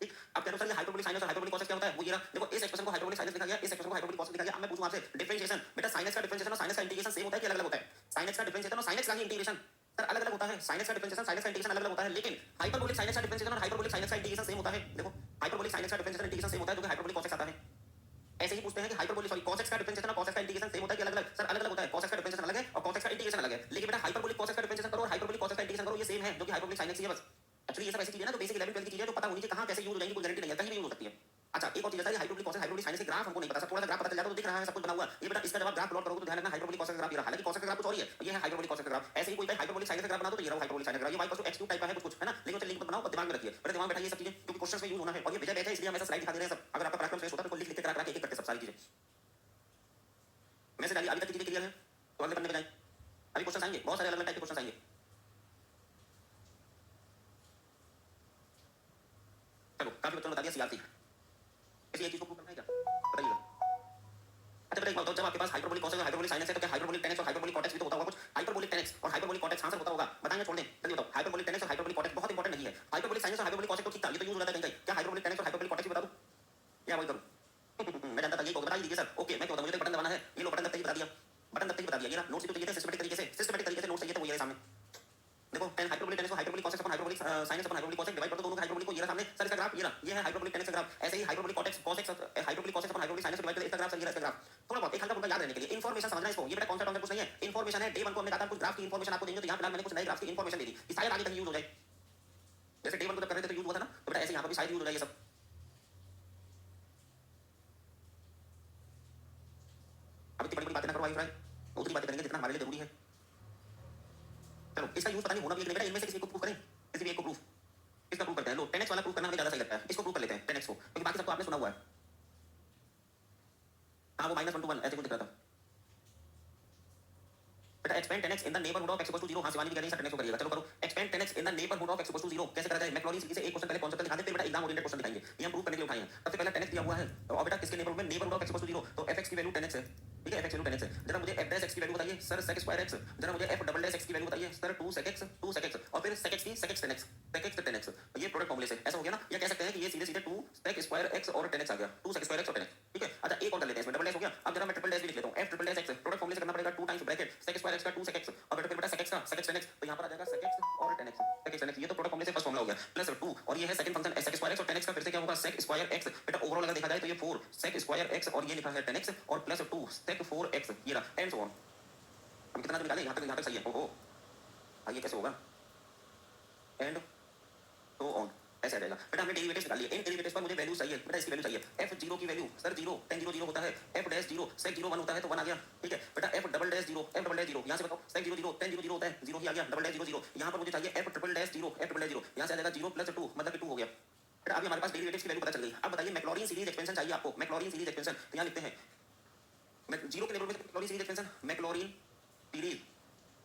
ठीक। अब क्या सर ये हाइपरबोलिक साइनस और हाइपरबोलिक कॉसेक्स क्या होता है, वो ये रहा, देखो इस एक्सप्रेशन को हाइपरबोलिक साइनस लिखा गया, इस एक्सप्रेशन को हाइपरबोलिक कॉसेक्स लिखा गया। अब मैं पूछूं आपसे डिफरेंशिएशन, बेटा sin x का डिफरेंशिएशन और sin x का इंटीग्रेशन सेम होता है कि अलग-अलग होता है? sin x का डिफरेंशिएशन और sin x का इंटीग्रेशन सर अलग-अलग होता है, sin x का डिफरेंशिएशन sin x का इंटीग्रेशन अलग-अलग होता है, लेकिन हाइपरबोलिक sin x का डिफरेंशिएशन और हाइपरबोलिक sin x का इंटीग्रेशन सेम होता है। देखो हाइपरबोलिक sin x का डिफरेंशिएशन इंटीग्रेशन सेम होता है, जो कि हाइपरबोलिक कॉसेक्स आता है। ऐसे ही पूछते हैं कि हाइपरबोलिक cos x का डिफरेंशिएशन और cos x का इंटीग्रेशन सेम होता है कि अलग-अलग? सर अलग-अलग होता है, cos x का डिफरेंशिएशन अलग है और cos x का इंटीग्रेशन अलग है, लेकिन बेटा हाइपरबोलिक cos x का डिफरेंशिएशन करो और हाइपरबोलिक cos x का इंटीग्रेशन करो, ये सेम है, जो कि हाइपरबोलिक sin x ही है बस। एक्चुअली ये सब ऐसी चीजें ना जो बेसिक 11 12 की चीजें जो पता होनी चाहिए, कहां कैसे यूज हो जाएंगी कोई गारंटी नहीं है, कहीं भी यूज हो सकती है। अच्छा एक और चीज है, hyperbolic cos x hyperbolic sin x के ग्राफ हमको नहीं पता, सर थोड़ा सा ग्राफ पता चल जाता तो दिख रहा है सब कुछ बना हुआ, ये बेटा इसका जब आप ग्राफ प्लॉट करोगे तो ध्यान रखना हाइपरबोलिक cos x ग्राफ ये रहा, हालांकि cos x ग्राफ कुछ और ही है, ये है हाइपरबोलिक cos x ग्राफ। ऐसे ही कोई हाइपरबोलिक sin x ग्राफ बना दो तो ये रहा हाइपरबोलिक sin x ग्राफ, ये y = x³ टाइप का है कुछ है ना, लेकिन उसे लिंक मत बनाओ और दिमाग में रखिए, बेटा दिमाग में बैठाइए सब चीजें क्योंकि क्वेश्चंस में यूज होना है, और ये विजय बैच है इसलिए हम ऐसा स्लाइड दिखा दे रहे हैं सब। अगर आपका पराक्रम फ्रेश होता तो लिख लिख के करा के एक एक करके सब सारी चीजें मैसेज डालिए। अभी तक की चीजें क्लियर है तो अगले पन्ने पे जाएं, अभी क्वेश्चन आएंगे, बहुत सारे अलग अलग टाइप के क्वेश्चन आएंगे। चलो काफी बच्चों ने बता दिया सीआरसी, किसी एक चीज को प्रूव करना है क्या बताइएगा। अच्छा बेटा एक बात बताओ, जब आपके पास हाइपरबोलिक cos x और हाइपरबोलिक sin x है तो क्या हाइपरबोलिक tan x और हाइपरबोलिक cot x भी तो होता होगा कुछ? हाइपरबोलिक tan x और हाइपरबोलिक cot x हां सर होता होगा, बताएंगे छोड़ दें, जल्दी बताओ। हाइपरबोलिक tan x और हाइपरबोलिक cot x बहुत इंपॉर्टेंट नहीं है, हाइपरबोलिक sin x और हाइपरबोलिक cos x तो ठीक था, ये तो यूज हो जाता है कहीं कहीं, क्या हाइपरबोलिक tan x और हाइपरबोलिक cot x भी बता दूं या वही करूं? मैं जानता था यही होगा, बता ही दीजिए सर। ओके मैं क्यों बताऊं, मुझे तो बटन दबाना है, ये लो बटन दबते ही बता दिया, बटन दबते ही बता दिया। ये ना नोट्स भी तो चाहिए थे सिस्टमैटिक तरीके से नोट्स चाहिए थे, वो ये सामने देखो। tan हाइपरबोलिक tan x को हाइपरबोलिक cos x अपन हाइपरबोलिक sin x अपन हाइपरबोलिक cos x डिवाइड कर दो दोनों का हाइपरबोलिक को, ये रहा सामने सर इसका ग्राफ, ये रहा, ये है हाइपरबोलिक tan x का ग्राफ। ऐसे ही hyperbolic cot x cos x hyperbolic cos x अपन हाइपरबोलिक sin x डिवाइड कर इसका ग्राफ, सर ये रहा इसका ग्राफ। थोड़ा बहुत एक हल्का फुल्का याद रहने के लिए इंफॉर्मेशन समझना इसको, ये बेटा कॉन्सेप्ट कुछ नहीं है, इंफॉर्मेशन है। डे 1 को हमने कहा था कुछ ग्राफ की इंफॉर्मेशन आपको देंगे, तो यहां फिलहाल मैंने कुछ नए ग्राफ की इंफॉर्मेशन दे दी कि शायद आगे तक यूज हो जाए। जैसे डे 1 को जब कर रहे थे तो यूज हुआ था ना, तो बेटा ऐसे यहां पर भी शायद यूज हो जाए ये सब। अब इतनी बड़ी बातें ना करो भाई, उतनी बातें करेंगे जितना हमारे लिए जरूरी है। चलो इसका यूज पता नहीं होना भी बेटा, इनमें से किसी एक को प्रूफ करें, किसी भी एक को प्रूफ, इसका प्रूफ करते हैं। लो 10x वाला प्रूफ करना हमें ज्यादा सही लगता है, इसको प्रूफ कर लेते हैं 10x को, क्योंकि बाकी सबको आपने सुना हुआ है। हाँ वो -1 to 1 ऐसे कुछ दिख रहा था बेटा। Expand 10x in the neighbourhood of x = 0, हाँ शिवानी भी कह रही है 10x को करिएगा, चलो करो। Expand 10x in the neighbourhood of x = 0 कैसे करा जाए? मैक्लॉरिन सीरीज से एक क्वेश्चन पहले कॉन्सेप्ट दिखा देते हैं बेटा, एग्जाम ओरिएंटेड क्वेश्चन दिखाएंगे, ये हम प्रूव करने के लिए उठाए हैं। सबसे पहले 10x दिया हुआ है और बेटा किसके नेबरहुड में? नेबरहुड ऑफ x = 0, तो fx की वैल्यू 10x है, ठीक है, fx की वैल्यू 10x है। जरा मुझे f डैश x की वैल्यू बताइए सर sec स्क्वायर x, जरा मुझे f डबल डैश x की वैल्यू बताइए सर 2sec x और फिर sec x की sec x 10x sec x 10x, ये प्रोडक्ट फॉर्मूले से ऐसा हो गया ना। या कह सकते हैं कि ये सीधे सीधे 2sec स्क्वायर x और 10x आ गया, 2sec स्क्वायर x और 10x, ठीक है। अच्छा एक और कर लेते हैं इसमें, डबल डैश हो गया। अब जरा मैं ट्रिपल डैश भी लिख लेता हूं, f triple dash x product फॉर्मूले से करना पड़ेगा 2 times bracket sec square x का 2sec x और बेटा फिर बेटा sec x का sec x 10x, तो यहां पर आ जाएगा sec x और 10x sec x 10x, ये तो प्रोडक्ट फॉर्मूले से फर्स्ट फॉर्मूला हो गया, प्लस 2 और ये है second function sec square x और 10x का फिर से क्या होगा sec स्क्वायर x। बेटा ओवरऑल अगर देखा जाए तो ये 4 sec स्क्वायर x और ये लिखा है 10x और प्लस 2 sec 4x, ये रहा एंड सो ऑन। हम कितना निकाले? यहां तक सही है। ओहो ये कैसे होगा? एंड सो ऑन ऐसे आ जाएगा बेटा। हमने डेरिवेटिव्स निकाल लिए, इन डेरिवेटिव्स पर मुझे वैल्यू चाहिए बेटा, इसकी वैल्यू चाहिए। f0 की वैल्यू सर 0 tan 0 0 होता है, f डैश 0 sec 0 1 होता है तो 1 आ गया, ठीक है बेटा। f डबल डैश 0 यहां से बताओ sec 0 0 tan 0 0 होता है 0 ही आ गया, डबल डैश 0 0 यहां पर मुझे चाहिए f ट्रिपल डैश 0 यहां से आ जाएगा 0 + 2 मतलब कि 2 हो गया बेटा। अभी हमारे पास डेरिवेटिव्स की वैल्यू पता चल गई। अब बताइए मैक्लॉरिन सीरीज एक्सपेंशन चाहिए आपको, मैक्लॉरिन सीरीज एक्सपेंशन, तो यहां लिखते हैं 0 के नेबरहुड में Maclaurin series expansion, Maclaurin series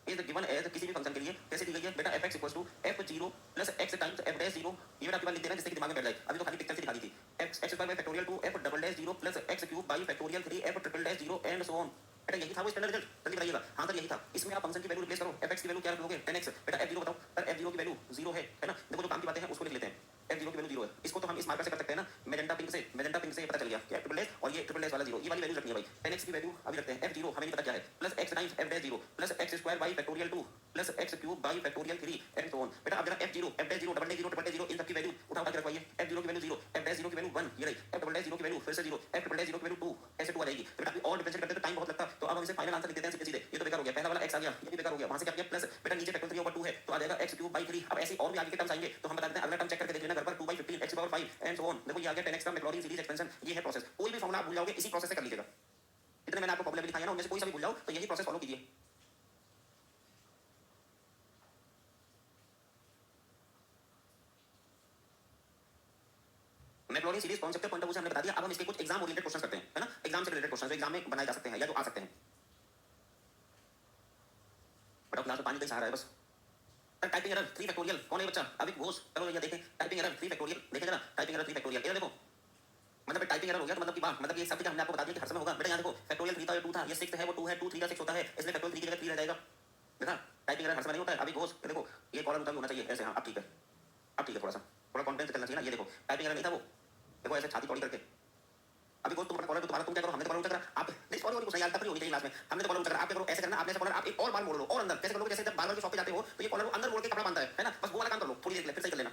is given as किसी भी फंक्शन के लिए कैसे दी गई है बेटा? fx = f0 + x times f dash 0, ये बेटा आपके पास लिख देना जिससे कि दिमाग में बैठ जाए। अभी तो खाली पिक्चर से दिखा दी थी, x square by factorial 2 f double dash 0 + x³ bye factorial 3 f triple dash 0 and so on. बेटा यही था वो स्टैंडर्ड रिजल्ट, जल्दी बताइएगा। हाँ सर यही था। इसमें आप फंक्शन की वैल्यू रिप्लेस करो, fx की वैल्यू क्या रखोगे? 10x बेटा। f0 बताओ सर, f0 की वैल्यू 0 है ना। देखो जो काम की बातें हैं उसको लिख लेते हैं, f0 की वैल्यू 0 है। इसको तो हम इस मार्कर से कर सकते हैं ना, मैजेंटा पिंक से ये पता चल गया कि ट्रिपल डैश और ये ट्रिपल डैश वाला 0, ये वाली वैल्यू रखनी है भाई। 10x की वैल्यू अभी रखते हैं, f0 हमें नहीं पता क्या है, plus x times f dash 0 plus x square by factorial 2 plus x³ bye factorial 3 and so on. बेटा अब जरा f0 f dash 0 double dash 0 triple dash 0 इन सब की वैल्यू उठा के रखवाइए। f0 की वैल्यू 0, f डैश 0 की वैल्यू 1, ये रही। f डबल डैश 0 की वैल्यू फिर से 0, f ट्रिपल डैश 0 की वैल्यू 2, ऐसे 2 आ जाएगी। बेटा अभी और डिफरेंशिएट करते तो टाइम बहुत लगता, तो अब हम इसे फाइनल आंसर लिख देते हैं सीधे सीधे। ये तो बेकार हो गया, पहला वाला x आ गया, ये भी बेकार हो गया। वहां से क्या किया प्लस, बेटा नीचे फैक्टर 3/2 है तो आ जाएगा x³ बाय 3। अब ऐसे और भी आगे के टर्म्स आएंगे तो हम बता देते हैं, अगला टर्म चेक करके देख लेना घर पर, 2/15 x/5 एंड सो ऑन। देखो ये आ गया 10x का मैक्लॉरिन सीरीज एक्सपेंशन, ये है प्रोसेस। कोई भी फॉर्मूला आप भूल जाओगे इसी प्रोसेस से कर लीजिएगा। इतने मैंने आपको प्रॉब्लम दिखाया ना, उनमें से कोई सा भी भूल जाओ तो यही प्रोसेस फॉलो कीजिए। मैक्लॉरिन सीरीज कॉन्सेप्ट के पॉइंट ऑफ व्यू से हमने बता दिया। अब हम इसके कुछ एग्जाम ओरिएंटेड क्वेश्चन करते हैं, है ना, एग्जाम से रिलेटेड क्वेश्चन जो एग्जाम में बनाए जा सकते हैं या जो आ सकते हैं। बेटा क्लास में पानी का सहारा है बस। टाइपिंग एरर 3 फैक्टोरियल, कौन है बच्चा? अभी घोष, चलो ये देखें टाइपिंग एरर 3 फैक्टोरियल, देखें जरा टाइपिंग एरर 3 फैक्टोरियल, ये देखो मतलब टाइपिंग एरर हो गया तो मतलब की बात, मतलब ये सब चीज हमने आपको बता दिया कि हर समय होगा। बेटा यहाँ देखो फैक्टोरियल 3 था, ये 2 था, ये 6 है, वो 2 है, 2 3 का 6 होता है, इसलिए फैक्टोरियल 3 की जगह 3 रह जाएगा। देखा टाइपिंग एरर हर समय नहीं होता है। अभी घोष देखो ये कॉलम उतना भी होना चाहिए ऐसे, हाँ अब ठीक है, अब ठीक है, थोड़ा कॉन्फिडेंस करना चाहिए ना। ये देखो टाइपिंग एरर नहीं था वो, देखो ऐसे छाती चौड़ी करके। अभी घोष तुम कॉलर तो तुम्हारा तुम क्या करो, हमने तो कॉलर उल्टा करा, आप नहीं सॉरी कुछ नहीं यार, तब होनी चाहिए क्लास में, हमने तो कॉलर उल्टा करा, आप क्या करो ऐसे करना, आपने ऐसे कॉलर आप एक और बार मोड़ लो और अंदर कैसे करोगे, जैसे जब बार-बार की शॉप पे जाते हो तो ये कॉलर अंदर मोड़ के कपड़ा बांधता है ना, बस वो वाला काम कर लो, थोड़ी देर फिर सही कर लेना।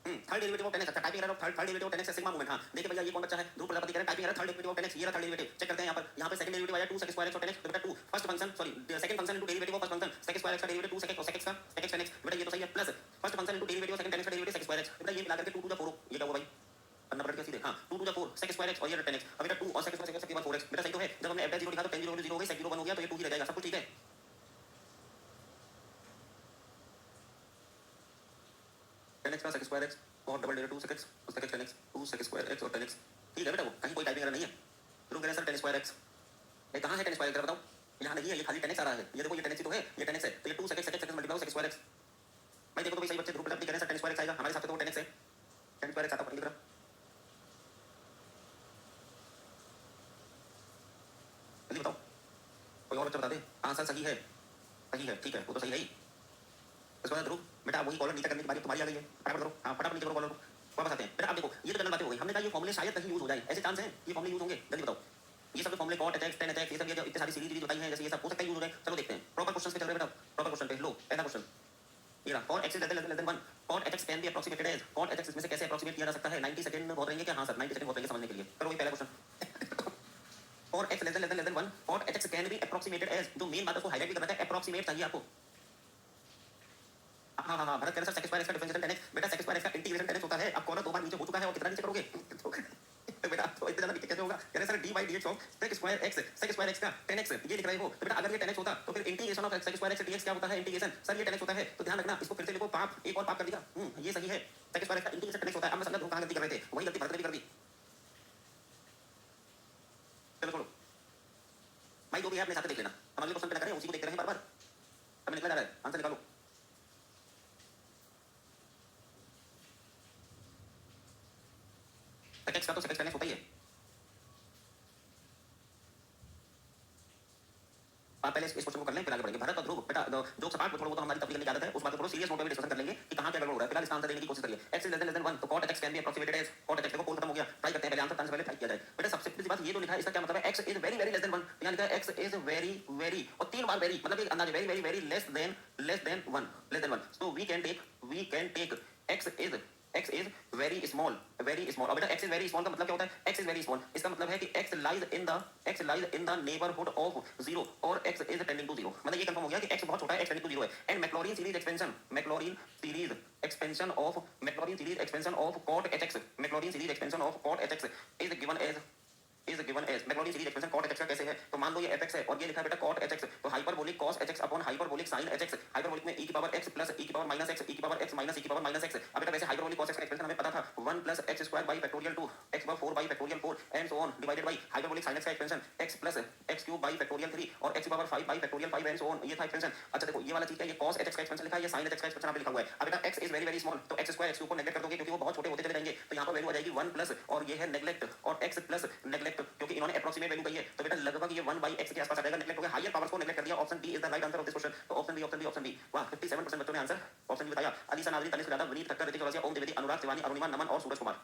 थर्ड डेरिवेटिव ऑफ 10x, अच्छा typing error of third derivative of 10x sigma movement. हां देखिए भैया ये कौन बच्चा है, ध्रुव प्रजापति कह रहे हैं typing error third derivative of 10x, ये रहा थर्ड डेरिवेटिव, चेक करते हैं यहां पे सेकंड डेरिवेटिव आया 2 sec square x और 10x, बेटा 2 first function sorry second function into derivative of first function sec square x का डेरिवेटिव 2 sec x और sec x का sec x 10x, बेटा ये तो सही है, plus first function into derivative of second 10x का डेरिवेटिव sec square x, बेटा ये मिला करके 2 2 4, ये क्या हुआ भाई करना पड़ेगा सीधे। हां 2 2 4 sec square x और ये 10x, अब बेटा 2 और sec square x के बाद 4x, बेटा सही तो है। जब हमने f 0 लिखा तो tan 0 0 हो गई, sec 0 1 हो गया, तो ये 2 ही रह जाएगा, सब कुछ ठीक है। tan x का sec square x और डबल डेरिवेटिव 2 sec x और sec x tan x 2 sec square x और tan x, ठीक है बेटा, वो कहीं कोई टाइपिंग एरर नहीं है। तो कह रहे सर tan square x, ये कहां है tan square x बताओ, यहां नहीं है, ये खाली tan x आ रहा है, ये देखो ये tan x ही तो है, ये tan x है, तो ये 2 sec x multiply sec square x, भाई देखो तो भाई सही बच्चे ध्रुव प्रजापति कह रहे हैं सर tan square x आएगा, हमारे साथ तो वो tan x है, tan square x आता है लिख रहा, जल्दी बताओ कोई और बच्चा बता दे। आंसर सही है, सही है, ठीक है, वो तो सही है ही। इसके बाद ध्रुव बेटा वही कॉलम नीचे करने की बारी तुम्हारी आ गई है, फटाफट करो, हां फटाफट नीचे करो कॉलम, वापस आते हैं। बेटा अब देखो ये तो जनरल बातें हो गई, हमने कहा ये फॉर्मूले शायद कहीं यूज हो जाए, ऐसे चांस है ये फॉर्मूले यूज होंगे, जल्दी बताओ। ये सब फॉर्मूले cot h tan h ये सब ये इतनी सारी सीरीज बताई हैं, जैसे ये सब हो सकता है यूज हो जाए, चलो देखते हैं। प्रॉपर क्वेश्चंस पे चल रहे बेटा, प्रॉपर क्वेश्चन पे लो, पहला क्वेश्चन ये रहा, cot x is less than 1, cot h can be approximated as, cot h इसमें से कैसे अप्रोक्सीमेट किया जा सकता है, 90 सेकंड में बहुत रहेंगे क्या? हां सर 90 सेकंड बहुत रहेंगे समझने के लिए, करो ये पहला question. cot x less than 1, cot h can be approximated as, जो मेन बात है उसको हाईलाइट भी करना है, अप्रोक्सीमेट चाहिए आपको। हाँ हाँ हाँ भरत कह रहे सर sec square x का डिफरेंशियल tan x, बेटा sec square x का इंटीग्रेशन tan x होता है, अब कॉर्नर 2 बार नीचे हो चुका है और कितना नीचे करोगे बेटा तो इतना ज्यादा नीचे कैसे होगा? कह रहे sir d by dx of sec square x का tan x ये लिख रहे हो, तो बेटा अगर ये tan x होता तो फिर integration of sec square x dx क्या होता है? इंटीग्रेशन, सर ये tan x होता है, तो ध्यान रखना इसको फिर से लिखो पाप, एक और पाप कर दिया, ये सही है, sec square x का इंटीग्रेशन tan x होता है। अब मैं समझा कहां गलती कर रहे थे, वही गलती भरत ने भी कर दी। चलो छोड़ो भाई, जो भी है अपने साथ देख लेना, हम अगले क्वेश्चन पे ना करें, उसी को देखते रहें बार-बार, अब निकला जा रहा है, आंसर निकालो। sec x का तो sec x tan x होता ही है। आप पहले इस क्वेश्चन को कर लें फिर आगे बढ़ेंगे। भरत और ध्रुव बेटा जो सपाट थोड़ा बहुत हमारी तफरीक करने की आदत है, उस बात को थोड़ा सीरियस नोट पे डिस्कशन कर लेंगे कि कहां क्या गड़बड़ हो रहा है। फिलहाल इसका आंसर देने की कोशिश करिए। x is less than 1 तो cot x can be approximated as, cot x देखो पोल खत्म हो गया, ट्राई करते हैं पहले आंसर करने से पहले ट्राई किया जाए। बेटा सबसे पहली बात ये जो लिखा है इसका क्या मतलब है? x is very very less than 1, यहां लिखा है x is very very और 3 बार very, मतलब एक अंदाजे very very very less than 1, so we can take x is very small, और बेटा x is very small का मतलब क्या होता है? x is very small इसका मतलब है कि x lies in the neighborhood of 0 और x is tending to 0, मतलब ये कंफर्म हो गया कि x बहुत छोटा है, x tending to 0 है। And Maclaurin series expansion of cot hx is given as Maclaurin series expansion cot hx का कैसे है? तो मान लो ये fx है और ये लिखा है बेटा cot hx, तो hyperbolic cos hx upon hyperbolic sin hx, hyperbolic में e की पावर x प्लस e की पावर माइनस x, e की पावर x माइनस e की पावर माइनस x। अब बेटा वैसे हाइपरबोलिक cos x का एक्सपेंशन हमें पता था 1 plus x square by factorial 2, x bar 4 by factorial 4 and so on divided by hyperbolic sin x का expansion x plus x cube by factorial 3 और x power 5 by factorial 5 and so on, ये था expansion. अच्छा देखो ये वाला चीज है, ये cos hx का एक्सपेंशन लिखा है, ये sin hx का एक्सपेंशन यहाँ पे लिखा हुआ है। अब बेटा x is very very small, तो x स्क्वायर x क्यूब को नेगलेक्ट कर दोगे क्योंकि वो बहुत छोटे होते चले जाएंगे, तो यहाँ पर वैल्यू आ जाएगी 1 प्लस और ये है नेगलेक्ट और x प्लस नेगलेक्ट, क्योंकि इन्होंने अप्रोक्सीमेट वैल्यू कही है, तो बेटा लगभग ये 1 बाई x के आसपास आ जाएगा, नेगलेक्ट हो गया, हायर पावर्स को नेगलेक्ट कर दिया। Option B is the right answer of this question, तो ऑप्शन बी वाह 57% बच्चों ने आंसर ऑप्शन बी बताया। अलीसा नाजरी, तनिष्क यादव, विनीत ठक्कर, ऋतिक चौरसिया, ओम द्विवेदी, अनुराग तिवारी, अरुणिमा नमन और सूरज कुमार।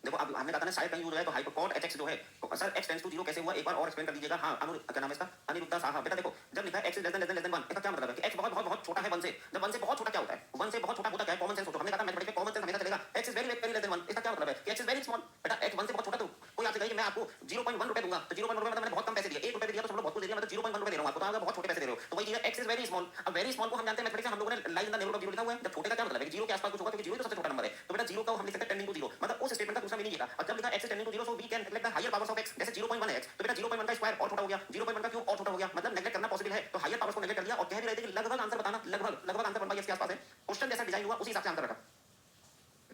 देखो अब हमने कहा था ना शायद कहीं यूज हो जाए, तो हाइपर cot hx जो है सर x टेंड्स टू 0 कैसे हुआ, एक बार और एक्सप्लेन कर दीजिएगा। हाँ क्या नाम है इसका, अनिरुद्धा साहा। बेटा देखो जब लिखा है x less than 1 इसका क्या मतलब है कि x बहुत बहुत बहुत छोटा है 1 से, जब 1 से बहुत छोटा क्या होता है, 1 से बहुत छोटा होता क्या है, कॉमन सेंस सोचो, हमने कहा था मैथमेटिक्स में कॉमन सेंस हमेशा चलेगा। x is very very less than 1 इसका क्या मतलब है कि x इज वेरी स्मॉल। बेटा x 1 से बहुत छोटा, तो कोई आपसे कहे कि मैं आपको 0.1 रुपए दूंगा, तो 0.1 रुपए मतलब मैंने बहुत कम पैसे दिए, 1 रुपए दिया तो सब लोग बहुत कुछ दे दिया, मैं तो 0.1 रुपए दे रहा हूं आपको, तो आप बहुत छोटे पैसे दे रहे हो, तो वही चीज है x इज वेरी स्मॉल। अब वेरी स्मॉल को हम जानते हैं मैथमेटिक्स में, हम लोगों ने line in the neighbourhood of 0 लिखा हुआ है, जब छोटे का क्या मतलब है कि 0 के आसपास कुछ होगा, क्योंकि 0 तो सबसे छोटा नंबर है, तो बेटा 0 का हम लिख सकते हैं टेंडिंग टू 0, मतलब उस स्टेटमेंट का दूसरा मीनिंग ये था। और जब लिखा x is tending to 0 so we can neglect the higher powers of x, जैसे 0.1 है x, तो बेटा 0.1 का स्क्वायर और छोटा हो गया, 0.1 का क्यूब और छोटा हो गया, मतलब नेगलेक्ट करना पॉसिबल है, तो हायर पावर्स को नेगलेक्ट कर दिया और कह भी रहे थे कि लगभग आंसर बताना, लगभग आंसर 1/x के आसपास है। क्वेश्चन जैसा डिजाइन हुआ उसी हिसाब से आंसर रखा।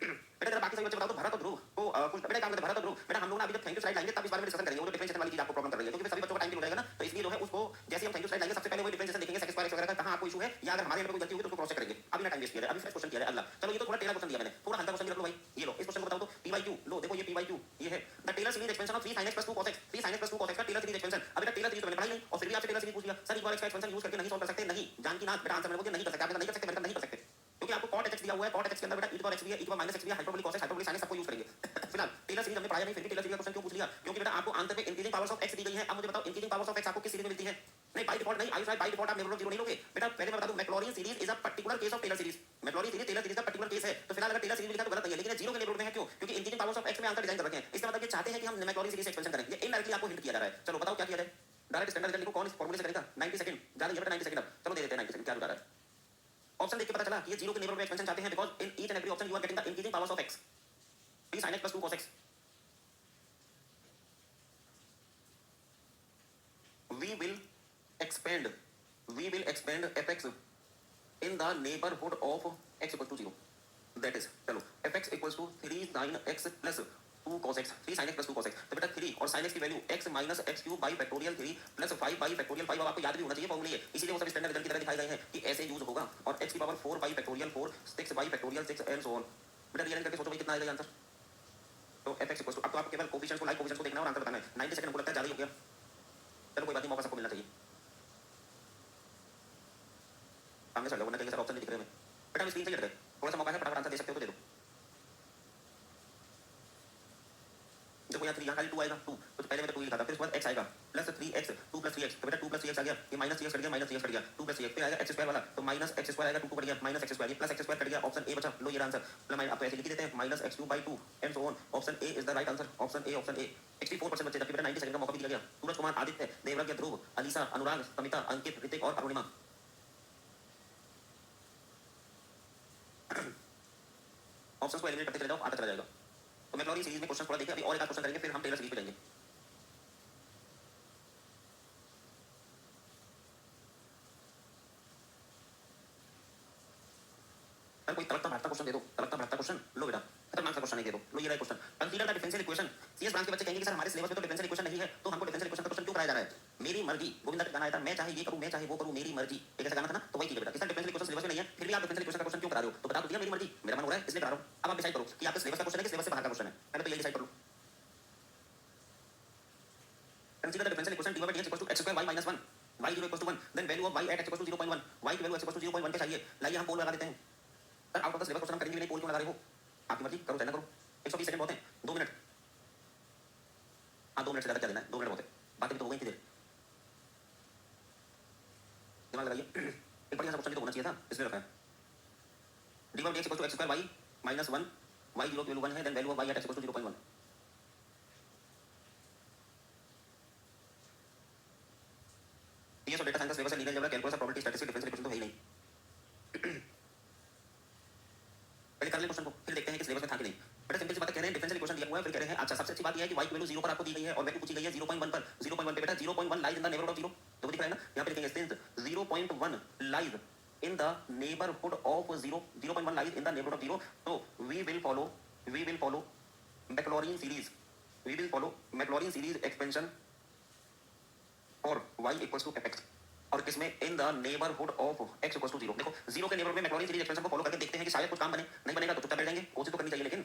बेटा जरा बाकी सभी बच्चे बताओ तो भरत और ध्रुव को कुछ बेटा काम करते भरत और ध्रुव, बेटा हम लोग ना अभी जब थैंक यू स्लाइड लाएंगे तब इस बारे में डिस्कशन करेंगे, वो जो डिफरेंशिएशन वाली चीज आपको प्रॉब्लम हमारे यहाँ कोई गलती होगी तो उसको क्रॉस चेक करेंगे। अभी ना टाइम वेस्ट किया जाए, अभी फ्रेश क्वेश्चन किया जाए। अगला चलो, ये तो थोड़ा टेढ़ा क्वेश्चन दिया मैंने, थोड़ा हल्का क्वेश्चन रख लो भाई। ये लो, इस क्वेश्चन को बताओ तो p by q, लो देखो ये p by q ये है the Taylor series expansion of 3 sin x plus 2 cos x, 3 sin x plus 2 cos x का टेलर सीरीज एक्सपेंशन। अभी तक टेलर सीरीज तो मैंने पढ़ाई नहीं और फिर भी आपसे टेलर सीरीज पूछ लिया सर इक्वल x का एक्सपेंशन यूज करके नहीं सॉल्व कर सकते? नहीं, जान की ना बेटा आंसर मैंने बोल दिया नहीं कर सकते। आपने नहीं कर सकते, मैंने नहीं कर सकते क्योंकि आपको cot h दिया हुआ है, cot h के अंदर बेटा e power x भी है, e power minus x भी है, hyperbolic cos x, hyperbolic sin x सबको यूज करेंगे। फिलहाल टेलर सीरीज हमने पढ़ाया नहीं, फिर भी टेलर सीरीज का क्वेश्चन क्यों पूछ लिया? क्योंकि बेटा आपको आंसर में इंक्रीजिंग पावर्स ऑफ x दी गई है। अब मुझे बताओ इंक्रीजिंग पावर्स ऑफ x आपको किस सीरीज में मिलती है? नहीं बाय डिफॉल्ट नहीं, आयुष बाय डिफॉल्ट आप नेबरहुड ऑफ जीरो नहीं लोगे बेटा। पहले मैं बता दूं Maclaurin series is a particular case of Taylor series. Maclaurin series Taylor series का पर्टिकुलर केस है। तो फिलहाल अगर टेलर सीरीज लिखा तो गलत नहीं है, लेकिन जीरो के नेबरहुड में है। क्यों? क्योंकि इंक्रीजिंग पावर्स ऑफ x में आंसर डिजाइन कर रखे हैं। इसका मतलब ये चाहते हैं कि हम मैक्लॉरिन सीरीज एक्सपेंशन करें। ये इनडायरेक्टली आपको हिंट किया जा रहा है। चलो बताओ क्या किया जाए? डायरेक्ट स्टैंडर्ड रिजल्ट लिखो, कौन इस फार्मूले से करेगा? 90 सेकंड ज्यादा है बेटा, 90 सेकंड। अब चलो दे देते हैं 90 सेकंड। क्या बता रहा है? ऑप्शन देख के पता चला कि ये जीरो के नेबरहुड में एक्सपेंशन चाहते हैं because in each and every option you are getting the increasing powers of x, 3 sin x plus 2 cos x। we will expand fx in the neighborhood of x equals to 0, that is चलो fx equals to 3 sin x plus 2 cos x, 3 sin x plus 2 cos x। तो बेटा 3 और sin x की value x minus x cube by factorial 3 plus 5 by factorial 5। अब आपको याद भी होना चाहिए फॉर्मूले ये, इसीलिए वो सब स्टैंडर्ड रिजल्ट की तरह दिखाए गए हैं कि ऐसे यूज होगा। और x की power 4 by factorial 4, 6 by factorial 6 and so on। बेटा रिअरेंज करके सोचो भाई कितना आएगा आंसर। तो fx equals to अब तो आपको केवल कोफिशिएंट्स को लाइक कोफिशिएंट्स को देखना है और आंसर बताना है। 90 सेकंड को लगता है ज्यादा ही हो गया। चलो कोई बात नहीं, मौका सबको मिलना चाहिए। सामने चल जाओ वरना कहीं सर ऑप्शन नहीं दिख रहे हमें। बेटा हम स्क्रीन से ही हट गए, थोड़ा सा मौका है, फटाफट आंसर दे सकते हो तो दे दो। देखो यहाँ 3 यहाँ खाली 2 आएगा 2, तो पहले मैंने 2 लिखा था, फिर उसके बाद x आएगा प्लस 3x 2 प्लस 3x। तो बेटा 2 प्लस 3x आ गया, ये माइनस 3x कट गया, माइनस 3x कट गया, 2 प्लस 3x। फिर आएगा x स्क्वायर वाला, तो माइनस x स्क्वायर आएगा, 2 कट गया, माइनस x स्क्वायर, ये प्लस x स्क्वायर कट गया। ऑप्शन ए बचा, लो ये आंसर। मतलब आप ऐसे लिख देते हैं minus x cube by 2 and so on. Option A is the right answer, option A, option A. 64% बच्चे, जबकि बेटा 90 सेकंड का मौका भी दिया गया। सूरज कुमार, आदित्य, देवराज, ध्रुव, अलीसा, अनुराग, समिता, अंकित, ऋतिक और अरुणिमा। ऑप्शंस को एलिमिनेट करते चले जाओ, आता चला जाएगा। तो मैक्लॉरिन सीरीज में क्वेश्चन थोड़ा देखें, अभी और एक आध क्वेश्चन करेंगे, फिर हम टेलर सीरीज पे जाएंगे। कोई तड़कता भड़कता क्वेश्चन दे दो, तड़कता भड़कता क्वेश्चन लो बेटा, खतरनाक सा क्वेश्चन है, दे दो। लो ये रहा question, consider the differential equation. CS branch के बच्चे कहेंगे कि सर हमारे सिलेबस में तो डिफरेंशियल इक्वेशन नहीं है, तो हमको डिफरेंशियल इक्वेशन का क्वेश्चन क्यों कराया जा रहा है? मेरी मर्जी, गोविंदा का गाना आया था, मैं चाहे ये करूं, मैं चाहे वो करूं, मेरी मर्जी, एक ऐसा गाना था ना, तो वही चीज है बेटा। इसका डिफरेंशियल इक्वेशन सिलेबस में नहीं है, फिर भी आप डिफरेंशियल इक्वेशन का क्वेश्चन क्यों करा रहे हो? तो बता दो दिया मेरी मर्जी, मेरा मन हो रहा है इसलिए करा रहा हूं। अब आप डिसाइड करो कि आपके सिलेबस का क्वेश्चन है कि सिलेबस से बाहर का क्वेश्चन है। पहले तो ये डिसाइड कर लो। Consider the differential equation dy by dx equals to x square y minus 1, y0 equals to 1, then value of y at x equals to 0.1, y की वैल्यू x equals to 0.1 पे चाहिए। लाइए हम पोल लगा देते हैं। Sir out of the syllabus question हम करेंगे नहीं, पोल क्यों लगा रहे हो? आपकी मर्जी, करो चाहे ना करो। 120 सेकंड बहुत है, 2 मिनट। हाँ 2 मिनट से ज्यादा क्या देना है, 2 मिनट बहुत है, बातें भी तो हो गई थी देर। दिमाग लगाइए, एक बढ़िया सा क्वेश्चन भी तो होना चाहिए था, इसलिए रखा है। dy by dx equals to x square y minus 1, y0 की वैल्यू 1 है, then value of y at x equals to 0.1। PS और डेटा साइंस का सिलेबस है, linear algebra, calculus, probability, statistics, differential equation तो है ही नहीं। पहले कर ले क्वेश्चन को, फिर देखते हैं कि सिलेबस में था कि नहीं। बेटा सिंपल सी बात है, कह रहे हैं डिफरेंशियल इक्वेशन दिया हुआ है, फिर कह रहे हैं अच्छा सबसे अच्छी बात यह है कि y की वैल्यू 0 पर आपको दी गई है और वैल्यू पूछी गई है 0.1 पर। 0.1 पे बेटा 0.1 lies in the neighbourhood of 0, तो दिख रहा है ना, यहां पे लिखेंगे since 0.1 lies in the neighbourhood of 0, 0.1 lies in the neighbourhood of 0। तो we will follow Maclaurin series, we will follow Maclaurin series expansion for y equals to fx। और किसमें? In the neighbourhood of x equals to 0। देखो 0 के neighbourhood में Maclaurin series expansion को follow करके देखते हैं कि शायद कुछ काम बने, नहीं बनेगा तो चुपचाप बैठ जाएंगे, कोशिश तो करनी चाहिए। लेकिन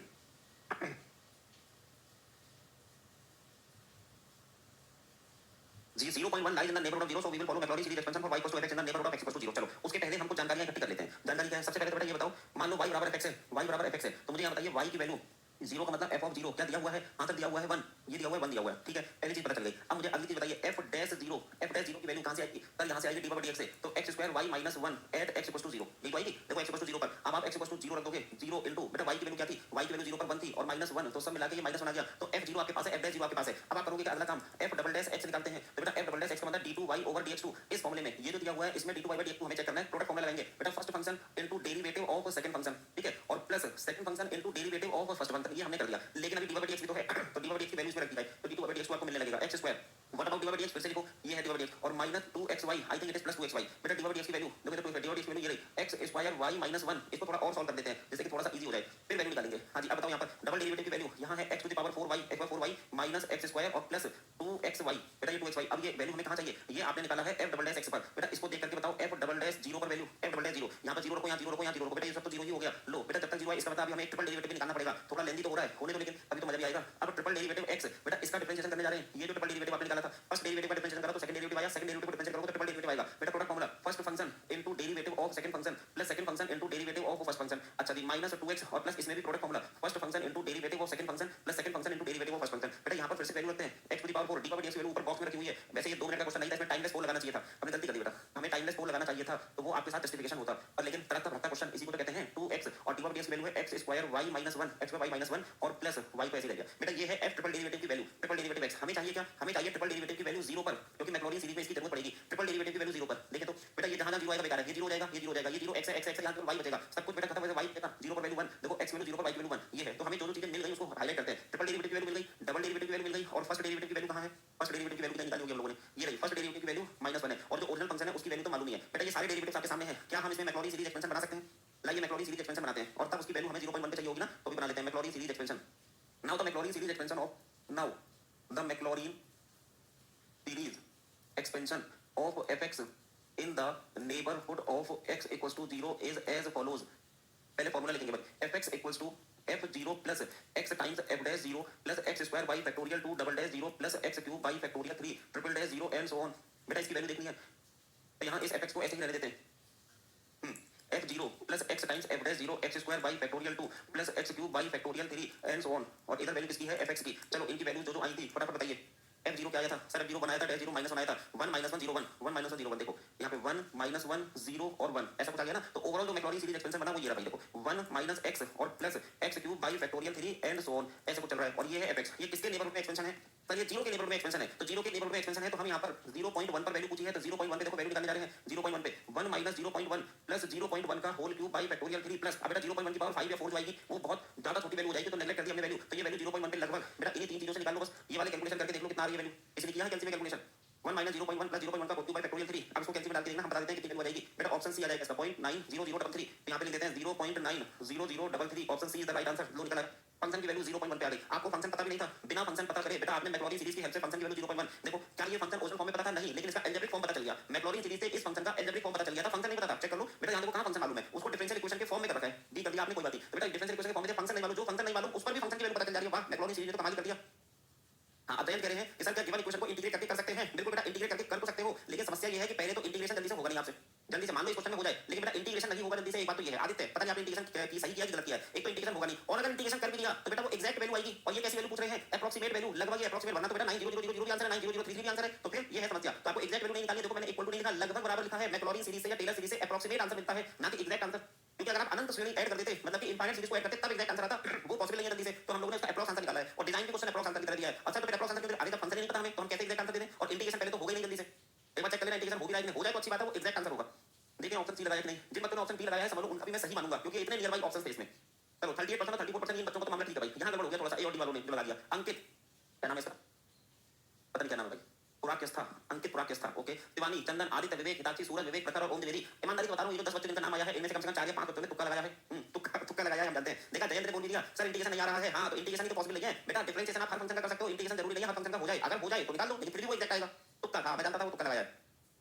जी 0.1 lies in the neighbourhood of 0, so we will follow Maclaurin series expansion for y equals to fx in the neighbourhood of x equals to 0। चलो उसके पहले हमको जानकारियां इकट्ठी कर लेते हैं। जानकारी क्या है? सबसे पहले तो बेटा ये बताओ, मान लो y बराबर fx है, y बराबर fx है, तो मुझे यहां बताइए y की वैल्यू 0 का मतलब f ऑफ 0 क्या दिया हुआ है? आंसर दिया हुआ है 1, ये दिया हुआ है 1 दिया हुआ है, ठीक है, पहली चीज पता चल गई। अब मुझे अगली चीज बताइए, f डैश 0 की वैल्यू कहां से आएगी? सर यहां से आएगी dy by dx से, तो x square y minus 1 at x equals to 0, ये तो आएगी। देखो x equals to 0 पर, अब आप x equals to 0 रख दोगे, 0 into बेटा y की वैल्यू क्या थी? y की वैल्यू 0 पर 1 थी और माइनस 1, तो सब मिला के ये माइनस 1 आ गया, तो f 0 आपके पास है, f डैश 0 आपके पास है। अब आप करोगे अगला काम, f डबल डैश x निकालते हैं, तो बेटा f डबल डैश x का मतलब d2y over dx2। इस फॉर्मूले में ये जो दिया हुआ है इसमें d2y by dx2 हमें चेक करना है, प्रोडक्ट फॉर्मूला लगाएंगे बेटा, first function into derivative of second function, ठीक है, और plus second function into derivative of first function, ये हमने कर दिया। लेकिन अभी dy by dx भी तो है, तो dy by dx की वैल्यू इसमें रख दी जाए, तो d2 by dx2 आपको मिलने लगेगा x square what about dy by dx? फिर से लिखो, ये है dy by dx और minus 2xy, I think it is plus 2xy। बेटा dy by dx की वैल्यू देखो, तो dy by dx की वैल्यू ये रही x स्क्वायर y माइनस 1। इसको थोड़ा और सॉल्व कर देते हैं जिससे कि थोड़ा सा इजी हो जाए, फिर वैल्यू निकालेंगे। हाँ जी, अब बताओ यहाँ पर डबल डेरिवेटिव की वैल्यू यहाँ है x to the power 4y, x power 4y minus x square और प्लस 2xy। बेटा ये 2xy, अब ये वैल्यू हमें कहाँ चाहिए? ये आपने निकाला है f डबल डैश x पर। बेटा इसको देख करके बताओ f डबल डैश 0 पर वैल्यू, f डबल डैश 0, यहाँ पर 0 रखो, यहाँ 0 रखो, यहाँ 0 रखो। बेटा ये सब तो 0 ही हो गया। लो बेटा जब तक 0 है इसका मतलब अभी हमें ट्रिपल डेरिवेटिव निकालना पड़ेगा। थोड़ा लेंदी तो हो रहा है, होने दो, लेकिन अभी तो मजा भी आएगा। अब ट्रिपल डेरिवेटिव x, बेटा इसका डिफरेंशिएशन करने जा रहे हैं। ये जो ट्रिपल डेरिवेटिव आपने निकाला था, फर्स्ट डेरिवेटिव का डिफरेंशिएशन करा तो सेकंड डेरिवेटिव आया, सेकंड डेरिवेटिव का डिफरेंशिएशन करोगे तो ट्रिपल डेरिवेटिव आएगा। बेटा product formula, first function into derivative of second function plus second function into derivative of first function. अच्छा जी, माइनस 2x और प्लस इसमें भी product formula, first function into derivative of second function plus second function into derivative of first function. बेटा यहां पर फिर से value रखते हैं x to the power 4 dy by dx value ऊपर बॉक्स में रखी हुई है। वैसे ये 2 मिनट का क्वेश्चन नहीं था, इसमें टाइमलेस 4 लगाना चाहिए था, हमने गलती कर दी बेटा। हमें टाइमलेस 4 लगाना चाहिए था तो वो आपके साथ जस्टिफिकेशन होता, पर लेकिन तड़कता भड़कता क्वेश्चन, इसी को तो कहते हैं 2x और dy by dx वैल्यू है x square y minus 1, x y minus 1 और प्लस y को ऐसे रह गया। बेटा ये है f ट्रिपल डेरिवेटिव की वैल्यू, ट्रिपल डेरिवेटिव x। हमें चाहिए क्या? हमें चाहिए ट्रिपल डेरिवेटिव की वैल्यू 0 पर, क्योंकि मैक्लॉरिन सीरीज में इसकी जरूरत पड़ेगी। ट्रिपल डेरिवेटिव की वैल्यू 0 पर देखें तो बेटा ये जहां 0 आएगा बेकार है, ये 0 हो जाएगा, ये 0 हो जाएगा, ये 0 x है, x है, यहां पर y बचेगा, सब कुछ बेटा खत्म हो जाएगा, y बचेगा 0 पर वैल्यू 1। देखो x वैल्यू 0 पर y वैल्यू 1, ये है। तो हमें जो जो चीजें मिल गई उसको हाईलाइट करते हैं। ट्रिपल डेरिवेटिव की वैल्यू मिल गई, डबल डेरिवेटिव की वैल्यू मिल गई और फर्स्ट डेरिवेटिव की वैल्यू कहां है? फर्स्ट डेरिवेटिव की वैल्यू निकाली होगी हम लोगों ने, ये रही फर्स्ट डेरिवेटिव की वैल्यू -1 है और जो ओरिजिनल फंक्शन है उसकी वैल्यू तो मालूम ही है। बेटा ये सारे डेरिवेटिव्स आपके सामने हैं, क्या हम इसमें मैक्लॉरिन सीरीज एक्सपेंशन बना सकते हैं? लाइए मैक्लॉरिन सीरीज एक्सपेंशन बनाते हैं और तब उसकी वैल्यू हमें 0.1 पे चाहिए होगी ना, तो भी बना लेते हैं Maclaurin series expansion. Now the Maclaurin series expansion of, now the Maclaurin series expansion of fx in the neighborhood of x equals to 0 is as follows। पहले फॉर्मूला लिखेंगे भाई, fx equals to f0 plus x times f dash 0 plus x square by factorial 2 double dash 0 plus x cube by factorial 3 triple dash 0 and so on। बेटा इसकी value देखनी है तो यहाँ इस fx को ऐसे ही रहने देते हैं, f0 plus x times f dash 0 x square by factorial 2 plus x cube by factorial 3 and so on। और इधर वैल्यू किसकी है? fx की। चलो इनकी वैल्यू जो जो आई थी फटाफट बताइए। f0 क्या आया था सर? f0 बनाया था डैश 0 माइनस 1 आया था, 1 माइनस 1 0 1, 1 माइनस 1 0 1। देखो यहाँ पे 1 माइनस 1 0 और 1 ऐसा कुछ आ गया ना। तो ओवरऑल जो मैक्लॉरिन सीरीज एक्सपेंशन बना वो ये रहा भाई, देखो 1 माइनस x और plus x cube by factorial 3 and so on, ऐसा कुछ चल रहा है। और ये है fx, ये किसके नेबरहुड में एक्सपेंशन है? सर ये 0 के नेबरहुड में एक्सपेंशन है। तो 0 के नेबरहुड में एक्सपेंशन है तो हम यहाँ पर 0.1 पर वैल्यू पूछी है, तो 0.1 पे देखो वैल्यू निकालने जा रहे हैं। 0.1 पे 1 माइनस 0.1 प्लस 0.1 का whole cube by factorial 3 plus, अब बेटा 0.1 की पावर 5 या 4 जो आएगी वो बहुत ज्यादा छोटी वैल्यू हो जाएगी, तो नेगलेक्ट कर दी हमने वैल्यू। तो ये वैल्यू 0.1 पे लगभग बेटा इन्हीं तीन चीजों से निकाल लो बस। ये वाले कैलकुलेशन करके देख लो कितना आ रही है वैल्यू, इसलिए किया है कैलकुलेशन में कैलकुलेशन 1 माइनस 0.1 प्लस 0.1 का होल क्यूब बाई फैक्टोरियल 3। अब इसको कैलकुलेशन में डाल के देखना, हम बता देते हैं कितनी वैल्यू आ जाएगी। बेटा ऑप्शन सी आ जाएगा इसका 0.90033, तो यहाँ पे लिख देते हैं 0.90033, option C is the right answer. लो निकला फंक्शन की वैल्यू 0.1 पे आ गई। आपको फंक्शन पता भी नहीं था, बिना फंक्शन पता करे बेटा आपने मैक्लॉरिन सीरीज की हेल्प से फंक्शन की वैल्यू 0.1 देखो। क्या ये फंक्शन ओरिजिनल फॉर्म में पता था? नहीं, लेकिन इसका अलजेब्रिक फॉर्म पता चल गया। मैक्लॉरिन सीरीज से इस फंक्शन का अलजेब्रिक फॉर्म पता चल गया था, फंक्शन नहीं पता था। चेक कर लो बेटा, यहाँ देखो कहाँ फंक्शन मालूम है, उसको डिफरेंशियल इक्वेशन के फॉर्म में कर रखा है, डी कर दिया आपने, कोई बात नहीं। बेटा डिफरेंशियल इक्वेशन के फॉर्म में फंक्शन नहीं मालूम, जो फंक्शन नहीं मालूम उस पर भी फंक्शन की वैल्यू पता चल जा रही है। वाह, मैक्लॉरिन सीरीज ने तो कमाल कर दिया। हाँ, अब कह रहे हैं कि सर क्या गिवन इक्वेशन को इंटीग्रेट करके कर सकते हैं? बिल्कुल बेटा, इंटीग्रेट करके कर तो सकते हो, लेकिन समस्या ये है कि पहले तो इंटीग्रेशन जल्दी से होगा नहीं आपसे, जल्दी से मान लो इस क्वेश्चन में हो जाए, लेकिन बेटा इंटीग्रेशन नहीं होगा जल्दी से। एक बात तो ये है आदित्य, पता नहीं आपने इंटीग्रेशन की सही किया कि गलत किया है। एक तो इंटीग्रेशन होगा नहीं, और अगर इंटीग्रेशन कर भी दिया तो बेटा वो एग्जैक्ट वैल्यू आएगी, और ये कैसी वैल्यू पूछ रहे हैं? अप्रॉक्सीमेट वैल्यू, लगभग ये अप्रॉक्सीमेट, वरना तो बेटा 90000 भी आंसर है, 90033 भी आंसर है। तो फिर ये है समस्या। तो आपको एग्जैक्ट वैल्यू नहीं निकालनी है, देखो मैंने इक्वल टू नहीं लिखा, लगभग बराबर लिखा है। मैक्लॉरिन सीरीज से या टेलर सीरीज से अप्रॉक्सीमेट आंसर मिलता है, ना कि एग्जैक्ट आंसर। क्योंकि अगर आप अनंत श्रेणी ऐड कर देते, मतलब कि इनफाइनाइट सीरीज को ऐड करते, तब एग्जैक्ट आंसर आता, वो पॉसिबल नहीं है जल्दी से। तो हम लोगों ने इसका अप्रॉक्स आंसर निकाला है, और डिजाइन भी क्वेश्चन अप्रॉक्स आंसर की तरह दिया है। अच्छा तो अप्रॉक्स आंसर के आगे का फंक्शन नहीं पता हमें, तो हम कैसे एग्जैक्ट आंसर दे दें? और इंटीग्रेशन पहले तो हो गई नहीं जल्दी से, एक बार चेक कर लेना इंटीग्रेशन हो भी रहा है, हो जाए तो अच्छी बात है, वो एग्जैक्ट आंसर होगा। देखिए ऑप्शन सी लगाया कि नहीं, जिन बच्चों ने ऑप्शन बी लगाया है समझ लो उनका भी मैं सही मानूंगा, क्योंकि इतने नियर बाई ऑप्शन थे इसमें। चलो 38% 34% इन बच्चों को तो मामला ठीक है भाई, यहाँ गड़बड़ हो गया थोड़ा सा, ए और डी वालों ने जो लगा दिया। अंकित, क्या नाम है इसका? पता नहीं क्या नाम है भाई, पुराक्यस्था, अंकित पुराक्यस्था, ओके। शिवानी, चंदन, आदित्य, विवेक, हिताक्षी, सूरज, विवेक, प्रखर और ओम द्विवेदी। ईमानदारी से बता रहा हूँ, ये जो 10 बच्चों जिनका नाम आया है, इनमें से कम 4 या 5 बच्चों ने तुक्का लगाया है। तुक्का लगाया है, हम जानते हैं। देखा जयेंद्र ने बोल दिया सर इंटीग्रेशन नहीं आ रहा है। हाँ तो इंटीग्रेशन ही तो पॉसिबल नहीं है बेटा, डिफरेंशिएशन आप हर फंक्शन का कर सकते हो, इंटीग्रेशन जरूरी नहीं है हर फंक्शन का हो जाए। अगर हो जाए तो निकाल लो, लेकिन फिर भी वो एग्जैक्ट आएगा। तुक्का था, मैं जानता था वो तुक्का लगाया है,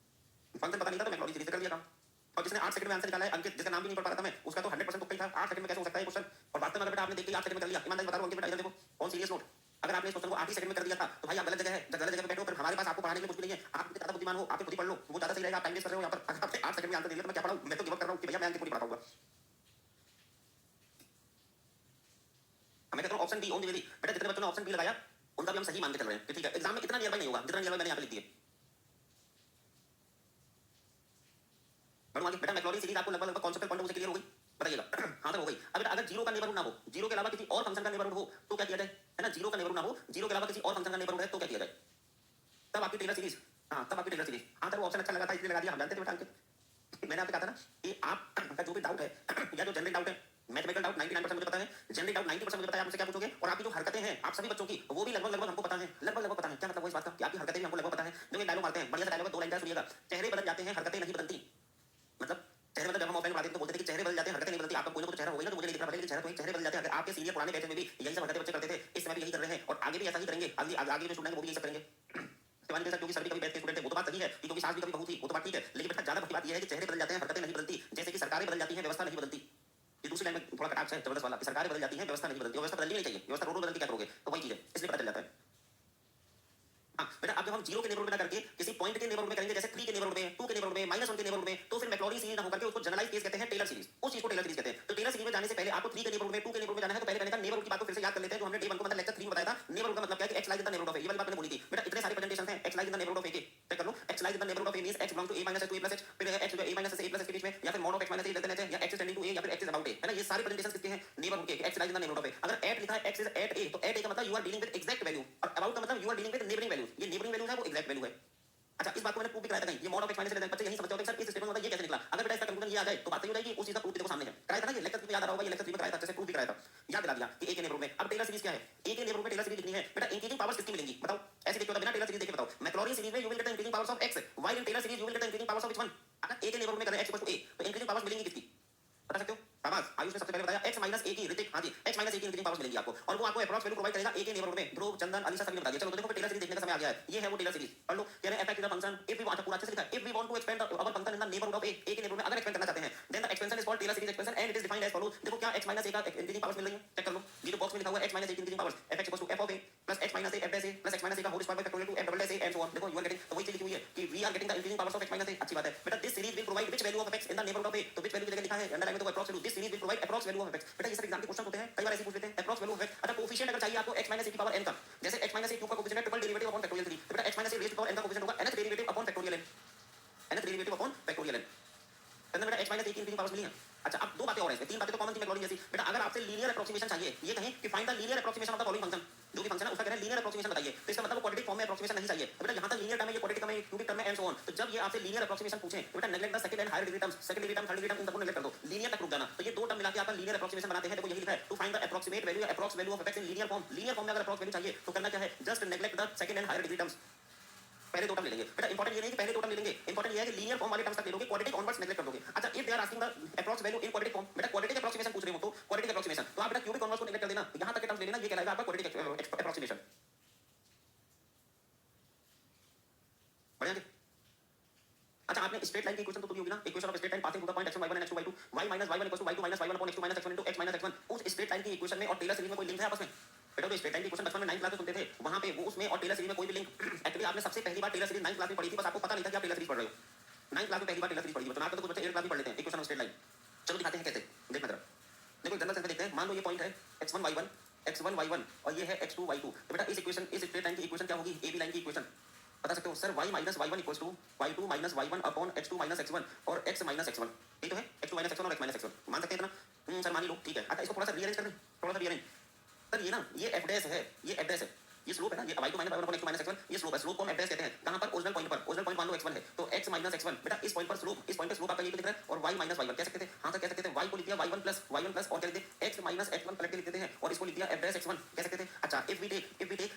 फंक्शन पता नहीं था तो मैक्लॉरिन सीरीज कर दिया काम। और जिसने 8 सेकंड में आंसर निकाला है अंकित, जिसका नाम भी नहीं पढ़ पा रहा था मैं, उसका तो 100% तुक्का ही था। 8 सेकंड में कैसे हो सकता है क्वेश्चन? और वास्तव में अगर बेटा आपने देख के 8 सेकंड में कर लिया, ईमानदारी बता रहा हूं अंकित बेटा, इधर देखो ऑन सीरियस नोट, अगर आपने इस क्वेश्चन को 8 ही सेकंड में कर दिया था तो भाई आप गलत जगह है, गलत जगह पे बैठो। फिर हमारे पास आपको पढ़ाने के लिए कुछ भी नहीं है, आप ज्यादा बुद्धिमान हो, आप खुद ही पढ़ लो, वो ज्यादा सही रहेगा। आप टाइम वेस्ट कर रहे हो यहाँ पर, अगर आपने 8 सेकंड में आंसर दे दिया तो मैं क्या पढ़ाऊं? मैं तो गिव अप कर रहा हूं कि भैया मैं अंकित को नहीं पढ़ा पाऊंगा। मैं कहता हूं ऑप्शन डी ओम द्विवेदी, बेटा जितने बच्चों ने ऑप्शन बी लगाया उनका भी हम सही मान के चल रहे हैं कि ठीक है, एग्जाम में इतना नियर बाई नहीं होगा जितना नियर बाई मैंने यहाँ पे लिख दिया। बढ़ो आगे बेटा, मैक्लॉरिन सीरीज आपको लगभग कॉन्सेप्ट पॉइंट से क्लियर हो गई, बताइएगा। हाँ तो हो गई। अब अगर जीरो का नेबरहुड ना हो, जीरो के अलावा किसी और फंक्शन का नेबरहुड हो तो क्या किया जाए? है ना, जीरो का नेबरहुड ना हो, जीरो के अलावा किसी और फंक्शन का नेबरहुड है तो क्या किया जाए? तब आपकी टेलर सीरीज, हाँ तब आपकी टेलर सीरीज। हाँ तो वो ऑप्शन अच्छा लगा था इसलिए लगा दिया, हम जानते थे बेटा अंकित। मैंने आपसे कहा था ना कि आपका जो भी डाउट है या जो जनरल डाउट है मैथमेटिकल डाउट 99% मुझे पता है, जनरल डाउट 90% मुझे पता है। आप मुझसे क्या पूछोगे और आपकी जो हरकतें हैं आप सभी बच्चों की वो भी लगभग हमको पता है, लगभग पता है। क्या मतलब वो इस बात का कि आपकी हरकतें भी हमको लगभग पता है। जो एक डायलॉग मारते हैं, बढ़िया सा डायलॉग है, 2 लाइन का सुनिएगा। चेहरे बदल जाते हैं, हरकतें नहीं बदलती। मतलब चेहरे मतलब जब हम ऑफलाइन पढ़ाते थे तो बोलते थे कि चेहरे बदल जाते हैं, हरकतें नहीं बदलती। आपका कोई ना कोई चेहरा होगा ना तो मुझे नहीं दिख रहा, लेकिन चेहरा तो एक चेहरे बदल जाते हैं। अगर आपके सीनियर पुराने बैच में भी यही सब हरकतें बच्चे करते थे, इस समय भी यही कर रहे हैं और आगे भी ऐसा ही करेंगे। आगे जो स्टूडेंट है वो भी यही सब करेंगे। शिवानी के साथ क्योंकि सर भी कभी बैच के स्टूडेंट थे, वो तो बात सही है कि क्योंकि सास भी कभी बहू थी, वो तो बात ठीक है। लेकिन बेटा ज्यादा बड़ी बात यह है कि चेहरे बदल जाते हैं, हरकतें नहीं बदलती। जैसे कि सरकारें बदल जाती हैं, व्यवस्था नहीं बदलती। ये दूसरी लाइन में थोड़ा कटाक्ष है जबरदस्त वाला कि सरकारें बदल जाती हैं, व्यवस्था नहीं बदलती। व्यवस्था बदलनी नहीं चाहिए, व्यवस्था रोड बदल के क्या करोगे? तो वही चीज है, इसलिए पता चल जाता है। हाँ बेटा, अब जब हम 0 के नेबरहुड में ना करके किसी पॉइंट के नेबरहुड में करेंगे, जैसे 3 के नेबरहुड में, 2 के नेबरहुड में, -1 के नेबरहुड में, तो फिर मैक्लॉरिन सीरीज ना होकर के उसको जनरलाइज केस कहते हैं, टेलर सीरीज। उस चीज को टेलर सीरीज कहते हैं। तो टेलर सीरीज में जाने से पहले आपको 3 के नेबरहुड में, 2 के नेबरहुड में जाना है, तो पहले कहने का नेबरहुड की बात को फिर से याद कर लेते हैं, जो हमने डे 1 को मतलब लेक्चर 3 में बताया था। नेबरहुड का मतलब क्या है कि x lies in the neighbourhood of a। ये वाली बात मैंने बोली थी बेटा। इतने सारे प्रेजेंटेशन हैं, x lies in the neighbourhood of a के चेक कर लो। x lies in the neighbourhood of a means x belong to a - s to a + h, फिर है x जो a - s से a + h के बीच में, या फिर mod of x - a लेते हैं, या x is tending to a, या फिर x is about a, है ना। ये सारे प्रेजेंटेशन किसके हैं? नेबरहुड के। x lies in the neighbourhood of a। अगर at लिखा है, x is at a, तो at a का मतलब you are dealing with exact value, और about का मतलब you are dealing with neighbouring values. ये नेबरिंग वैल्यूज है, वो एग्जैक्ट वैल्यू है। अच्छा, इस बात को मैंने प्रूव भी कराया था कहीं। ये mod of x - से लेते हैं बच्चे, यही समझते होते हैं सर इस स्टेटमेंट में ये कैसे निकला। अगर बेटा इसका कंक्लूजन ये आ जाए तो बात सही हो जाएगी। उस चीज का प्रूफ देखो सामने है, कराया था ना। ये लेक्चर 3 में याद आ रहा होगा, ये लेक्चर 3 में कराया था, जैसे प्रूफ भी कराया था, याद दिला दिया कि a के नेबरहुड में। अब टेलर सीरीज क्या है? a के नेबरहुड में टेलर सीरीज लिखनी है बेटा। इंक्रीजिंग पावर्स कितनी मिलेंगी बताओ? ऐसे देखो, बिना टेलर सीरीज देखे बताओ। मैक्लॉरिन सीरीज में you will get the increasing powers of x, while in Taylor series you will get the increasing powers of which one? अगर a के नेबरहुड में कर रहे हैं x = a, तो इंक्रीजिंग पावर्स मिलेंगी कितनी बता सकते हो? शाबाश, आयुष ने सबसे पहले बताया x - a की। ऋतिक, हाँ जी, x - a की इंक्रीजिंग पावर्स मिलेंगी आपको, और वो आपको अप्रॉक्स वैल्यू प्रोवाइड करेगा a के नेबरहुड में। ध्रुव, चंदन, अलीशा सभी ने बता दिया। चलो तो देखो फिर टेलर सीरीज देखने का समय आ गया है। ये है वो टेलर सीरीज, पढ़ लो। कह रहे हैं f(x) is a function if we want, पूरा अच्छे से लिखा है, if we want to expand our function in the neighborhood of a के नेबरहुड में अगर एक्सपेंड करना चाहते हैं, then the expansion is called Taylor series expansion and it is defined as follows। देखो क्या x - a का इंक्रीजिंग पावर्स मिल रही है, चेक कर लो। ये जो बॉक्स में लिखा हुआ है x - a की increasing powers, fx = f of a plus x - a f dash a plus x - a का whole square by factorial two f double dash a and so on। देखो you are getting, तो वही चीज लिखी हुई है कि we are getting the increasing powers of x - a। अच्छी बात है बेटा। this series will provide which value of f(x) in the neighborhood of a, तो which value की जगह लिखा है अंडरलाइन में, तो approx value, this series will provide approx value of f(x)। बेटा ये सब एग्जाम के क्वेश्चन होते हैं, कई बार ऐसे पूछ लेते हैं approx value of f। अच्छा, कोएफिशिएंट अगर चाहिए आपको x - a की पावर n का, जैसे x - a क्यूब का कोएफिशिएंट है ट्रिपल डेरिवेटिव अपॉन फैक्टोरियल 3, तो बेटा x - a raise to power n का कोएफिशिएंट होगा nth derivative upon factorial n, nth derivative upon factorial n। तब बेटा x - a की इंक्रीजिंग पावर्स मिली है। अच्छा, अब दो बातें और हैं इसमें, तीन बातें तो कॉमन थी मैक्लॉरिन जैसी। बेटा अगर आपसे लीनियर अप्रोक्सीमेशन चाहिए, ये कहें कि find the linear approximation of the following function, जो भी फंक्शन है उसका कह रहे हैं लीनियर अप्रोक्सीमेशन बताइए, तो इसका मतलब वो क्वाड्रेटिक फॉर्म में अप्रोक्सीमेशन नहीं चाहिए। तो बेटा यहां तक लीनियर टर्म है, ये क्वाड्रेटिक टर्म है, क्यूबिक टर्म है एंड सो ऑन। तो जब ये आपसे लीनियर अप्रोक्सीमेशन पूछे तो बेटा neglect the second and higher degree terms, second degree term, third degree term, इन सबको नेगलेक्ट कर दो, लीनियर तक रुक जाना। तो ये दो टर्म मिला के आपका लीनियर अप्रोक्सीमेशन बनाते हैं। देखो यही लिखा है, to find the approximate value, approx value of f(x) in linear form. Linear form में अगर अप्रोक्स वैल्यू चाहिए तो करना क्या है, just neglect the second and higher degree terms. पहले दो टर्म ले लेंगे बेटा। इंपॉर्टेंट ये नहीं कि पहले दो टर्म ले लेंगे, इंपॉर्टेंट ये है कि लीनियर फॉर्म वाले टर्म्स तक ले लोगे, क्वाड्रेटिक ऑनवर्ड्स नेगलेक्ट कर दोगे। अच्छा, if they are asking the approx value in quadratic form, बेटा क्वाड्रेटिक अप्रोक्सीमेशन पूछ रहे हो तो क्वाड्रेटिक अप्रोक्सीमेशन, तो आप बेटा क्यूबिक ऑनवर्ड्स को नेगलेक्ट कर देना, यहां तक के टर्म्स ले लेना, ये कहलाएगा आपका क्वाड्रेटिक अप्रोक्सीमेशन। बढ़िया जी। अच्छा, आपने स्ट्रेट लाइन की इक्वेशन तो सुनी होगी ना, equation of straight line passing through the point x1 y1 and x2 y2, y - y1 = y2 - y1 upon x2 - x1 into x - x1। उस स्ट्रेट लाइन की इक्वेशन में और टेलर सीरीज में कोई लिंक है आपस में? बेटा जो स्ट्रेट लाइन की इक्वेशन बचपन में 9th क्लास में सुनते थे, वहां पे वो उसमें और टेलर सीरीज में कोई भी लिंक, एक्चुअली आपने सबसे पहली बार टेलर सीरीज 9th क्लास में पढ़ी थी, बस आपको पता नहीं था कि आप टेलर सीरीज पढ़ रहे हो। 9th क्लास में पहली बार टेलर सीरीज पढ़ी हो, तो नाटक तो कुछ बच्चे 8th क्लास में पढ़ लेते हैं इक्वेशन ऑफ स्ट्रेट लाइन। चलो दिखाते हैं कैसे, देखना जरा। देखो जनरल सेंस में देखते हैं, मान लो ये पॉइंट है x1 y1 और ये है x2 y2, तो बेटा इस इक्वेशन, इस स्ट्रेट लाइन की इक्वेशन क्या होगी? AB लाइन की इक्वेशन बता सकते हो sir, y - y1 = y2 - y1 upon x2 - x1 और x - x1, ये तो है x2 - x1 और x - x1, मान सकते हैं इतना? सर मान ही लो, ठीक है। अच्छा, इसको थोड़ा सा रीअरेंज कर दें, थोड़ा सा रीअरेंज। सर ये ना, ये f डैश है, ये f डैश है, ये स्लोप है ना, ये y2 - y1 upon x2 - x1, ये स्लोप है। स्लोप को हम f डैश कहते हैं। कहां पर? ओरिजिनल पॉइंट पर। ओरिजिनल पॉइंट मान लो x1 है, तो x - x1, बेटा इस पॉइंट पर स्लोप, इस पॉइंट पे स्लोप आपका ये तो दिख रहा है, और y - y1 कह सकते थे। हां सर कह सकते थे, y को लिख दिया y1 प्लस और क्या लिख दिया x - x1 कलेक्ट लिख देते हैं, और इसको लिख दिया f डैश x1 कह सकते थे। अच्छा, इफ वी टेक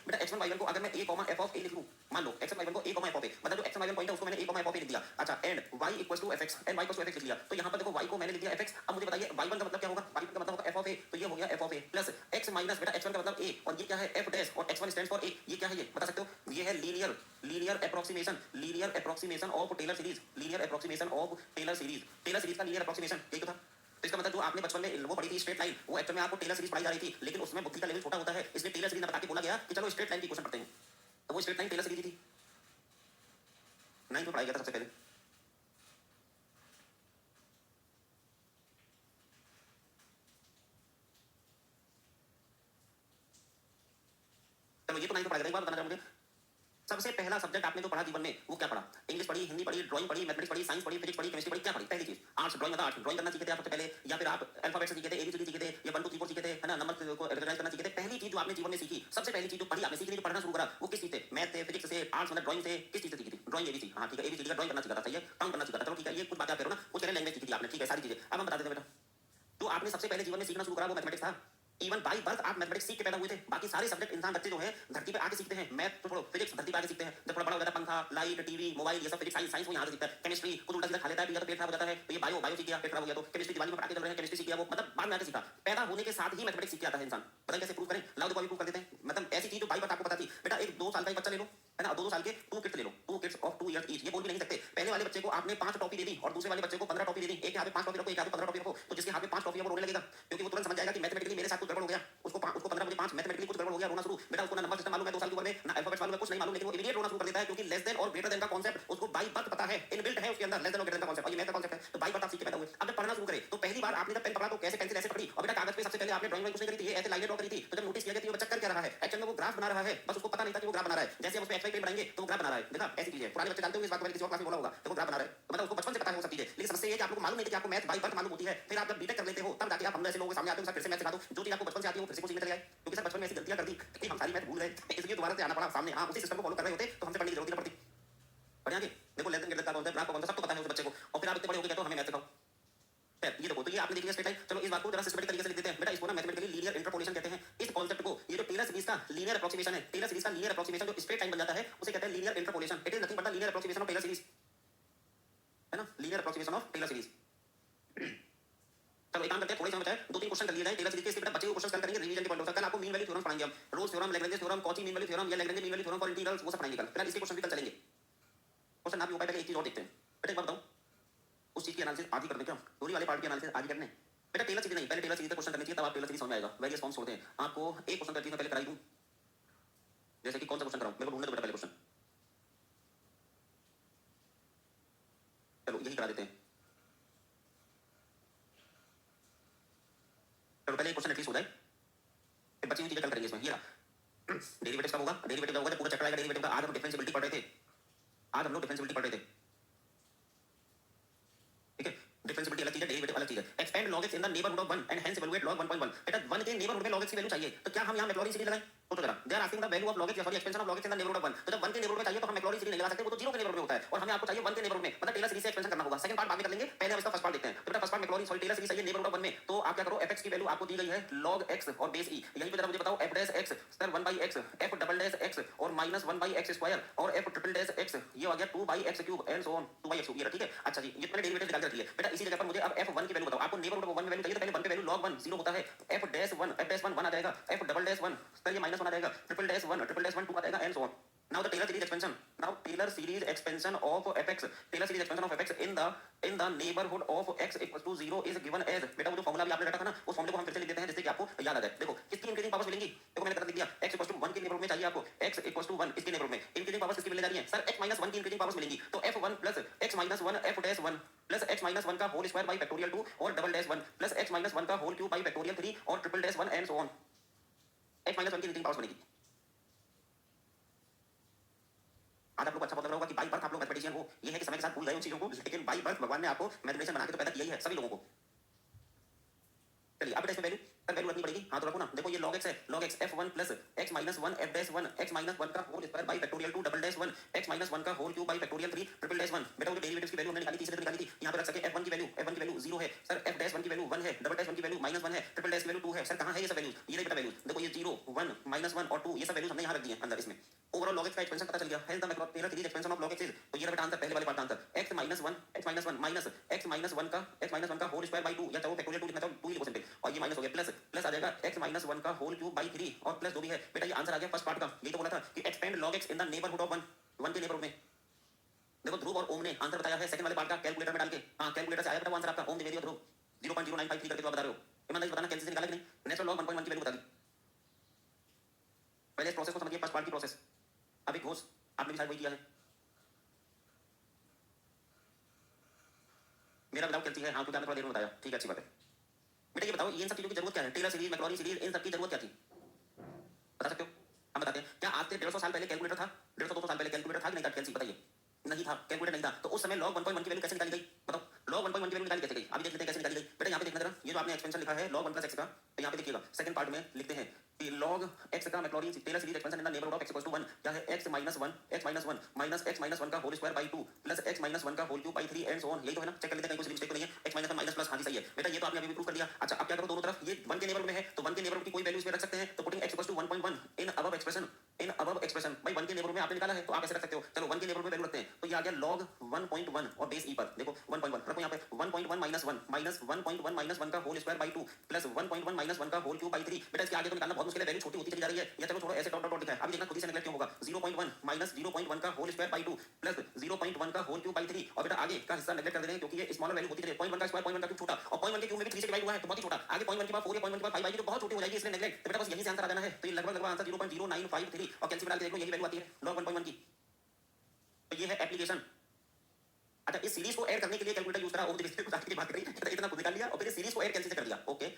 बेटा x1 y1 को अगर मैं a, f of a लिख लूं, मान लो x1 y1 को a, f of a, मतलब जो x1 y1 पॉइंट है उसको मैंने a, f of a लिख दिया। अच्छा, and y = fx, and y = fx लिख लिया, तो यहां पर देखो y को मैंने लिख दिया fx। अब मुझे बताइए y1 का मतलब क्या होगा? y1 का मतलब होगा f of a, तो ये हो गया f of a plus x minus बेटा x1 का मतलब a, और ये क्या है f डैश, और x1 स्टैंड्स फॉर a, ये क्या है ये बता सकते हो? ये है linear approximation of Taylor series, linear approximation of Taylor series. Taylor series का लीनियर अप्रोक्सीमेशन यही तो था। तो इसका मतलब जो आपने बचपन में वो पढ़ी थी स्ट्रेट लाइन, वो एक्चुअल में आपको टेलर सीरीज पढ़ाई जा रही थी, लेकिन उसमें बुद्धि का लेवल छोटा होता है, इसलिए टेलर सीरीज में बता के बोला गया कि चलो स्ट्रेट लाइन की क्वेश्चन पढ़ते हैं। तो वो स्ट्रेट लाइन टेलर सीरीज थी, 9th में पढ़ाई गया था सबसे पहले। चलो ये तो 9th में पढ़ाया गया। एक बार बताना मुझे, सबसे पहला सब्जेक्ट आपने जो पढ़ा जीवन में वो क्या पढ़ा? इंग्लिश पढ़ी, हिंदी पढ़ी, ड्राइंग पढ़ी, मैथमेटिक्स पढ़ी, साइंस पढ़ी, फिजिक्स पढ़ी, केमिस्ट्री पढ़ी, क्या पढ़ी? पहली चीज आर्ट्स, ड्राइंग मतलब आर्ट्स, ड्राइंग करना सीखे थे आप सबसे पहले, या फिर आप अल्फाबेट सीखे थे, एबीसीडी सीखे थे, या 1 2 3 4 सीखे थे, है ना, नंबर को रिकॉग्नाइज करना सीखे थे। पहली चीज जो आपने जीवन में सीखी, सबसे पहली चीज जो पढ़ी आपने, सीखी, जो पढ़ना शुरू करा, वो किस चीज से? मैथ से, फिजिक्स से, आर्ट्स मतलब ड्राइंग से, किस चीज से सीखी थी? Drawing, ABC. हां ठीक है, एबीसीडी का ड्राइंग करना सीखा था, सही है, काउंट करना सीखा था। चलो ठीक है, ये कुछ बातें आप कह रहे हो ना, वो कह रहे लैंग्वेज सीखी थी आपने, ठीक है, सारी चीजें। अब हम बता देते हैं बेटा, जो आपने सबसे पहले जीवन में सीखना शुरू करा वो मैथमेटिक्स था। इवन बाई बर्थ आप मैथमेटिक्स सीख के पैदा हुए थे। बाकी सारे सब्जेक्ट इंसान बच्चे जो है धरती पे आके सीखते हैं। मैथ तो छोड़ो, फिजिक्स धरती पे आके सीखते हैं। जब थोड़ा बड़ा हो जाता है, पंखा, लाइट, टीवी, मोबाइल, ये सब फिजिक्स साइंस वो यहाँ से सीखता है। केमिस्ट्री कुछ उल्टा सीधा खा लेता है, तो पेट खराब हो जाता है, तो ये बायो सीख गया, पेट खराब हो गया। तो केमिस्ट्री दिवाली में पटाखे चल रहे हैं, केमिस्ट्री सीख गया वो, मतलब बाद में आके सीखा। पैदा होने के साथ ही मैथमेटिक्स सीख के आता है इंसान। पता कैसे प्रूव करें? लाओ देखो अभी प्रूव कर देते हैं। मतलब ऐसी चीज जो बाई बर्थ आपको पता थी। बेटा एक 2 साल का एक बच्चा ले लो, है ना, 2 साल के 2 किड्स ले लो, 2 किड्स ऑफ 2 इयर्स ईच। ये बोल भी नहीं सकते। पहले वाले बच्चे को आपने 5 टॉफी दे दी और दूसरे वाले बच्चे को 15 टॉफी दे दी। एक के हाथ में 5 टॉफी रखो, एक हाथ में 15 टॉफी रखो, तो जिसके हाथ में 5 टॉफी है वो रोने लगेगा, क्योंकि वो तुरंत समझ जाएगा कि मैथमेटिकली मेरे साथ कुछ गड़बड़ हो गया। उसको 15 मुझे 5, मैथमेटिकली कुछ गड़बड़ हो गया, रोना शुरू। बेटा उसको ना नंबर सिस्टम मालूम है 2 साल की उम्र में, ना अल्फाबेट्स मालूम है, कुछ नहीं मालूम, लेकिन वो इमीडिएट रोना शुरू कर देता है, क्योंकि लेस देन और ग्रेटर देन का कांसेप्ट उसको बाई बर्थ पता है, इनबिल्ट है उसके अंदर लेस देन और ग्रेटर देन का कांसेप्ट। और ये मैथ का कांसेप्ट है, तो बाई बर्थ आप सीख के पैदा हुए। अब जब पढ़ना शुरू करे तो पहली बार आपने जब पेन पकड़ा तो कैसे पेंसिल ऐसे पकड़ी, और बेटा कागज पे सबसे पहले आपने ड्राइंग कुछ नहीं करी थी, ये ऐसे लाइनें ड्रॉ करी थी। तो जब नोटिस किया कि वो बच्चा कर क्या रहा है, एक्चुअली में वो ग्राफ बना रहा है, बस उसको पता नहीं था कि वो ग्राफ बना रहा है। जैसे हम उसमें एक्स वाई प्लेन बनाएंगे तो वो ग्राफ बना रहा है। देखा ऐसी चीज है। पुराने बच्चे जानते होंगे इस बात को, मैंने किसी और क्लास में बोला होगा, तो वो ग्राफ बना रहा है, तो मतलब उसको बचपन से पता है वो सब चीजें। लेकिन समस्या ये है कि आप लोगों को मालूम नहीं कि आपको मैथ बाई बर्थ मालूम होती है। फिर आप जब बीटेक कर लेते हो तब जाके आप हम ऐसे लोगों के सामने आते हो, फिर से मैथ सिखा दो। जो चीज आपको बचपन से आती है वो फिर से को सीखने चले जाए, क्योंकि सर बचपन में ऐसी गलतियां कर दी कि हम सारी मैथ भूल गए, इसलिए दोबारा से आना पड़ा सामने। हाँ, उसी सिस्टम को फॉलो कर रहे होते तो हमसे पढ़ने की जरूरत ही नहीं पड़ती। बढ़िया कि देखो लेस देन ग्रेटर का कौन सा ग्राफ का कौन सा सब तो पता है उस बच्चे को, और फिर आप इतने बड़े हो गए कहते हो हमें मैथ सिखाओ। ये देखो, तो ये आपने देख लिया स्ट्रेट लाइन। चलो इस बात को जरा सिस्टमैटिक तरीके से लिख देते हैं। बेटा इसको ना मैथमेटिकली लीनियर इंटरपोलेशन कहते हैं। इस कांसेप्ट को, ये जो टेलर सीरीज का लीनियर अप्रोक्सीमेशन है, टेलर सीरीज का लीनियर अप्रोक्सीमेशन जो स्ट्रेट लाइन बन जाता है उसे कहते हैं linear interpolation. It is nothing but the linear approximation of Taylor series, है ना, linear approximation of Taylor series. चलो एक काम करते हैं, थोड़े समय बचा है, 2-3 क्वेश्चन कर लिए जाए टेलर सीरीज के। इसके बेटा बच्चे को क्वेश्चन कल करेंगे रिवीजन के पॉइंट ऑफ व्यू। कल आपको मीन वैल्यू थ्योरम पढ़ाएंगे हम, Rolle's theorem, Lagrange theorem, Cauchy mean value theorem या Lagrange mean value theorem for integrals, वो सब पढ़ाएंगे कल। फिलहाल इसके क्वेश्चन भी कल चलेंगे। क्वेश्चन ना भी हो पाए पहले एक चीज और देखते हैं। बेटा एक बात बताओ, उस चीज की एनालिसिस आज ही कर दें क्या? थ्योरी वाले पार्ट की एनालिसिस आज ही करने। बेटा टेलर सीरीज नहीं, पहले टेलर सीरीज का क्वेश्चन करने चाहिए, तब आप टेलर सीरीज समझ में आएगा। वेरियस फॉर्म्स छोड़ते हैं। आपको एक क्वेश्चन करती है पहले कराई दूं, जैसे कि कौन सा क्वेश्चन कराऊं, मेरे को ढूंढने दो बेटा पहले क्वेश्चन। चलो यही करा देते हैं। चलो पहले एक क्वेश्चन एटलीस्ट हो जाए, फिर बची हुई चीजें कल करेंगे इसमें। ये रहा डेरिवेटिव्स का होगा, डेरिवेटिव का होगा जब पूरा चैप्टर आएगा डेरिवेटिव का। आज हम डिफरेंशिएबिलिटी पढ़ रहे थे, आज हम लोग डिफरेंशिएबिलिटी पढ़ रहे थे, ठीक है। डिफरेंशिएबिलिटी अलग चीज है, डेरिवेटिव अलग चीज है। Expand log x in the neighborhood of 1 and hence evaluate log 1.1। बेटा 1 के नेबरहुड में log x की वैल्यू चाहिए, तो क्या हम यहां मैक्लॉरिन सीरीज लगाएं? सोचो जरा, they are asking the value of log x, sorry expansion of log x in the neighborhood of 1। तो जब 1 के नेबरहुड में चाहिए तो हम मैक्लॉरिन सीरीज नहीं लगा सकते, वो तो 0 के नेबरहुड में होता है, और हमें आपको चाहिए 1 के नेबरहुड में, मतलब टेलर सीरीज से एक्सपेंशन करना होगा। सेकंड पार्ट बाद में कर लेंगे, पहले हम इसका फर्स्ट पार्ट देखते हैं। तो बेटा first part Maclaurin sorry Taylor series चाहिए नेबरहुड ऑफ 1 में, तो आप क्या करो, fx की वैल्यू आपको दी गई है log x और बेस e। यहीं पे जरा मुझे बताओ f dash x sir 1/x, f double dash x और माइनस 1/x स्क्वायर और f ट्रिपल डैश x, ये आ गया 2/x cube and so on 2/x cube. ये ठीक है, अच्छा जी, ये मैंने डेरिवेटिव निकाल के रखी है। बेटा इसी जगह पर मुझे अब f1 की वैल्यू बताओ। आपको नेबरहुड ऑफ 1 में वैल्यू चाहिए, तो पहले 1 पे वैल्यू log 1 0 होता है, f डैश 1 आ जाएगा, f डबल डैश 1 सर ये -1 आ जाएगा, ट्रिपल डैश 1 2 आ जाएगा and so on. Now the Taylor series expansion. Now Taylor series expansion of fx. Taylor series expansion of fx in the neighborhood of x equals to 0 is given as। बेटा वो जो formula भी आपने रखा था ना, उस फॉर्मूले को हम फिर से लिख देते हैं जिससे कि आपको याद आ जाए। देखो किसकी इंक्रीजिंग पावर्स मिलेंगी, देखो मैंने लिख दिया x equals to 1 के नेबरहुड में चाहिए आपको, x equals to 1 इसके नेबरहुड में इंक्रीजिंग पावर्स किसकी मिलने जा रही है सर, x - 1 की इंक्रीजिंग पावर्स मिलेंगी। तो f1 plus x - 1 f dash 1 plus x - 1 का होल स्क्वायर बाय फैक्टोरियल 2 और डबल डैश 1 प्लस x - 1 का होल क्यूब बाय फैक्टोरियल 3 और triple dash 1 and so on. x - 1 की इंक्रीजिंग पावर्स बनेगी। आज आप लोग अच्छा पता होगा कि बाई बर्थ आप लोग मैथमेटिशियन हो, ये है कि समय के साथ भूल गए उन चीजों को, लेकिन बाई बर्थ भगवान ने आपको मैथमेटिशियन बना के तो पैदा किया ही है सभी लोगों को। चलिए अब इसमें वैल्यू सर वैल्यू रखनी पड़ेगी। हाँ तो रखो ना, देखो ये log x है, log x f1 plus x - 1 f dash 1 x - 1 का whole square by factorial 2 double dash 1 x - 1 का whole cube by factorial 3 triple dash 1। बेटा वो डेरिवेटिव्स की वैल्यू हमने निकाली थी, इसलिए निकाली थी, यहां पे रख सके f1 की वैल्यू 0 है सर, f डैश 1 की वैल्यू 1 है, डबल डैश 1 की वैल्यू -1 है, ट्रिपल डैश की वैल्यू 2 है। सर कहां है ये सब वैल्यूज, ये बेटा वैल्यूज देखो, ये 0 1 -1 और 2 ये सब वैल्यूज हमने यहां रख दी है अंदर इसमें। ओवरऑल log x का एक्सपेंशन पता चल गया, hence the Maclaurin series expansion of log x is, तो ये बेटा आंसर पहले वाले पार्ट का आंसर x - 1 माइनस x - 1 का होल स्क्वायर बाय 2 या चाहो फैक्टोरियल 2 लिखना चाहो 2 ही लिखो सिंपल, और ये माइनस हो गया प्लस आ जाएगा x - 1 का होल क्यूब बाय 3 और प्लस 2 भी है। बेटा ये आंसर आ गया फर्स्ट पार्ट का। यही तो बोला था कि expand log x in the neighbourhood of 1 के नेबरहुड में। देखो ध्रुव और ओम ने आंसर बताया है सेकंड वाले पार्ट का कैलकुलेटर में डाल के। हां कैलकुलेटर से आया बेटा वो आंसर आपका, ओम द्विवेदी और ध्रुव 0.0953 करके तो आप बता रहे हो। ईमानदारी से बताना कैलकुलेटर से निकाला कि नहीं, नेचुरल लॉग 1.1 की वैल्यू बता दी। पहले इस प्रोसेस को समझिए, फर्स्ट पार्ट की प्रोसेस। अभी घोष आपने भी शायद वही किया है, मेरा विदाउट कैलसी है। हाँ क्योंकि आपने थोड़ा देर में बताया, ठीक है अच्छी बात है। बेटा ये बताओ ये इन सब चीजों की जरूरत क्या है, टेलर सीरीज मैक्लॉरिन सीरीज इन सब की जरूरत क्या थी, बता सकते हो? हम बताते हैं। क्या आज से 150 साल पहले कैलकुलेटर था, 150-200 साल पहले कैलकुलेटर था कि नहीं था, कैलसी बताइए। नहीं था, कैलकुलेटर नहीं था, तो उस समय log 1.1 की वैल्यू कैसे निकाली गई? बताओ, log 1.1 की वैल्यू निकाली कैसे गई? अभी देख लेते हैं कैसे निकाली गई। बेटा यहाँ पे देखना जरा, ये जो आपने एक्सपेंशन लिखा है log 1 plus x का, तो यहाँ पे देखिएगा सेकंड पार्ट में लिखते हैं कि log x का Maclaurin Taylor series expansion in the neighbourhood of x equals to 1 क्या है? x minus 1 minus x minus 1 का whole square by 2 plus x minus 1 का whole cube by 3 and so on. यही तो है ना? चेक कर लेते हैं कहीं कुछ मिस्टेक तो नहीं है। x minus 1 माइनस प्लस, हाँ जी सही है बेटा, ये तो आपने अभी भी प्रूव कर दिया। अच्छा अब क्या करो, दोनों तरफ ये 1 के नेबरहुड में है तो 1 के नेबरहुड की कोई वैल्यू इसमें रख सकते हैं, तो putting x equals to 1.1 in above expression भाई 1 के नेबरहुड में आपने निकाला है तो आप ऐसे रख सकते हो। चलो 1 के नेबरहुड में वैल्यू रखते हैं, तो ये आ गया log 1.1 और बेस e पर देखो 1.1 रखो यहाँ पे 1.1 माइनस 1 माइनस 1.1 माइनस 1 का whole square by 2 plus 1.1 minus 1 का होल क्यूब बाई 3। बेटा इसके आगे तो निकालना बहुत मुश्किल है, वैल्यू छोटी होती चली जा रही है। या चलो छोड़ो, ऐसे डॉट डॉट डॉट लिखा है, अभी देखना खुद ही से नेगलेक्ट क्यों होगा। 0.1 माइनस 0.1 का होल स्क्वायर बाई 2 प्लस 0.1 का होल क्यूब बाई 3। और बेटा आगे का हिस्सा नेगलेक्ट कर दे रहे हैं क्योंकि ये स्मॉलर वैल्यू होती चली है। 0.1 का स्क्वायर 0.1 का क्यूब छोटा और 0.1 के क्यूब में भी 3 से डिवाइड हुआ है तो बहुत ही छोटा। आगे 0.1 के बाद 4 या 0.1 के बाद 5 आएगी तो बहुत छोटी हो जाएगी, इसलिए नेगलेक्ट। तो बेटा बस यही से आंसर आ जाना है, तो ये लगभग आंसर 0.0953 और कैंसिल डाल के देख लो, यही वैल्यू आती है log 1.1 की। तो ये है एप्लीकेशन। अच्छा इस सीरीज को ऐड करने के लिए कैलकुलेटर यूज करा, वो देखिए कुछ आगे की बात करी, इतना खुद निकाल लिया और फिर इस सीरीज को ऐड कैंसिल से कर दिया। ओके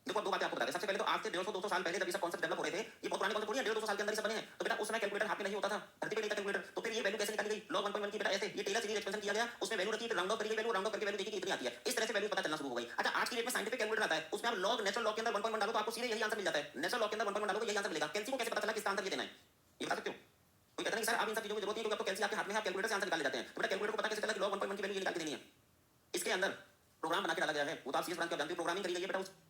देखो अब दो बातें आपको बता दें। सबसे पहले तो आज से 150-200 साल पहले जब ये सब कॉन्सेप्ट डेवलप हो रहे थे, ये बहुत पुराने कॉन्सेप्ट थोड़ी है, 150-200 साल के अंदर ही सब बने हैं। तो बेटा उस समय कैलकुलेटर हाथ में नहीं होता था, धरती पे नहीं था कैलकुलेटर, तो फिर ये वैल्यू कैसे निकाली गई log 1.1 की? बेटा ऐसे ये टेलर सीरीज एक्सपेंशन किया गया, उसमें वैल्यू रखी, फिर राउंड ऑफ करी गई वैल्यू, राउंड ऑफ करके वैल्यू देखी कि इतनी आती है। इस तरह से वैल्यू पता चलना शुरू हो गई। अच्छा आज की डेट में साइंटिफिक कैलकुलेटर आता है, उसमें आप log नेचुरल लॉग के अंदर 1.1 डालो तो आपको सीधे यही आंसर मिल जाता है। नेचुरल लॉग के अंदर 1.1 डालो तो यही आंसर मिलेगा। कैंसी को कैसे पता चला किसका आंसर ये देना है, ये बता सकते हो? कोई कहता नहीं सर आप इन सब चीजों की जरूरत नहीं क्योंकि आपको कैंसी आपके हाथ में है, आप कैलकुलेटर से आंसर निकाल ले जाते हैं। तो बेटा कैलकुलेटर को पता कैसे चला कि log 1.1 की वैल्यू ये निकाल के देनी है? इसके अंदर प्रोग्राम बना के डाला गया है, वो तो आप सीएस ब्रांच का जानते हो, प्रोग्रामिंग करी गई है बेटा।